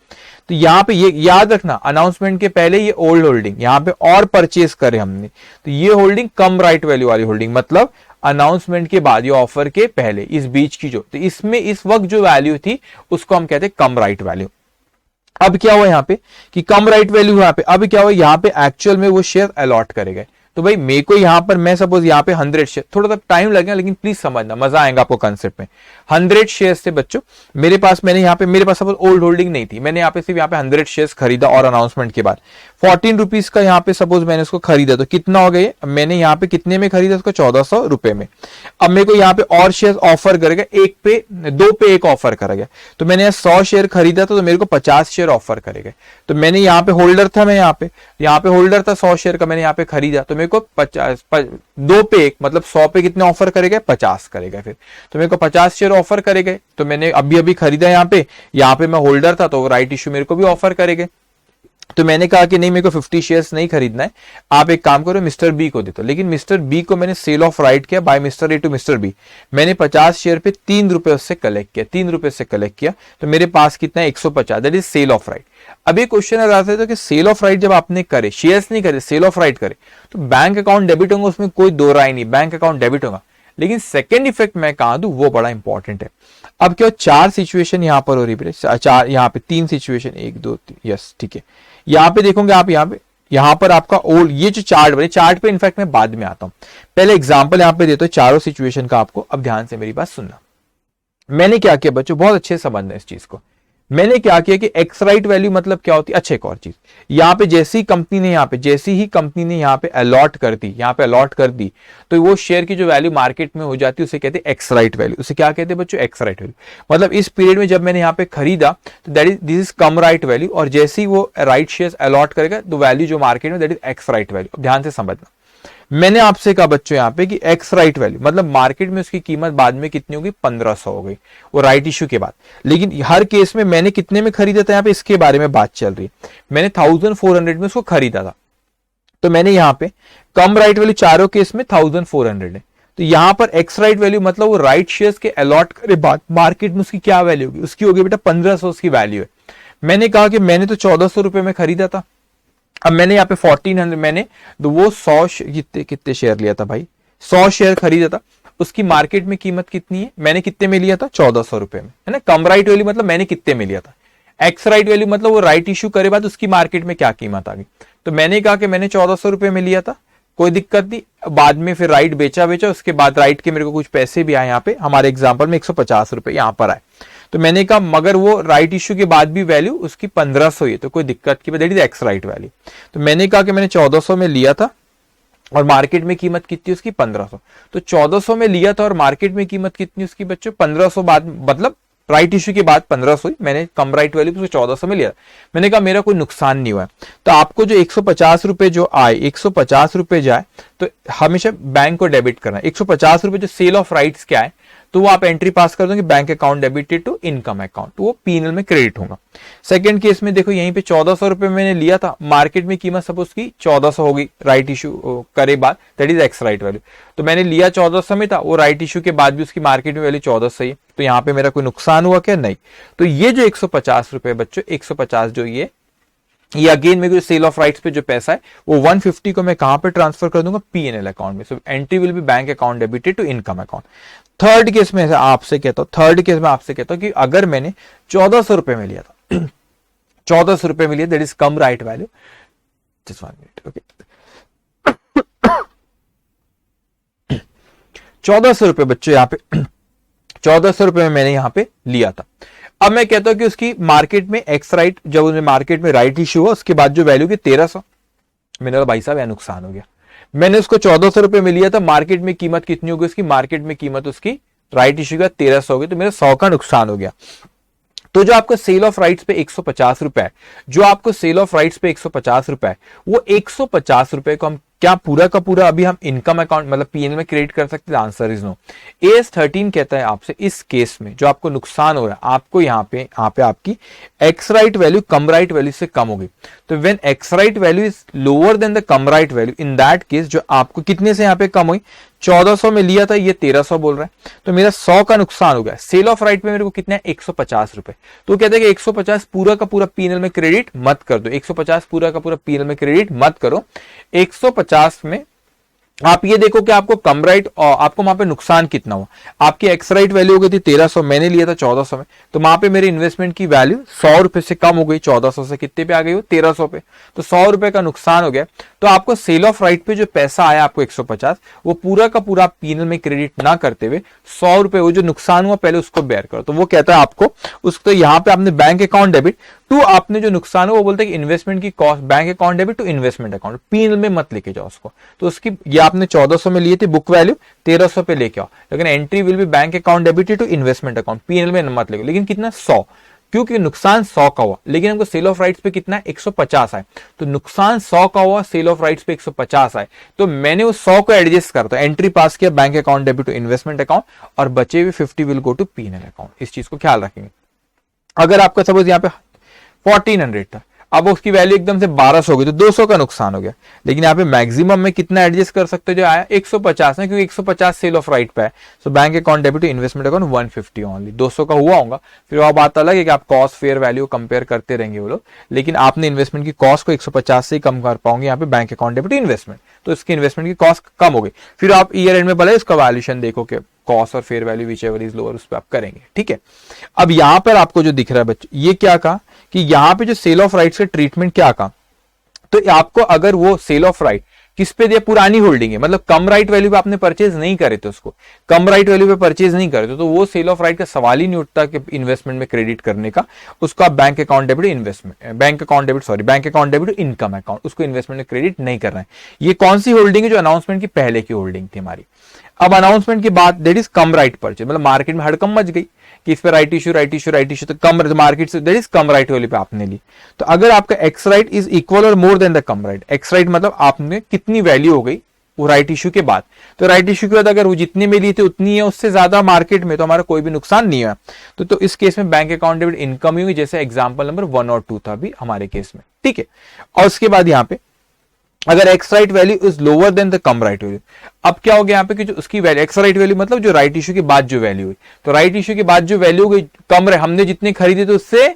तो यहाँ पे ये याद रखना, अनाउंसमेंट के पहले ये ओल्ड होल्डिंग, यहाँ पे और परचेज करे हमने, तो ये होल्डिंग कम राइट वैल्यू वाली होल्डिंग, मतलब अनाउंसमेंट के बाद, ये ऑफर के पहले इस बीच की जो, तो इसमें इस वक्त जो वैल्यू थी उसको हम कहते हैं कम राइट वैल्यू। अब क्या हुआ यहाँ पे कि कम राइट वैल्यू यहाँ पे, अब क्या हुआ यहाँ पे एक्चुअल में वो शेयर अलॉट करे गए। तो भाई मेरे को यहाँ पर, मैं सपोज यहाँ पे 100 शेयर, थोड़ा सा टाइम लगेगा लेकिन प्लीज समझना, मजा आएगा आपको कंसेप्ट में। 100 शेयर्स थे बच्चों मेरे पास, मैंने यहाँ पे, मेरे पास सपोज ओल्ड होल्डिंग नहीं थी, मैंने यहाँ पे सिर्फ यहाँ पे 100 शेयर्स खरीदा और अनाउंसमेंट के बाद 14 रुपीज का यहाँ पे सपोज मैंने उसको खरीदा, तो कितना हो गया? मैंने यहाँ पे कितने में खरीदा उसको? 1400 रुपए में। अब मेरे को यहाँ पे और शेयर ऑफर करेगा, एक पे 2 पे 1 ऑफर करेगा, तो मैंने यहाँ 100 शेयर खरीदा था तो मेरे को 50 शेयर ऑफर करेगा। तो मैंने यहाँ पे होल्डर था, मैं यहाँ पे होल्डर था 100 शेयर का, मैंने यहाँ पे खरीदा, तो मेरे को 2 पे 1 मतलब 100 पे कितने ऑफर करेगा? 50 करेगा। फिर तो मेरे को 50 शेयर ऑफर करेगा, तो मैंने अभी अभी खरीदा यहाँ पे मैं होल्डर था तो राइट इश्यू मेरे को भी ऑफर करेगा। तो मैंने कहा कि नहीं, मेरे को 50 शेयर्स नहीं खरीदना है, आप एक काम करो मिस्टर बी को दे दो। लेकिन मिस्टर बी को मैंने सेल ऑफ राइट किया by Mr A to Mr B, मैंने 50 शेयर पे 3 रुपए उससे कलेक्ट किया, 3 रुपए से कलेक्ट किया, तो मेरे पास कितना है? 150, that is sale of right. अब ये क्वेश्चन आ रहा था कि सेल ऑफ राइट जब आपने करे, शेयर्स नहीं करे, सेल ऑफ राइट करे, तो बैंक अकाउंट डेबिट होगा, उसमें कोई दो राय नहीं, बैंक अकाउंट डेबिट होगा। लेकिन सेकेंड इफेक्ट मैं कहा दूं, वो बड़ा इंपॉर्टेंट है। अब क्या 4 सिचुएशन यहां पर हो रही है, 4 यहाँ पे 3 सिचुएशन, 1 2 3, यस ठीक है। यहाँ पे देखोगे आप, यहाँ पर आपका ओल्ड, ये जो चार्ट बने, चार्ट पे इनफैक्ट मैं बाद में आता हूं, पहले एग्जांपल यहाँ पे देता हूं चारों सिचुएशन का आपको। अब ध्यान से मेरी बात सुनना, मैंने क्या किया बच्चों, बहुत अच्छे से समझना इस चीज को। मैंने क्या किया कि एक्स राइट वैल्यू मतलब क्या होती है? अच्छा, एक और चीज, यहाँ पे जैसी ही कंपनी ने यहाँ पे अलॉट कर दी, तो वो शेयर की जो वैल्यू मार्केट में हो जाती है उसे कहते हैं एक्स राइट वैल्यू। उसे क्या कहते हैं बच्चों? X right value. मतलब इस पीरियड में जब मैंने यहाँ पे खरीदा तो this is cum right value, और जैसे ही वो राइट शेयर अलॉट करेगा तो वैल्यू जो मार्केट में that is x right value. ध्यान से समझना, मैंने आपसे कहा बच्चों यहाँ पे कि एक्स राइट वैल्यू मतलब मार्केट में उसकी कीमत बाद में कितनी होगी? 1500 हो गई, वो राइट इश्यू के बाद। लेकिन हर केस में मैंने कितने में खरीदा था, यहाँ पे इसके बारे में बात चल रही है, मैंने 1400 में उसको खरीदा था, तो मैंने यहाँ पे कम राइट वैल्यू चारों केस में 1400 है। तो यहाँ पर एक्स राइट वैल्यू मतलब वो राइट शेयर्स के अलॉट करे बाद मार्केट में उसकी क्या वैल्यू होगी? उसकी होगी बेटा 1500 उसकी वैल्यू है। मैंने कहा कि मैंने तो 1400 रुपए में खरीदा था, अब मैंने यहाँ पे 1400, मैंने तो वो 100 कितने शेयर लिया था भाई? 100 शेयर खरीदा था, उसकी मार्केट में कीमत कितनी है, मैंने कितने में लिया था 1400 रुपए में, है ना। कम राइट वैल्यू मतलब मैंने कितने में लिया था, एक्स राइट वैल्यू मतलब वो राइट इश्यू करे बाद उसकी मार्केट में क्या कीमत आ गई। तो मैंने कहा कि मैंने 1400 रुपए में लिया था, कोई दिक्कत नहीं, बाद में फिर राइट बेचा, उसके बाद राइट के मेरे को कुछ पैसे भी आए, यहाँ पे हमारे एग्जांपल में 150 रुपए यहाँ पर आए। तो मैंने कहा मगर वो राइट इश्यू के बाद भी वैल्यू उसकी 1500 है, तो कोई दिक्कत की, that is x right value. तो मैंने कहा कि मैंने 1400 में लिया था और मार्केट में कीमत कितनी उसकी 1500। तो 1400 में लिया था और मार्केट में कीमत कितनी उसकी बच्चों 1500, बाद मतलब राइट इश्यू के बाद 1500 मैंने कम राइट वैल्यू 1400 में लिया। मैंने कहा मेरा कोई नुकसान नहीं हुआ। तो आपको जो 150 रुपए जो आए, 150 रुपए जाए तो हमेशा बैंक को डेबिट करना। 150 रुपए जो सेल ऑफ राइट्स क्या है तो वो आप एंट्री पास कर दोगे bank account debited to income account, तो वो पीएनएल में क्रेडिट होगा। सेकंड केस में देखो यहीं पे 1400 रुपए मैंने लिया था, मार्केट में कीमत सपोज की 1400 होगी राइट इशू करे बाद, that is x right value. तो मैंने लिया 1400 में था, वो राइट इशू के बाद भी उसकी मार्केट में वैल्यू 1400 ही है, तो यहाँ पे मेरा कोई नुकसान हुआ क्या, नहीं। तो ये जो 150 रुपए बच्चों 150 जो ये अगेन मेरे को सेल ऑफ राइट्स पे जो पैसा है वो 150 को मैं कहां पे ट्रांसफर कर दूंगा, पीएनएल अकाउंट में। So entry will be bank account debited to income account. Third case में आपसे कहता हूं कि अगर मैंने 1400 रुपए में लिया था 1400 रुपए में लिया, that is cum right value, just 1 minute, okay. 1400 रुपए बच्चों यहाँ पे 1400 रुपए में मैंने यहां पे लिया था। अब मैं कहता हूं कि उसकी मार्केट में एक्स राइट, जब उसने मार्केट में राइट इश्यू हुआ उसके बाद जो वैल्यू की 1300, मैंने कहा भाई साहब यह नुकसान हो गया। मैंने उसको 1400 रुपए में लिया था, मार्केट में कीमत कितनी होगी उसकी, मार्केट में कीमत उसकी राइट इश्यू का 1300 होगी, तो मेरा 100 का नुकसान हो गया। तो जो आपको सेल ऑफ राइट्स पे 150 रुपए है, जो आपको सेल ऑफ राइट्स पे 150 रुपए है, वो 150 रुपए को हम क्या पूरा का पूरा अभी हम इनकम अकाउंट मतलब पीएनएल में क्रेडिट कर सकते हैं, आंसर इज नो। एएस 13 कहता है आपसे इस केस में जो आपको नुकसान हो रहा है, आपको यहाँ पे आपकी x right value cum right value से कम हो गई। तो when x right value is lower than the come right value, in that case जो आपको कितने से यहाँ पे कम हुई, 1400 में लिया था, ये 1300 बोल रहा है, तो मेरा 100 का नुकसान हो गया। सेल ऑफ राइट पे मेरे को कितना है 150 रुपए। तो कहते हैं कि 150 पूरा का पूरा पीएनएल में क्रेडिट मत कर दो, 150 पूरा का पूरा पीएनएल में क्रेडिट मत करो। 150 में आप ये देखो कि आपको कम राइट और आपको वहां पे नुकसान कितना हुआ। आपकी एक्स राइट वैल्यू हो गई थी 1300, मैंने लिया था 1400 में, तो वहां पे मेरे इन्वेस्टमेंट की वैल्यू 100 रुपए से कम हो गई, 1400 से कितने पे आ गई हो 1300 पे, तो 100 रुपए का नुकसान हो गया। तो आपको सेल ऑफ राइट पे जो पैसा आया आपको 150, वो पूरा का पूरा पीएनएल में क्रेडिट ना करते हुए 100 रुपए वो जो नुकसान हुआ पहले उसको बेयर करो। तो वो कहता है आपको उसको यहाँ पे आपने बैंक अकाउंट डेबिट टू आपने जो नुकसान हुआ वो बोलते हैं कि इन्वेस्टमेंट की cost bank account debit to investment account, PNL में मत लेके जाओ उसको। तो उसकी ये आपने 1400 में लिए थे बुक वैल्यू 1300 पे लेके आओ, लेकिन entry will be bank account debited to investment account, PNL में मत लेके, लेकिन कितना 100, क्योंकि नुकसान 100 का हुआ, लेकिन हमको सेल ऑफ राइट्स पे कितना 150 आए, तो नुकसान 100 का हुआ, सेल ऑफ राइट्स पे 150 आए, तो मैंने उस 100 को एडजस्ट करता, एंट्री पास किया bank account debit to investment account और बचे हुए 50 will go to PNL account. इस चीज को ख्याल रखेंगे। अगर आपका सपोज यहाँ पे 1400 था, अब उसकी वैल्यू एकदम से 1200 हो गई, तो 200 का नुकसान हो गया। लेकिन यहाँ पे मैक्सिमम में कितना एडजस्ट कर सकते हो, जो आया 150 है, क्योंकि 150 सेल ऑफ राइट पे है, so bank account debit to investment account 150 only, 200 का हुआ होगा। फिर वह बात अलग है कि आप कॉस्ट फेयर वैल्यू कंपेयर करते रहेंगे वो लोग, लेकिन आपने इन्वेस्टमेंट की कॉस्ट को 150 से ही कम कर पाओगे यहाँ पे bank account debit to investment, तो इसकी इन्वेस्टमेंट की कॉस्ट कम हो गई। फिर आप ईयर एंड में भले इसका वैल्यूएशन देखो कि कॉस्ट और fair value whichever is lower, उस पर आप करेंगे, ठीक है। अब यहां पर आपको जो दिख रहा है बच्चे, ये क्या कहा कि यहां पे जो सेल ऑफ राइट्स का ट्रीटमेंट क्या कहा, तो आपको अगर वो सेल ऑफ राइट किस पे दिया, पुरानी होल्डिंग है, मतलब कम राइट वैल्यू पे आपने परचेज नहीं करे थे, उसको कम राइट वैल्यू पे परचेज नहीं करे थे, तो वो सेल ऑफ राइट का सवाल ही नहीं उठता कि इन्वेस्टमेंट में क्रेडिट करने का। उसको आप bank account debit investment bank account debit income account, उसको इन्वेस्टमेंट में क्रेडिट नहीं करना है। ये कौन सी होल्डिंग है, जो अनाउंसमेंट की पहले की होल्डिंग थी हमारी। अब अनाउंसमेंट के बाद that is cum right purchase, मतलब मार्केट में हड़कम मच गई कि इस पे राइट इश्यू, तो कम मार्केट से that is cum right value पे आपने ली। तो अगर आपका एक्स राइट इज इक्वल और more than the come right, x right मतलब आपने कितनी वैल्यू हो गई वो राइट इश्यू के बाद, तो राइट इश्यू के बाद अगर वो जितने में लिए थे उतनी है, उससे ज्यादा मार्केट में, तो हमारा कोई भी नुकसान नहीं है। तो इस केस में बैंक अकाउंट डेबिट इनकम ही हुई, जैसे एग्जाम्पल नंबर 1 और 2 था अभी हमारे केस में, ठीक है। और उसके बाद यहाँ पे अगर x right value is lower than the come right value, अब क्या हो गया यहाँ पे कि जो उसकी वैल्यू एक्स राइट वैल्यू मतलब जो राइट इश्यू के बाद जो वैल्यू हुई, तो राइट इश्यू के बाद जो वैल्यू हो गई कम रहे, हमने जितने खरीदे थे उससे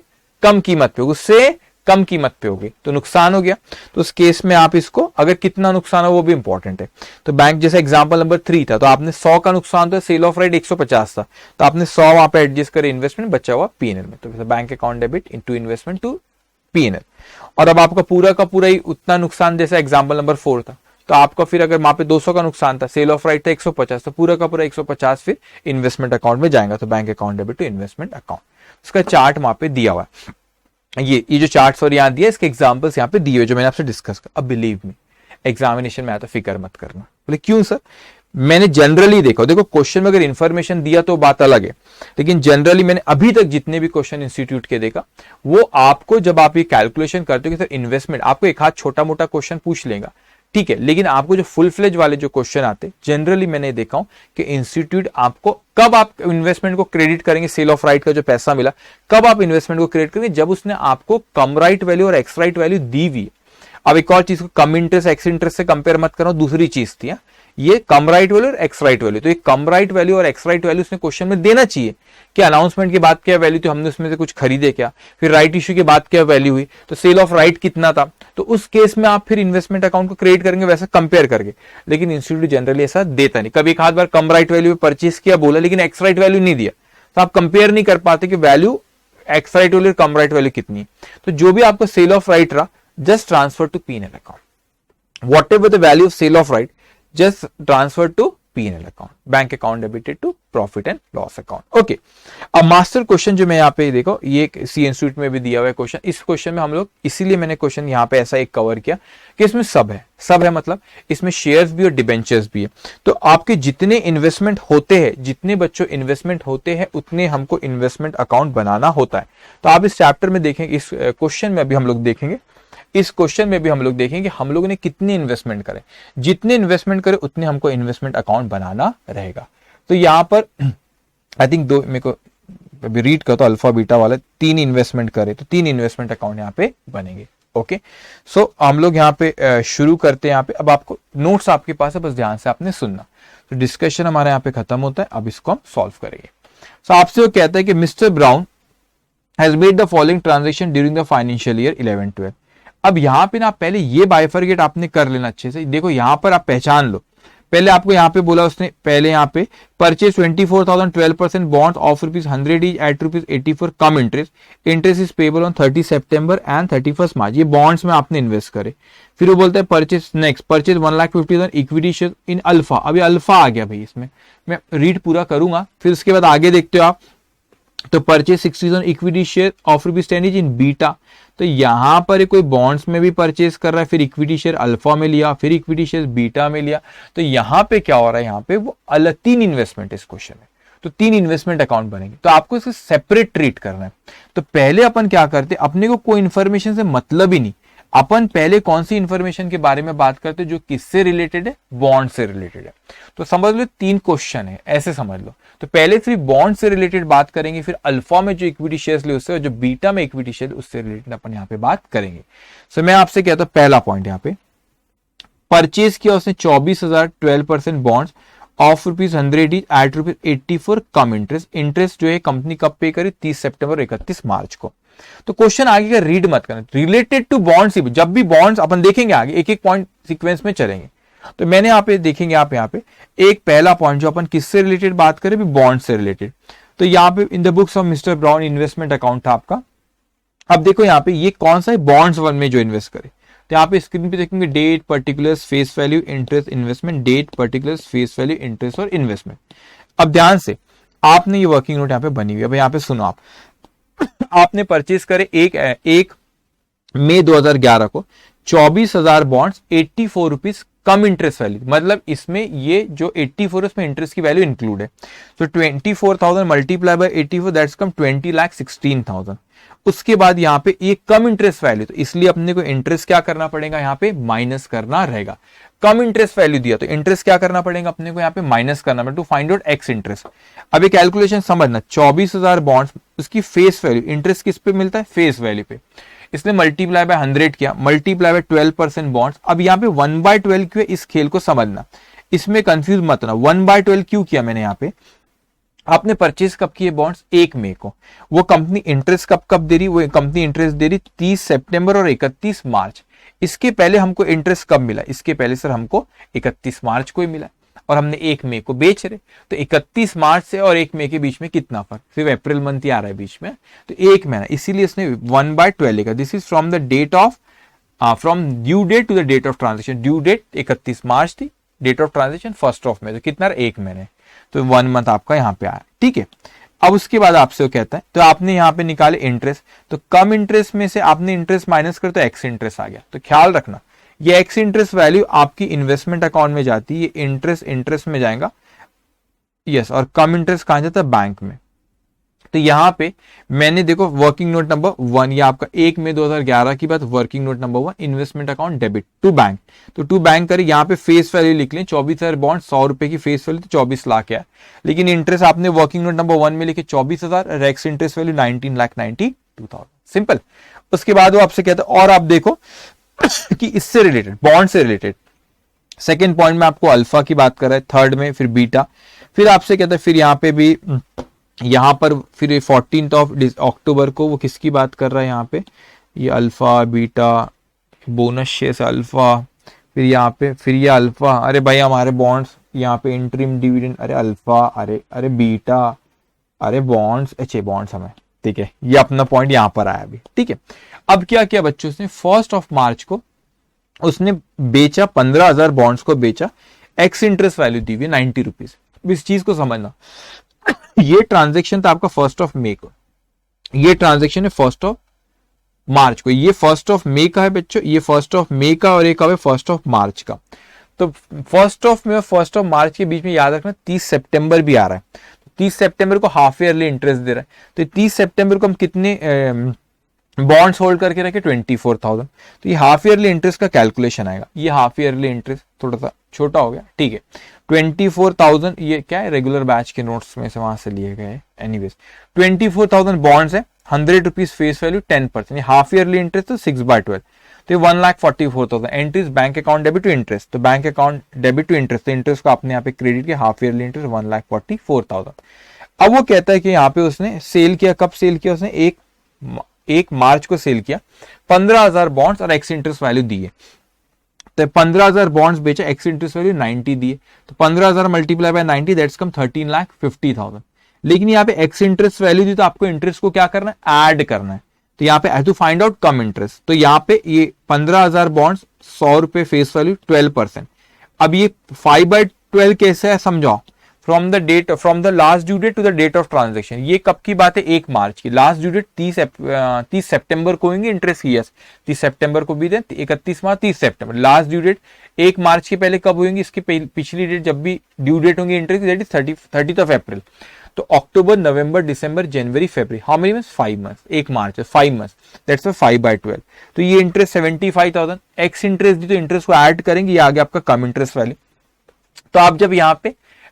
कम कीमत पे, उससे कम कीमत पे हो गई तो नुकसान हो गया। तो उस केस में आप इसको, अगर कितना नुकसान हो वो भी इंपॉर्टेंट है। तो बैंक जैसे एग्जांपल नंबर 3 था, तो आपने 100 का नुकसान था, सेल ऑफ राइट 150 था, तो आपने 100 वहां पे एडजस्ट करे इन्वेस्टमेंट, बचा हुआ पीएनएल में। तो bank account debit into investment to PNL. और अब आपका पूरा का पूरा ही उतना नुकसान जैसे एग्जांपल नंबर 4 था, तो आपका फिर अगर वहां पे 200 का नुकसान था, सेल ऑफ राइट था 150, तो पूरा का पूरा 150 फिर इन्वेस्टमेंट अकाउंट में जाएगा। तो bank account debit to investment account, इसका चार्ट वहां पे दिया हुआ है। ये जो चार्ट्स और यहाँ दिया, इसके एग्जांपल्स यहाँ पे दिए हुए जो मैंने आपसे डिस्कस किया। अब बिलीव मी, एग्जामिनेशन में आया तो फिक्र मत करना। बोले क्यों सर? मैंने जनरली देखो क्वेश्चन में अगर इंफॉर्मेशन दिया तो बात अलग है, लेकिन जनरली मैंने अभी तक जितने भी क्वेश्चन इंस्टीट्यूट के देखा, वो आपको जब आप ये कैलकुलेशन करते हो कि सर इन्वेस्टमेंट, आपको एक हाथ छोटा मोटा क्वेश्चन पूछ लेगा, ठीक है, लेकिन आपको जो फुल फ्लेज वाले जो क्वेश्चन आते, जनरली मैंने देखा हूं कि इंस्टीट्यूट आपको, कब आप इन्वेस्टमेंट को क्रेडिट करेंगे, सेल ऑफ राइट का जो पैसा मिला, कब आप इन्वेस्टमेंट को क्रेडिट करेंगे, जब उसने आपको कम राइट वैल्यू और एक्स राइट वैल्यू दी हुई। अब एक और चीज को कम इंटरेस्ट एक्स इंटरेस्ट से कंपेयर मत करो, दूसरी चीज थी ये कम राइट वैल्यू और एक्स राइट वैल्यू। तो ये कम राइट वैल्यू और एक्स राइट वैल्यू उसने क्वेश्चन में देना चाहिए कि अनाउंसमेंट के बाद क्या वैल्यू थी, हमने उसमें से कुछ खरीदे क्या, फिर राइट इश्यू के बाद क्या वैल्यू हुई, तो सेल ऑफ राइट कितना था, तो उस केस में आप फिर इन्वेस्टमेंट अकाउंट को क्रिएट करेंगे वैसे कंपेयर करके। लेकिन इंस्टीट्यूट जनरली ऐसा देता नहीं, कभी एक आध बार कम राइट वैल्यू परचेज किया बोला, लेकिन एक्स राइट वैल्यू नहीं दिया, तो आप कंपेयर नहीं कर पाते कि value ex right value cum right value कितनी है। तो जो भी आपका सेल ऑफ राइट रहा, just transfer to PNL account, whatever the value of sale of right, just transfer to P&L account, bank account debited to profit and loss account. Okay, अब master question जो मैं यहाँ पे देखो, ये सी institute में भी दिया हुआ है क्वेश्चन। इस क्वेश्चन में हम लोग, इसीलिए मैंने क्वेश्चन यहाँ पे ऐसा एक कवर किया कि इसमें सब है मतलब इसमें शेयर्स भी और डिबेंचर्स भी है। तो आपके जितने इन्वेस्टमेंट होते हैं, जितने बच्चों इन्वेस्टमेंट होते हैं, उतने हमको इन्वेस्टमेंट अकाउंट बनाना होता है। तो आप इस चैप्टर में देखेंगे, इस क्वेश्चन में भी हम लोग देखेंगे, इस क्वेश्चन में भी हम लोग देखेंगे हम लोगों ने कितने इन्वेस्टमेंट करे, जितने इन्वेस्टमेंट करे उतने हमको इन्वेस्टमेंट अकाउंट बनाना रहेगा। तो यहां पर आई थिंक दो, मेरे को अभी रीड करता हूं, अल्फा बीटा वाला 3 इन्वेस्टमेंट करे तो 3 इन्वेस्टमेंट अकाउंट यहाँ पे बनेंगे। ओके, सो हम लोग यहाँ पे शुरू करते हैं। यहाँ पे अब आपको नोट्स आपके पास है, बस ध्यान से आपने सुनना। तो डिस्कशन हमारे यहाँ पे खत्म होता है, अब इसको हम सॉल्व करेंगे। सो आपसे वो कहता है कि mister brown has made the following transaction during the financial year 11-12। अब यहां पे ना पहले ये बाइफरगेट आपने कर लेना अच्छे से। देखो यहां पर आप पहचान लो, पहले आपको यहां पे बोला उसने, पहले यहां पे purchase 24,000 12% bond of ₹100 each at ₹84 cum interest is payable on 30 September and 31 March. ये बॉन्ड्स में आपने इन्वेस्ट करे। फिर वो बोलता है purchase next, purchase 1,50,000 equity share in alpha. अभी अल्फा आ गया भाई, इसमें मैं रीड पूरा करूंगा, फिर उसके बाद आगे देखते हो आप। तो purchase 60,000 equity share of ₹10 each in beta. तो यहां पर कोई बॉन्ड्स में भी परचेज कर रहा है, फिर इक्विटी शेयर अल्फा में लिया, फिर इक्विटी शेयर बीटा में लिया। तो यहां पे क्या हो रहा है, यहां पे वो अलग 3 इन्वेस्टमेंट इस क्वेश्चन में, तो 3 इन्वेस्टमेंट अकाउंट बनेंगे। तो आपको इसको सेपरेट ट्रीट करना है। तो पहले अपन क्या करते, अपने को कोई इंफॉर्मेशन से मतलब ही नहीं, अपन पहले कौन सी इंफॉर्मेशन के बारे में बात करते हैं जो किससे रिलेटेड है, बॉन्ड से रिलेटेड है। तो समझ लो 3 क्वेश्चन है, ऐसे समझ लो। तो पहले सिर्फ बॉन्ड से रिलेटेड बात करेंगे, फिर अल्फा में जो इक्विटी शेयर्स ले उससे, और जो बीटा में इक्विटी शेयर उससे रिलेटेड अपन यहाँ पे बात करेंगे। सो मैं आपसे कहता हूं पहला पॉइंट यहाँ पे, परचेज किया उसने 24,000 12% bonds of ₹100 each at ₹84 cum interest जो है कंपनी कब पे करे, 30 सितंबर 31 मार्च को। तो क्वेश्चन आगे का रीड मत करना, रिलेटेड टू बॉन्ड्स ही, जब भी बॉन्ड्स अपन देखेंगे आगे एक एक पॉइंट सीक्वेंस में चलेंगे। तो मैंने यहाँ पे देखेंगे, आप यहाँ पे एक पहला पॉइंट जो अपन किससे रिलेटेड बात करें, भी बॉन्ड से रिलेटेड। तो यहाँ पे in the books of mister brown investment account था आपका। अब देखो यहाँ पे ये कौन सा है, बॉन्ड्स 1 में जो इन्वेस्ट करे। तो यहाँ पे स्क्रीन पे देखेंगे date, particulars, face value, interest, investment, date, particulars, face value, interest और इन्वेस्टमेंट। अब ध्यान से आपने ये वर्किंग नोट यहाँ पे बनी हुई है। अब यहाँ पे सुनो आप आपने परचेज करे 1 मई 2011 को 24,000 बॉन्ड्स 84 रुपीज कम इंटरेस्ट वैल्यू, मतलब इसमें ये जो 84 उसमें इंटरेस्ट की वैल्यू इंक्लूड है। तो 24,000 मल्टीप्लाई बाय 84 दैट्स कम 20,16,000। उसके बाद यहाँ पे ये कम इंटरेस्ट वैल्यू, तो इसलिए अपने को इंटरेस्ट क्या करना पड़ेगा, यहाँ पे माइनस करना रहेगा। कम इंटरेस्ट वैल्यू दिया तो इंटरेस्ट क्या करना पड़ेगा अपने को, यहाँ पे माइनस करना पड़ेगा to find out ex interest. अब ये कैलकुलेशन समझना, 24,000 बॉन्ड्स, उसकी फेस वैल्यू, इंटरेस्ट किस पे मिलता है, फेस वैल्यू पे। इसने मल्टीप्लाई बाय 100 किया, मल्टीप्लाई बाय 12% बॉन्ड्स। अब यहाँ पे 1/12 क्यों है, इस खेल को समझना, इसमें कंफ्यूज मत ना। 1/12 क्यों किया मैंने यहाँ पे, आपने परचेज कब किए बॉन्ड्स? 1 मई को। वो कंपनी इंटरेस्ट कब कब दे रही? वो कंपनी इंटरेस्ट दे रही 30 सितंबर और 31 मार्च। इसके पहले हमको इंटरेस्ट कब मिला? इसके पहले सर हमको 31 मार्च को ही मिला और हमने 1 मई को बेच रहे, तो 31 मार्च से और 1 मई के बीच में कितना फर्क? सिर्फ अप्रैल मंथ ही आ रहा है बीच में, तो 1 महीना, इसीलिए इसने 1/12 लिखा। This is from the date of from due date to the date of transaction. Due date 31 March थी, डेट ऑफ ट्रांजेक्शन 1 मई, तो कितना? 1 महीने, तो 1 मंथ आपका यहाँ पे आया। ठीक है, अब उसके बाद आपसे वो कहता है, तो आपने यहाँ पे निकाले इंटरेस्ट, तो कम इंटरेस्ट में से आपने इंटरेस्ट माइनस कर, तो एक्स इंटरेस्ट आ गया। तो ख्याल रखना, ये एक्स इंटरेस्ट वैल्यू आपकी इन्वेस्टमेंट अकाउंट में जाती है, ये इंटरेस्ट में जाएगा, यस, और कम इंटरेस्ट कहां जाता है? बैंक में। तो यहां पे मैंने देखो वर्किंग नोट नंबर 1, ये आपका 1 मई 2011 की बात, working note number 1, investment account debit to bank. तो टू बैंक करें, यहाँ पे फेस वैल्यू लिख लें 24,000 बॉन्ड, 100 रुपए की फेस वैल्यू, तो 24 लाख है। लेकिन इंटरेस्ट आपने वर्किंग नोट नंबर 1 में लिखे 24,000, एक्स इंटरेस्ट वैल्यू 19,92,000, सिंपल। उसके बाद वो आपसे कहता है, और आप देखो कि इससे रिलेटेड, बॉन्ड से रिलेटेड, सेकेंड पॉइंट में आपको अल्फा की बात कर रहा है, थर्ड में फिर बीटा, फिर आपसे कहता है, फिर यहाँ पे भी, यहाँ पर फिर 14 अक्टूबर को वो किसकी बात कर रहा है? यहाँ पे ये alpha beta bonus share alpha, फिर यहाँ पे फिर ये अल्फा, अरे भाई हमारे बॉन्ड्स यहाँ पे इंटरिम डिविडेंड, अरे अल्फा, अरे बीटा, अरे बॉन्ड्स, अच्छे बॉन्ड्स हमें, ठीक है, ये अपना पॉइंट यहाँ पर आया अभी। ठीक है, अब क्या किया बच्चों, उसने 1 मार्च को उसने बेचा, 15,000 बॉन्ड्स को बेचा, एक्स इंटरेस्ट वैल्यू दी हुई 90 रुपीज। इस चीज को समझना, ये ट्रांजेक्शन था आपका 1 मई को, ये ट्रांजेक्शन है 1 मार्च को, ये 1 मई का है बच्चों, ये 1 मई का, और एक है 1 मार्च का। तो 1 मई और 1 मार्च के बीच में याद रखना 30 सितंबर भी आ रहा है, 30 सितंबर को हाफ ईयरली इंटरेस्ट दे रहा है, तो 30 सितंबर को हम कितने बॉन्ड्स होल्ड करके रखे? 24,000। तो ये हाफ ईयरली इंटरेस्ट का कैलकुलेशन आएगा, ये हाफ ईयरली इंटरेस्ट थोड़ा सा छोटा हो गया, ठीक है, 24,000, ये क्या है? रेगुलर बैच के नोट्स में से वहां से लिए गए, एनीवेज 24,000 बॉन्ड्स है, 100 rupees face value, 10%, half yearly interest तो 6/12, तो 1,44,000 entries bank account debit to interest, तो bank account debit to interest, तो इंटरेस्ट को आपने यहाँ पे क्रेडिट किया, हाफ ईयरली इंटरेस्ट 1,44,000। अब वो कहता है कि यहाँ पे उसने सेल किया, कब सेल किया उसने? 1 मार्च को सेल किया, 15,000 बॉन्ड्स और एक्स इंटरेस्ट वैल्यू दी है, तो 15,000 बॉन्ड्स बेचा, एक्स इंटरेस्ट वैल्यू 90 दिए, तो 15,000 मल्टीप्लाई बाय 90, दैट्स कम 13,50,000। लेकिन यहाँ पे एक्स इंटरेस्ट वैल्यू दी, तो आपको इंटरेस्ट को क्या करना है? ऐड करना है, तो यहाँ पे I to find out cum interest, तो यहाँ पे ये 15,000 बॉन्ड्स 100 रुपए फेस वैल्यू 12%। अब ये 5/12 कैसे है समझाओ? From the last due date to the date of transaction, ये कब की बात है? 1 मार्च की, लास्ट ड्यू डेट 30 सितंबर को होंगे इंटरेस्ट की, यस 30 सितंबर को भी दें, 31 मार्च 30 सितंबर, लास्ट ड्यू डेट 1 मार्च के पहले कब होंगी? इसकी पिछली डेट जब भी ड्यू डेट होंगी इंटरेस्ट, दैट इज 30th अप्रैल। तो अक्टूबर, नवंबर, दिसंबर, जनवरी, फरवरी, हाउ मेनी मंथ्स? 5 मंथ्स, 1 मार्च है 5 मंथ्स, दैट्स 5/12। तो ये इंटरेस्ट 75,000, एक्स इंटरेस्ट दी, तो इंटरेस्ट को ऐड करेंगे, ये आ गया आपका कम इंटरेस्ट वैल्यू। तो आप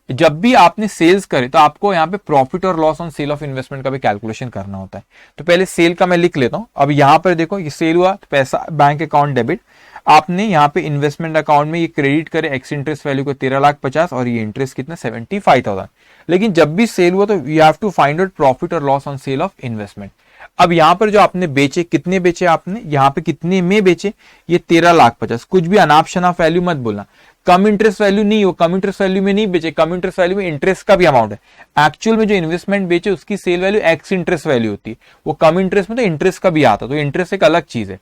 जब भी आपने सेल्स करे, तो आपको यहाँ पे प्रॉफिट और loss on sale of investment का भी कैलकुलेशन करना होता है। तो पहले सेल का मैं लिख लेता हूं। अब यहाँ पर देखो, ये सेल हुआ, तो पैसा बैंक अकाउंट डेबिट, आपने यहाँ पे इन्वेस्टमेंट अकाउंट में ये क्रेडिट करे एक्स इंटरेस्ट वैल्यू को 13,50,000 और ये इंटरेस्ट कितना? 75,000। लेकिन जब भी सेल हुआ, तो you have to find out profit और loss on sale of investment. अब यहाँ पर जो आपने बेचे, कितने बेचे आपने? यहाँ पे कितने में बेचे? ये 13,50,000। कुछ भी अनाप शनाप वैल्यू मत बोलना, कम इंटरेस्ट वैल्यू नहीं हो, कम इंटरेस्ट वैल्यू में नहीं बेचे, कम इंटरेस्ट वैल्यू में इंटरेस्ट का भी अमाउंट है। एक्चुअल में जो इन्वेस्टमेंट बेचे उसकी sale value ex interest value होती है, वो कम इंटरेस्ट में तो इंटरेस्ट का भी आता, तो इंटरेस्ट एक अलग चीज है।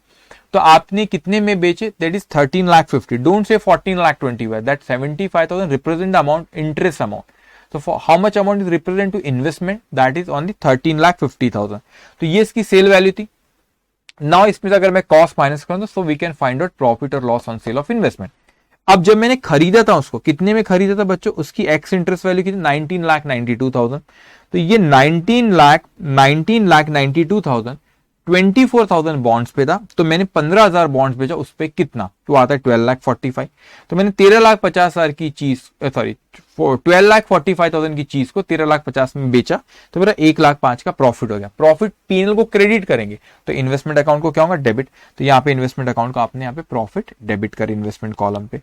तो आपने कितने में बेचे? That is 13,50,000, don't say 14,25,000, that 75,000 represent the amount, interest amount. So for how much amount is represent to investment? That is only 13,50,000. तो ये इसकी सेल वैल्यू थी। नाउ इसमें अगर मैं कॉस्ट माइनस करूं, तो we can find out profit और loss on sale of investment. अब जब मैंने खरीदा था उसको, कितने में खरीदा था बच्चों? उसकी एक्स इंटरेस्ट वैल्यू कितनी? 19,92,000। तो ये 19,92,000 24,000 बॉन्ड्स पे था, तो मैंने 15,000 बॉन्ड्स बेचा, उस पे कितना? तो आता है 12,45,000। तो मैंने 13,50,000 की चीज, सॉरी 12,45,000 की चीज को 13,50,000 में बेचा, तो मेरा 1,05,000 का प्रॉफिट हो गया। प्रॉफिट पीएनएल को क्रेडिट करेंगे तो इन्वेस्टमेंट अकाउंट को क्या होगा, डेबिट। तो यहाँ पे इन्वेस्टमेंट अकाउंट को आपने यहाँ पे प्रॉफिट डेबिट कर इन्वेस्टमेंट कॉलम पे।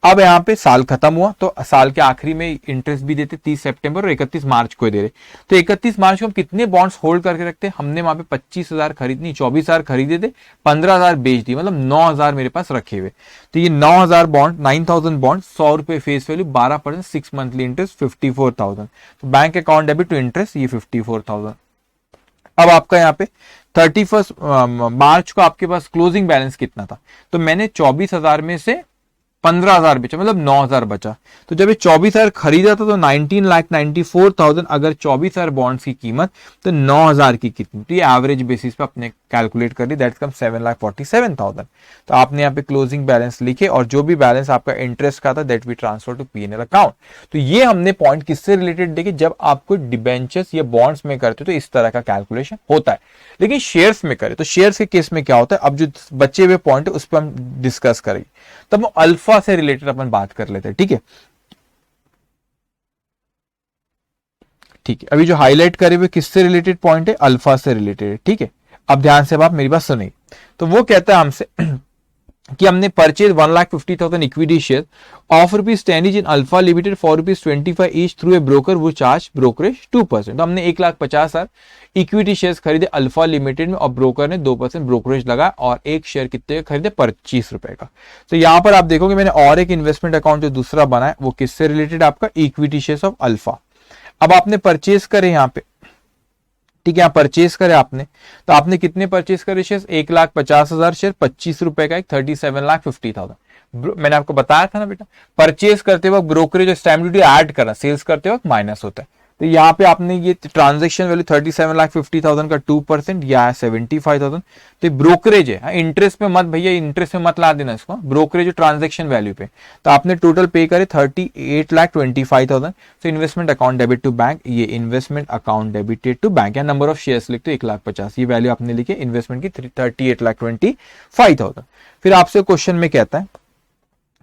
अब यहाँ पे साल खत्म हुआ तो साल के आखिरी में इंटरेस्ट भी देते 30 सितंबर और 31 मार्च को दे रहे। तो 31 मार्च को हम कितने बॉन्ड्स होल्ड करके रखते हैं, हमने वहां पे 25,000 खरीदनी, 24,000 खरीदे थे, 15,000 बेच दी, मतलब 9,000 मेरे पास रखे हुए। तो ये 9,000 बॉन्ड, 9,000 बॉन्ड, 100 रुपए फेस वैल्यू, 12% 6 मंथली इंटरेस्ट 54,000। तो bank account debit to interest ये 54,000। अब आपका यहाँ पे 31 मार्च को आपके पास क्लोजिंग बैलेंस कितना था, तो मैंने 24,000 में से 15,000 बेचा, मतलब 9,000 बचा। तो जब ये 24,000 खरीदा था तो 19,94,000 अगर 24,000 बॉन्ड्स की कीमत, तो 9,000 की कितनी, तो ये एवरेज बेसिस पे अपने कैलकुलेट कर ली, दैट्स कम 7,47,000। तो आपने यहाँ पे क्लोजिंग बैलेंस लिखे और जो भी बैलेंस आपका इंटरेस्ट का था that we transfer to PNL account. तो ये हमने पॉइंट किससे रिलेटेड देखे, जब आपको डिबेंचर्स या बॉन्ड्स में करते हो तो इस तरह का कैलकुलेशन होता है, लेकिन शेयर्स में करें तो शेयर्स के केस में क्या होता है, अब जो बचे हुए पॉइंट है उस पर हम डिस्कस करेंगे। तब वो अल्फा से रिलेटेड अपन बात कर लेते हैं, ठीक है। ठीक है, अभी जो हाईलाइट करे हुए किससे रिलेटेड पॉइंट है, अल्फा से रिलेटेड है, ठीक है। अब ध्यान से आप मेरी बात सुनिए। तो वो कहता है हमसे कि हमने purchase 1,50,000 equity share of ₹10 in alpha limited for ₹25 each through a broker वो चार्ज ब्रोकरेज 2%। तो हमने 1,50,000 इक्विटी शेयर्स खरीदे अल्फा लिमिटेड में और ब्रोकर ने 2% ब्रोकरेज लगाया और एक शेयर कितने का खरीदे, ₹25 का। तो यहां पर आप देखोगे मैंने और एक इन्वेस्टमेंट अकाउंट जो दूसरा बनाया वो किससे रिलेटेड, आपका इक्विटी शेयर्स ऑफ अल्फा। अब आपने परचेज करे यहाँ पे, ठीक है, यहाँ परचेज करे आपने, तो आपने कितने परचेज करे शेयर, 1,50,000 शेयर, ₹25 का एक, 37,50,000। मैंने आपको बताया था ना बेटा, परचेज करते वक्त ब्रोकरेज और स्टैम्प ड्यूटी ऐड करना, सेल्स करते वक्त माइनस होता है। तो यहाँ पे आपने ये ट्रांजेक्शन वैल्यू 37,50,000 का 2% या 75,000, तो ब्रोकरेज है, इंटरेस्ट में मत भैया, इंटरेस्ट में मत ला देना इसको, ब्रोकरेज ट्रांजेक्शन वैल्यू पे। तो आपने टोटल पे करे 38,25,000। तो investment account debit to bank, ये investment account debited to bank, या नंबर ऑफ शेयर्स लिखते 1,50,000, ये वैल्यू आपने लिखे इन्वेस्टमेंट की 38,25,000। फिर आपसे क्वेश्चन में कहता है,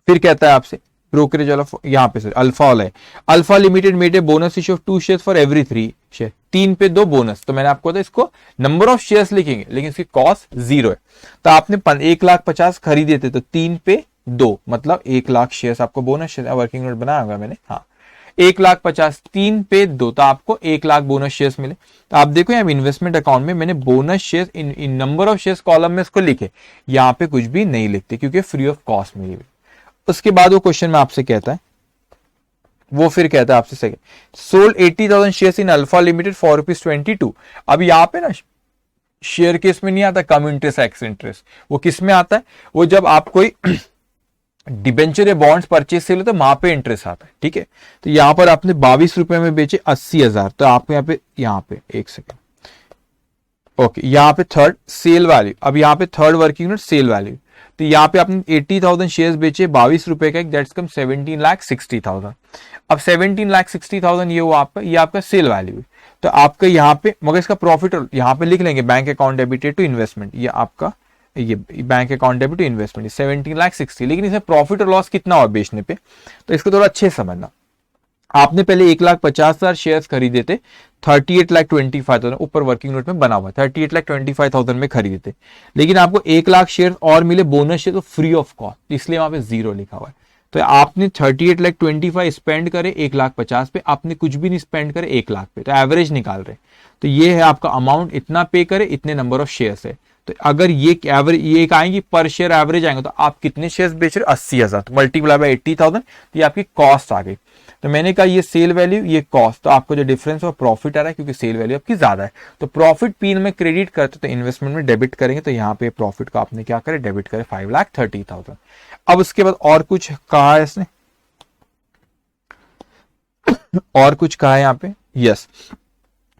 फिर कहता है आपसे ब्रोकरेज वाला, यहाँ पे सर अल्फा वाला है, alpha limited made a bonus issue of 2 shares for every 3 share, 3 पे 2 बोनस। तो मैंने आपको बताया इसको नंबर ऑफ शेयर्स लिखेंगे लेकिन इसकी कॉस्ट 0 है। तो आपने 1,50,000 खरीदे थे तो 3 पे 2 मतलब 1,00,000 शेयर्स आपको बोनस, वर्किंग नोट बनाया होगा मैंने, हाँ 1,50,000 3 पे 2 तो आपको 1,00,000 बोनस शेयर्स मिले। तो आप देखो यहाँ इन्वेस्टमेंट अकाउंट में मैंने bonus shares in number of shares column में इसको लिखे, यहाँ पे कुछ भी नहीं लिखते क्योंकि फ्री ऑफ कॉस्ट मिली हुई। उसके बाद वो क्वेश्चन में आपसे कहता है, वो फिर कहता है आपसे second, sold 80,000 shares in alpha limited for ₹22। अब यहाँ पे ना शेयर केस में नहीं आता कम इंटरेस्ट एक्स इंटरेस्ट, वो किस में आता है, वो जब आप कोई डिबेंचर या बॉन्ड्स परचेज से ले तो वहां पे इंटरेस्ट आता है, ठीक है। तो यहां पर आपने ₹22 में बेचे 80,000, तो आपको यहाँ पे एक सेकेंड, ओके, यहाँ पे थर्ड सेल वैल्यू, अब यहाँ पे third working note sale value, तो यहाँ पे आपने 80,000 शेयर्स बेचे ₹22 का एक, दैट्स कम 17,60,000। अब 17,60,000 ये हुआ आपका, ये आपका सेल वैल्यू है। तो आपका यहाँ पे, मगर इसका प्रॉफिट यहाँ पे लिख लेंगे bank account debited to investment, ये आपका ये bank account debit to investment 17,60,000, लेकिन इसमें प्रॉफिट और लॉस कितना हुआ बेचने पे, तो इसको थोड़ा अच्छे समझना। आपने पहले 1,50,000 शेयर्स खरीदे थे 38,25,000, ऊपर वर्किंग नोट में बना हुआ 38,25,000 में खरीदे थे, लेकिन आपको 1,00,000 शेयर और मिले बोनस शेयर, तो फ्री ऑफ कॉस्ट, इसलिए वहां पे 0 लिखा हुआ है। तो आपने 38,25,000 स्पेंड करे 1,50,000 पे, आपने कुछ भी नहीं स्पेंड करे 1,00,000 पे, तो एवरेज निकाल रहे। तो ये है आपका अमाउंट, इतना पे करे, इतने नंबर ऑफ शेयर्स है। तो अगर ये एवरेज, ये एक आएंगी पर शेयर एवरेज आएंगे, तो आप कितने शेयर्स बेच रहे हो, 80,000, तो मल्टीप्लाई बाय 80,000, तो ये आपकी कॉस्ट आ गई। तो मैंने कहा ये सेल वैल्यू, ये कॉस्ट, तो आपको जो डिफरेंस है प्रॉफिट आ रहा है क्योंकि सेल वैल्यू आपकी ज्यादा है। तो प्रॉफिट पीन में क्रेडिट करते तो इन्वेस्टमेंट में डेबिट करेंगे, तो यहाँ पे प्रॉफिट को आपने क्या करे, डेबिट करे 5,30,000। अब उसके बाद और कुछ कहा है इसने, और कुछ कहा है यहाँ पे, यस।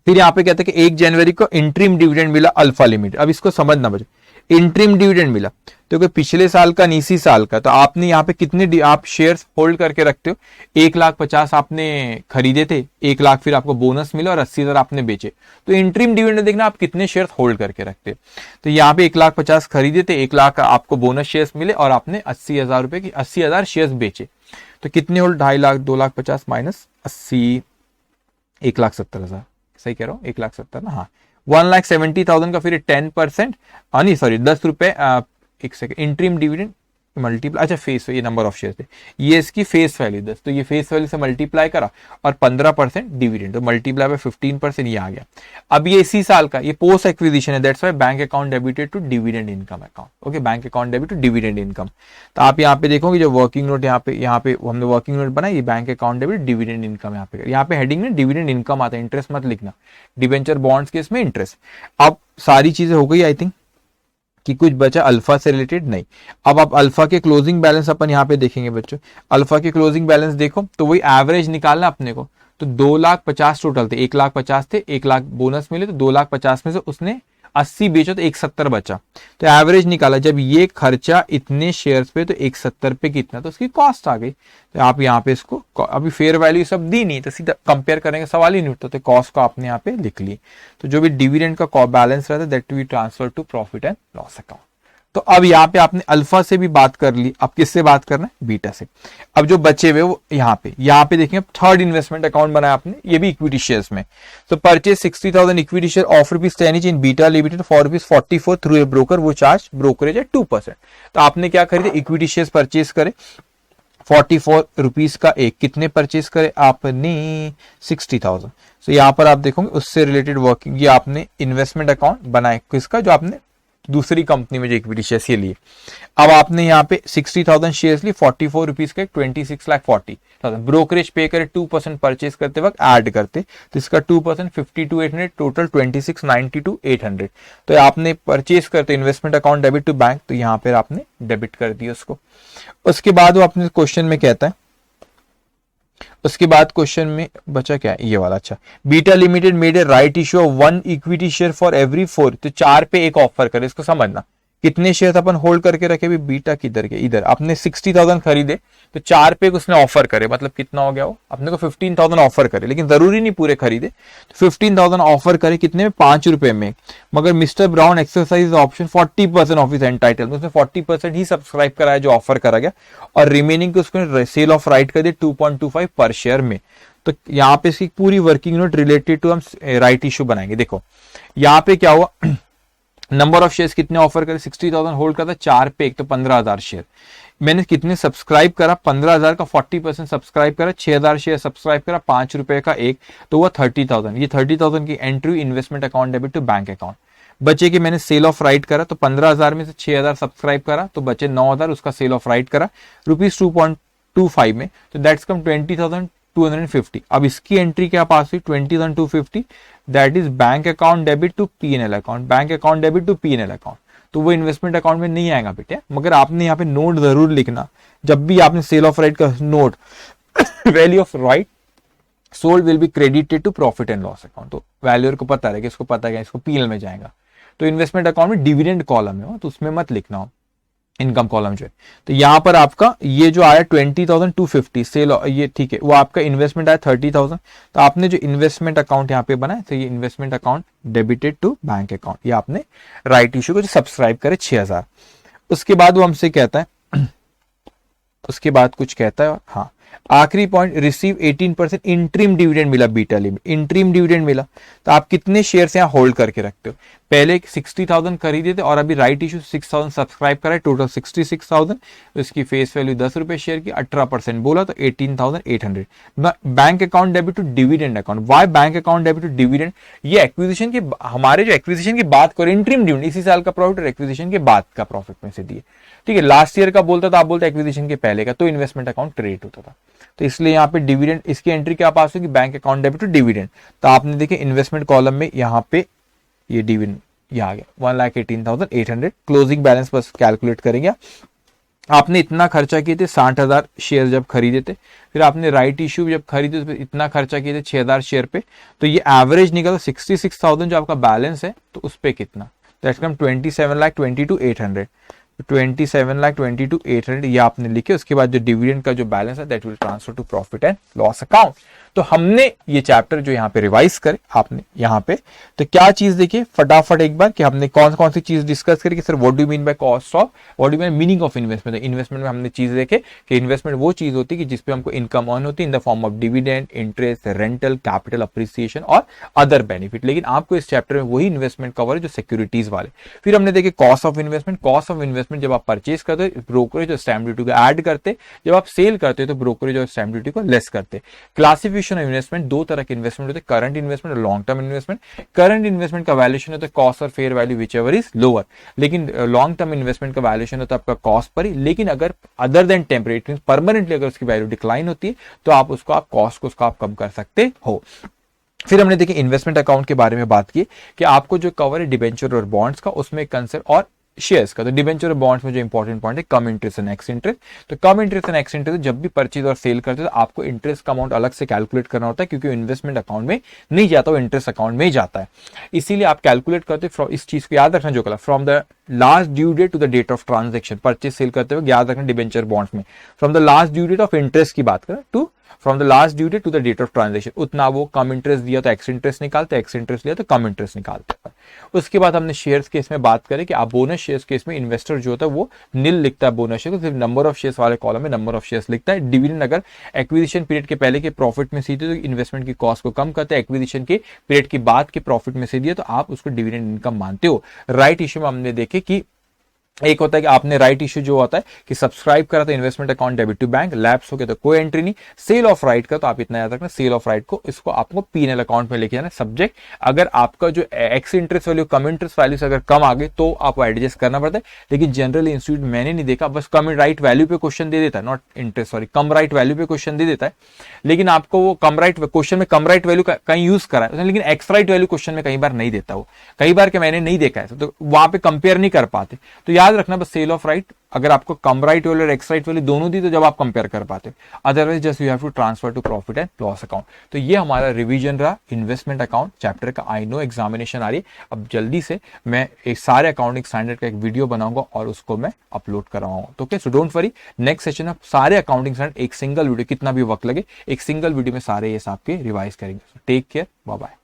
फिर यहाँ पे कहते हैं कि 1 जनवरी को इंट्रीम डिविडेंड मिला अल्फा लिमिटेड। अब इसको समझना बच्चों, इंटरिम डिविडेंड मिला, तो कोई पिछले साल का नहीं इसी साल का, तो आपने यहाँ पे कितने आप शेयर्स होल्ड करके रखते हो, 1,50,000 आपने खरीदे थे, 1,00,000 फिर आपको बोनस मिला और 80,000 आपने बेचे, तो इंटरिम डिविडेंड देखना आप कितने शेयर्स होल्ड करके रखते हो। तो यहाँ पे 1,50,000 खरीदे थे, 1,00,000 आपको बोनस शेयर्स मिले और आपने 80,000 रुपए की 80,000 शेयर्स बेचे, तो कितने होल्ड, 2,50,000 2,50,000 माइनस 80, 1,70,000, सही कह रहा हूँ 1,70,000 ना, हाँ 1,70,000 का फिर 10%, नहीं सॉरी 10 रुपए, एक सेकंड, इंटरिम डिविडेंड मल्टीप्लाई, अच्छा फेस, ये नंबर ऑफ शेयर थे, ये इसकी फेस वैल्यू 10, तो ये फेस वैल्यू से मल्टीप्लाई करा और 15% डिविडेंड, तो मल्टीप्लाई बाय 15% ये आ गया। अब ये इसी साल का, ये पोस्ट एक्विजिशन है, that's why bank account debited to dividend income account. Okay, bank account debit to dividend income. तो आप यहाँ पे देखोगे जो वर्किंग नोट यहाँ पे हमने वर्किंग नोट बनाई, ये bank account debit dividend income, यहाँ पे हेडिंग में डिविडेंड इनकम आता है, इंटरेस्ट मत लिखना, डिवेंचर बॉन्ड्स के इसमें इंटरेस्ट। अब सारी चीजें हो गई आई थिंक, कि कुछ बचा अल्फा से रिलेटेड नहीं। अब आप अल्फा के क्लोजिंग बैलेंस अपन यहाँ पे देखेंगे बच्चों, अल्फा के क्लोजिंग बैलेंस देखो तो वही एवरेज निकालना अपने को, तो 2,50,000 टोटल थे, 1,50,000 थे, 1,00,000 बोनस मिले, तो 2,50,000 में से उसने 80 बेचो तो 170 बचा, तो एवरेज निकाला, जब ये खर्चा इतने शेयर्स पे तो 170 पे कितना, तो उसकी कॉस्ट आ गई। तो आप यहाँ पे इसको, अभी फेयर वैल्यू सब दी नहीं, तो सीधा कंपेयर करने का सवाल ही नहीं उठता, तो कॉस्ट को आपने यहाँ पे लिख ली। तो जो भी डिविडेंड का बैलेंस रहता है that we transfer to profit and loss account. तो अब यहाँ पे आपने अल्फा से भी बात कर ली, अब किससे बात करना है, बीटा से। अब जो बचे हुए वो यहाँ पे देखेंगे, थर्ड इन्वेस्टमेंट अकाउंट बनाया आपने, ये भी इक्विटी शेयर्स में। तो purchase 60,000 equity share of ₹10 in beta limited for ₹44 through a broker, वो चार्ज ब्रोकरेज है 2%। तो आपने क्या खरीदे, इक्विटी शेयर्स परचेज करे 44 रुपीज का एक, कितने परचेज करे आपने, 60,000। तो यहाँ पर आप देखोगे उससे रिलेटेड वर्किंग, ये आपने इन्वेस्टमेंट अकाउंट बनाए किसका, जो आपने दूसरी कंपनी में जो इक्विटी शेयर्स ये लिए। अब आपने यहाँ पे 60,000 शेयर्स लिए, 44 रुपीज का 26,40,000, ब्रोकरेज पे करे 2% परचेज करते वक्त ऐड करते, तो इसका 2% 52,800, टोटल 26,92,800। तो आपने परचेज करते investment account debit to bank, तो यहाँ पे आपने डेबिट कर दिया उसको। उसके बाद वो अपने क्वेश्चन में कहता है, उसके बाद क्वेश्चन में बचा क्या है, ये वाला, अच्छा, beta limited made a right issue of 1 equity share for every 4, तो 4 पे एक ऑफर करे, इसको समझना कितने शेयर अपन होल्ड करके रखे, भी बीटा किधर के, इधर आपने 60,000 खरीदे तो 4 पे उसने ऑफर करे, मतलब कितना हो गया वो, अपने को 15,000 ऑफर करे, लेकिन जरूरी नहीं पूरे खरीदे, तो 15,000 ऑफर करे कितने में, 5 रुपए में, मगर Mr Brown exercise option 40% of his entitle, उसने 40% ही सब्सक्राइब कराया जो ऑफर करा गया, और रिमेनिंग को उसको सेल ऑफ राइट कर दिया 2.25 पर शेयर में। तो यहाँ पे इसकी पूरी वर्किंग नोट रिलेटेड टू हम राइट इश्यू बनाएंगे। देखो यहाँ पे क्या हुआ, नंबर ऑफ शेयर्स कितने ऑफर करे, 60,000 होल्ड करता, 4 पे एक, तो 15,000 शेयर, मैंने कितने सब्सक्राइब करा, 15,000 का 40% सब्सक्राइब करा, 6,000 शेयर सब्सक्राइब करा, 5 रुपए का एक, तो वह 30,000, ये 30,000 की entry investment account debit to bank account. बचे कि मैंने सेल ऑफ राइट करा, तो 15,000 में से 6,000 सब्सक्राइब करा, तो बचे 9,000, उसका सेल ऑफ राइट करा ₹2.25 में, तो दैट्स कम 20,250। अब इसकी एंट्री क्या पास हुई, 20,250, that is bank account debit to PNL account, bank account debit to PNL account, तो वो इन्वेस्टमेंट अकाउंट में नहीं आएगा बेटे, मगर आपने यहाँ पे नोट जरूर लिखना, जब भी आपने सेल ऑफ राइट का note, value of right sold will be credited to profit and loss account, तो वैल्यूअर को पता रहेगा, इसको पता है इसको पीएनएल में जाएगा। तो इन्वेस्टमेंट अकाउंट में डिविडेंड कॉलम है, तो उसमें मत लिखना हो, इनकम कॉलम जो है। तो यहां पर आपका ये जो आया 20,250 सेल, ये ठीक है, वो आपका इन्वेस्टमेंट आया 30,000, तो आपने जो इन्वेस्टमेंट अकाउंट यहाँ पे बनाया, तो ये investment account debited to bank account, ये आपने राइट इश्यू को जो सब्सक्राइब करे 6,000। उसके बाद वो हमसे कहता है, उसके बाद कुछ कहता है, हाँ आखिरी पॉइंट, रिसीव 18% इंटरिम डिविडेंड मिला बीटा लिमिट, इंटरिम डिविडेंड मिला, तो आप कितने शेयर्स यहाँ होल्ड करके रखते हो, पहले 60,000 खरीदे थे और अभी राइट इशू 6,000 सब्सक्राइब कराए, टोटल 66,000, इसकी फेस वैल्यू 10 रुपए शेयर की, 18% बोला तो 18,800। Bank account debit to dividend account, why bank account debit to dividend, ये एक्विजिशन के, हमारे जो एक्विजिशन की बात करें, इंटरिम डिविडेंड इसी साल का प्रॉफिट और एक्विजिशन के बाद का प्रॉफिट में से दिए, ठीक है, लास्ट ईयर का बोलता था, आप बोलते एक्विजिशन के पहले का, तो इन्वेस्टमेंट अकाउंट क्रिएट होता था, तो इसलिए यहाँ पे डिविडेंड, इसकी एंट्री क्या पास होगी, bank account debit to dividend, तो आपने देखे इन्वेस्टमेंट कॉलम में यहाँ पे ये डिविडेंड ये आ गया 1,18,800, क्लोजिंग बैलेंस बस कैलकुलेट करेंगे। आपने इतना खर्चा किए थे, 60,000 शेयर जब खरीदे थे, फिर आपने राइट इश्यू जब खरीदे तो इतना खर्चा किए थे 6,000 शेयर पे, तो ये एवरेज निकला 66,000 जो आपका बैलेंस है, तो उस पे कितना, दैट कम 27,22,800, 27,22,800 ये आपने लिखे। उसके बाद जो डिविडेंड का जो बैलेंस है that will transfer to profit and loss account. तो हमने ये चैप्टर जो यहाँ पे रिवाइज करे आपने यहाँ पे, तो क्या चीज देखिए फटाफट एक बार कि हमने कौन कौन सी चीज डिस्कस करी कि sir what do mean by cost of, what do mean meaning of investment. Investment में हमने चीज देखे कि इन्वेस्टमेंट वो चीज होती है कि जिसपे हमको इनकम अर्न होती है in the form of dividend, interest, rental, capital appreciation और अदर बेनिफिट। लेकिन आपको इस चैप्टर में वही इन्वेस्टमेंट कवर है जो सिक्योरिटीज वाले। फिर हमने देखे cost of investment. Cost of investment जब आप परचेज करते हो ब्रोकरेज और स्टैम्प ड्यूटी को ऐड करते, जब आप सेल करते हो तो ब्रोकरेज और स्टैम्प ड्यूटी को लेस करते। क्लासिफिकेशन ऑफ इन्वेस्टमेंट, दो तरह के इन्वेस्टमेंट होते हैं, करंट इन्वेस्टमेंट और long term investment. Current investment का वैल्यूएशन होता है कॉस्ट और fair value whichever is lower, लेकिन लॉन्ग टर्म इन्वेस्टमेंट का वैल्यूएशन होता है आपका कॉस्ट पर ही, लेकिन अगर अदर देन टेम्परेरी परमानेंटली अगर उसकी वैल्यू डिक्लाइन होती है तो आप उसको आप कॉस्ट को उसका आप कम कर सकते हो। फिर हमने देखिए इन्वेस्टमेंट अकाउंट के बारे में बात की कि आपको जो कवर है डिबेंचर और बॉन्ड्स का, उसमें कंसर्न और शेयर्स का। तो डिबेंचर और बॉन्ड्स में जो इंपॉर्टेंट पॉइंट है cum interest and ex interest. तो कम इंटरेस्ट एंड एक्स इंटरेस्ट जब भी परचेज और सेल करते हो तो आपको इंटरेस्ट का अमाउंट अलग से कैलकुलेट करना होता है, क्योंकि इन्वेस्टमेंट अकाउंट में नहीं जाता, वो इंटरेस्ट अकाउंट में ही जाता है। इसीलिए आप कैलकुलेट करते हो, इस चीज को याद रखना जो कला from the last due date to the date of transaction. Purchase sale करते हुए याद रखना डिबेंचर बॉन्ड्स में from the last due date of interest की बात करें to from the last due date to the date of transaction, उतना वो कम इंटरेस्ट दिया तो एक्स इंटरेस्ट निकालते, एक्स इंटरेस्ट लिया तो कम इंटरेस्ट निकालते हैं। उसके बाद हमने शेयर्स केस में बात करें कि आप बोनस शेयर्स केस में इन्वेस्टर जो होता है वो नील लिखता है बोनस शेयर को, सिर्फ नंबर ऑफ शेयर्स वाले कॉलम में नंबर ऑफ शेयर्स लिखता है। डिविडेंड अगर एक्विजिशन पीरियड के पहले के प्रॉफिट में सीधे तो इन्वेस्टमेंट की कॉस्ट को कम करते हैं, एक्विजिशन के पीरियड के बाद के प्रॉफिट में से दिया तो आप उसको डिविडेंड इनकम मानते हो। राइट इश्यू में हमने देखे कि एक होता है कि आपने राइट इश्यू जो होता है कि सब्सक्राइब करा तो investment account debit to bank, lapse हो गया तो कोई एंट्री नहीं। सेल ऑफ राइट का तो आप इतना याद रखना, सेल ऑफ राइट को इसको आपको पीएनएल अकाउंट में लेके जाना सब्जेक्ट। अगर आपका जो एक्स इंटरेस्ट वैल्यू कम इंटरेस्ट वैल्यू से अगर कम आ गए तो आपको एडजस्ट करना पड़ता है। लेकिन जनरली इंस्टीट्यूट मैंने नहीं देखा, बस कम राइट वैल्यू पे क्वेश्चन दे देता है, not interest sorry come right value पे क्वेश्चन दे देता है, लेकिन आपको वो कम राइट क्वेश्चन में कम राइट वैल्यू कहीं यूज करा है, लेकिन एक्स राइट वैल्यू क्वेश्चन में कई बार नहीं देता, वो कई बार के मैंने नहीं देखा है, तो वहां पे कंपेयर नहीं कर पाते। तो याद रखना बस सेल ऑफ राइट अगर आपको कम राइट वैल्यू और एक्स राइट वैल्यू दोनों दी तो जब आप कंपेयर कर पाते, otherwise just you have to transfer to profit and loss account. तो ये हमारा रिवीजन रहा इन्वेस्टमेंट अकाउंट चैप्टर का। आई नो एग्जामिनेशन आ रही है, अब जल्दी से मैं एक सारे अकाउंटिंग स्टैंडर्ड का एक वीडियो बनाऊंगा और उसको मैं अपलोड कराऊंगा। तो okay, so don't worry, next session में सारे अकाउंटिंग स्टैंडर्ड एक सिंगल वीडियो, कितना भी वक्त लगे एक सिंगल वीडियो में सारे ये आपके रिवाइज करेंगे। Take care, bye bye.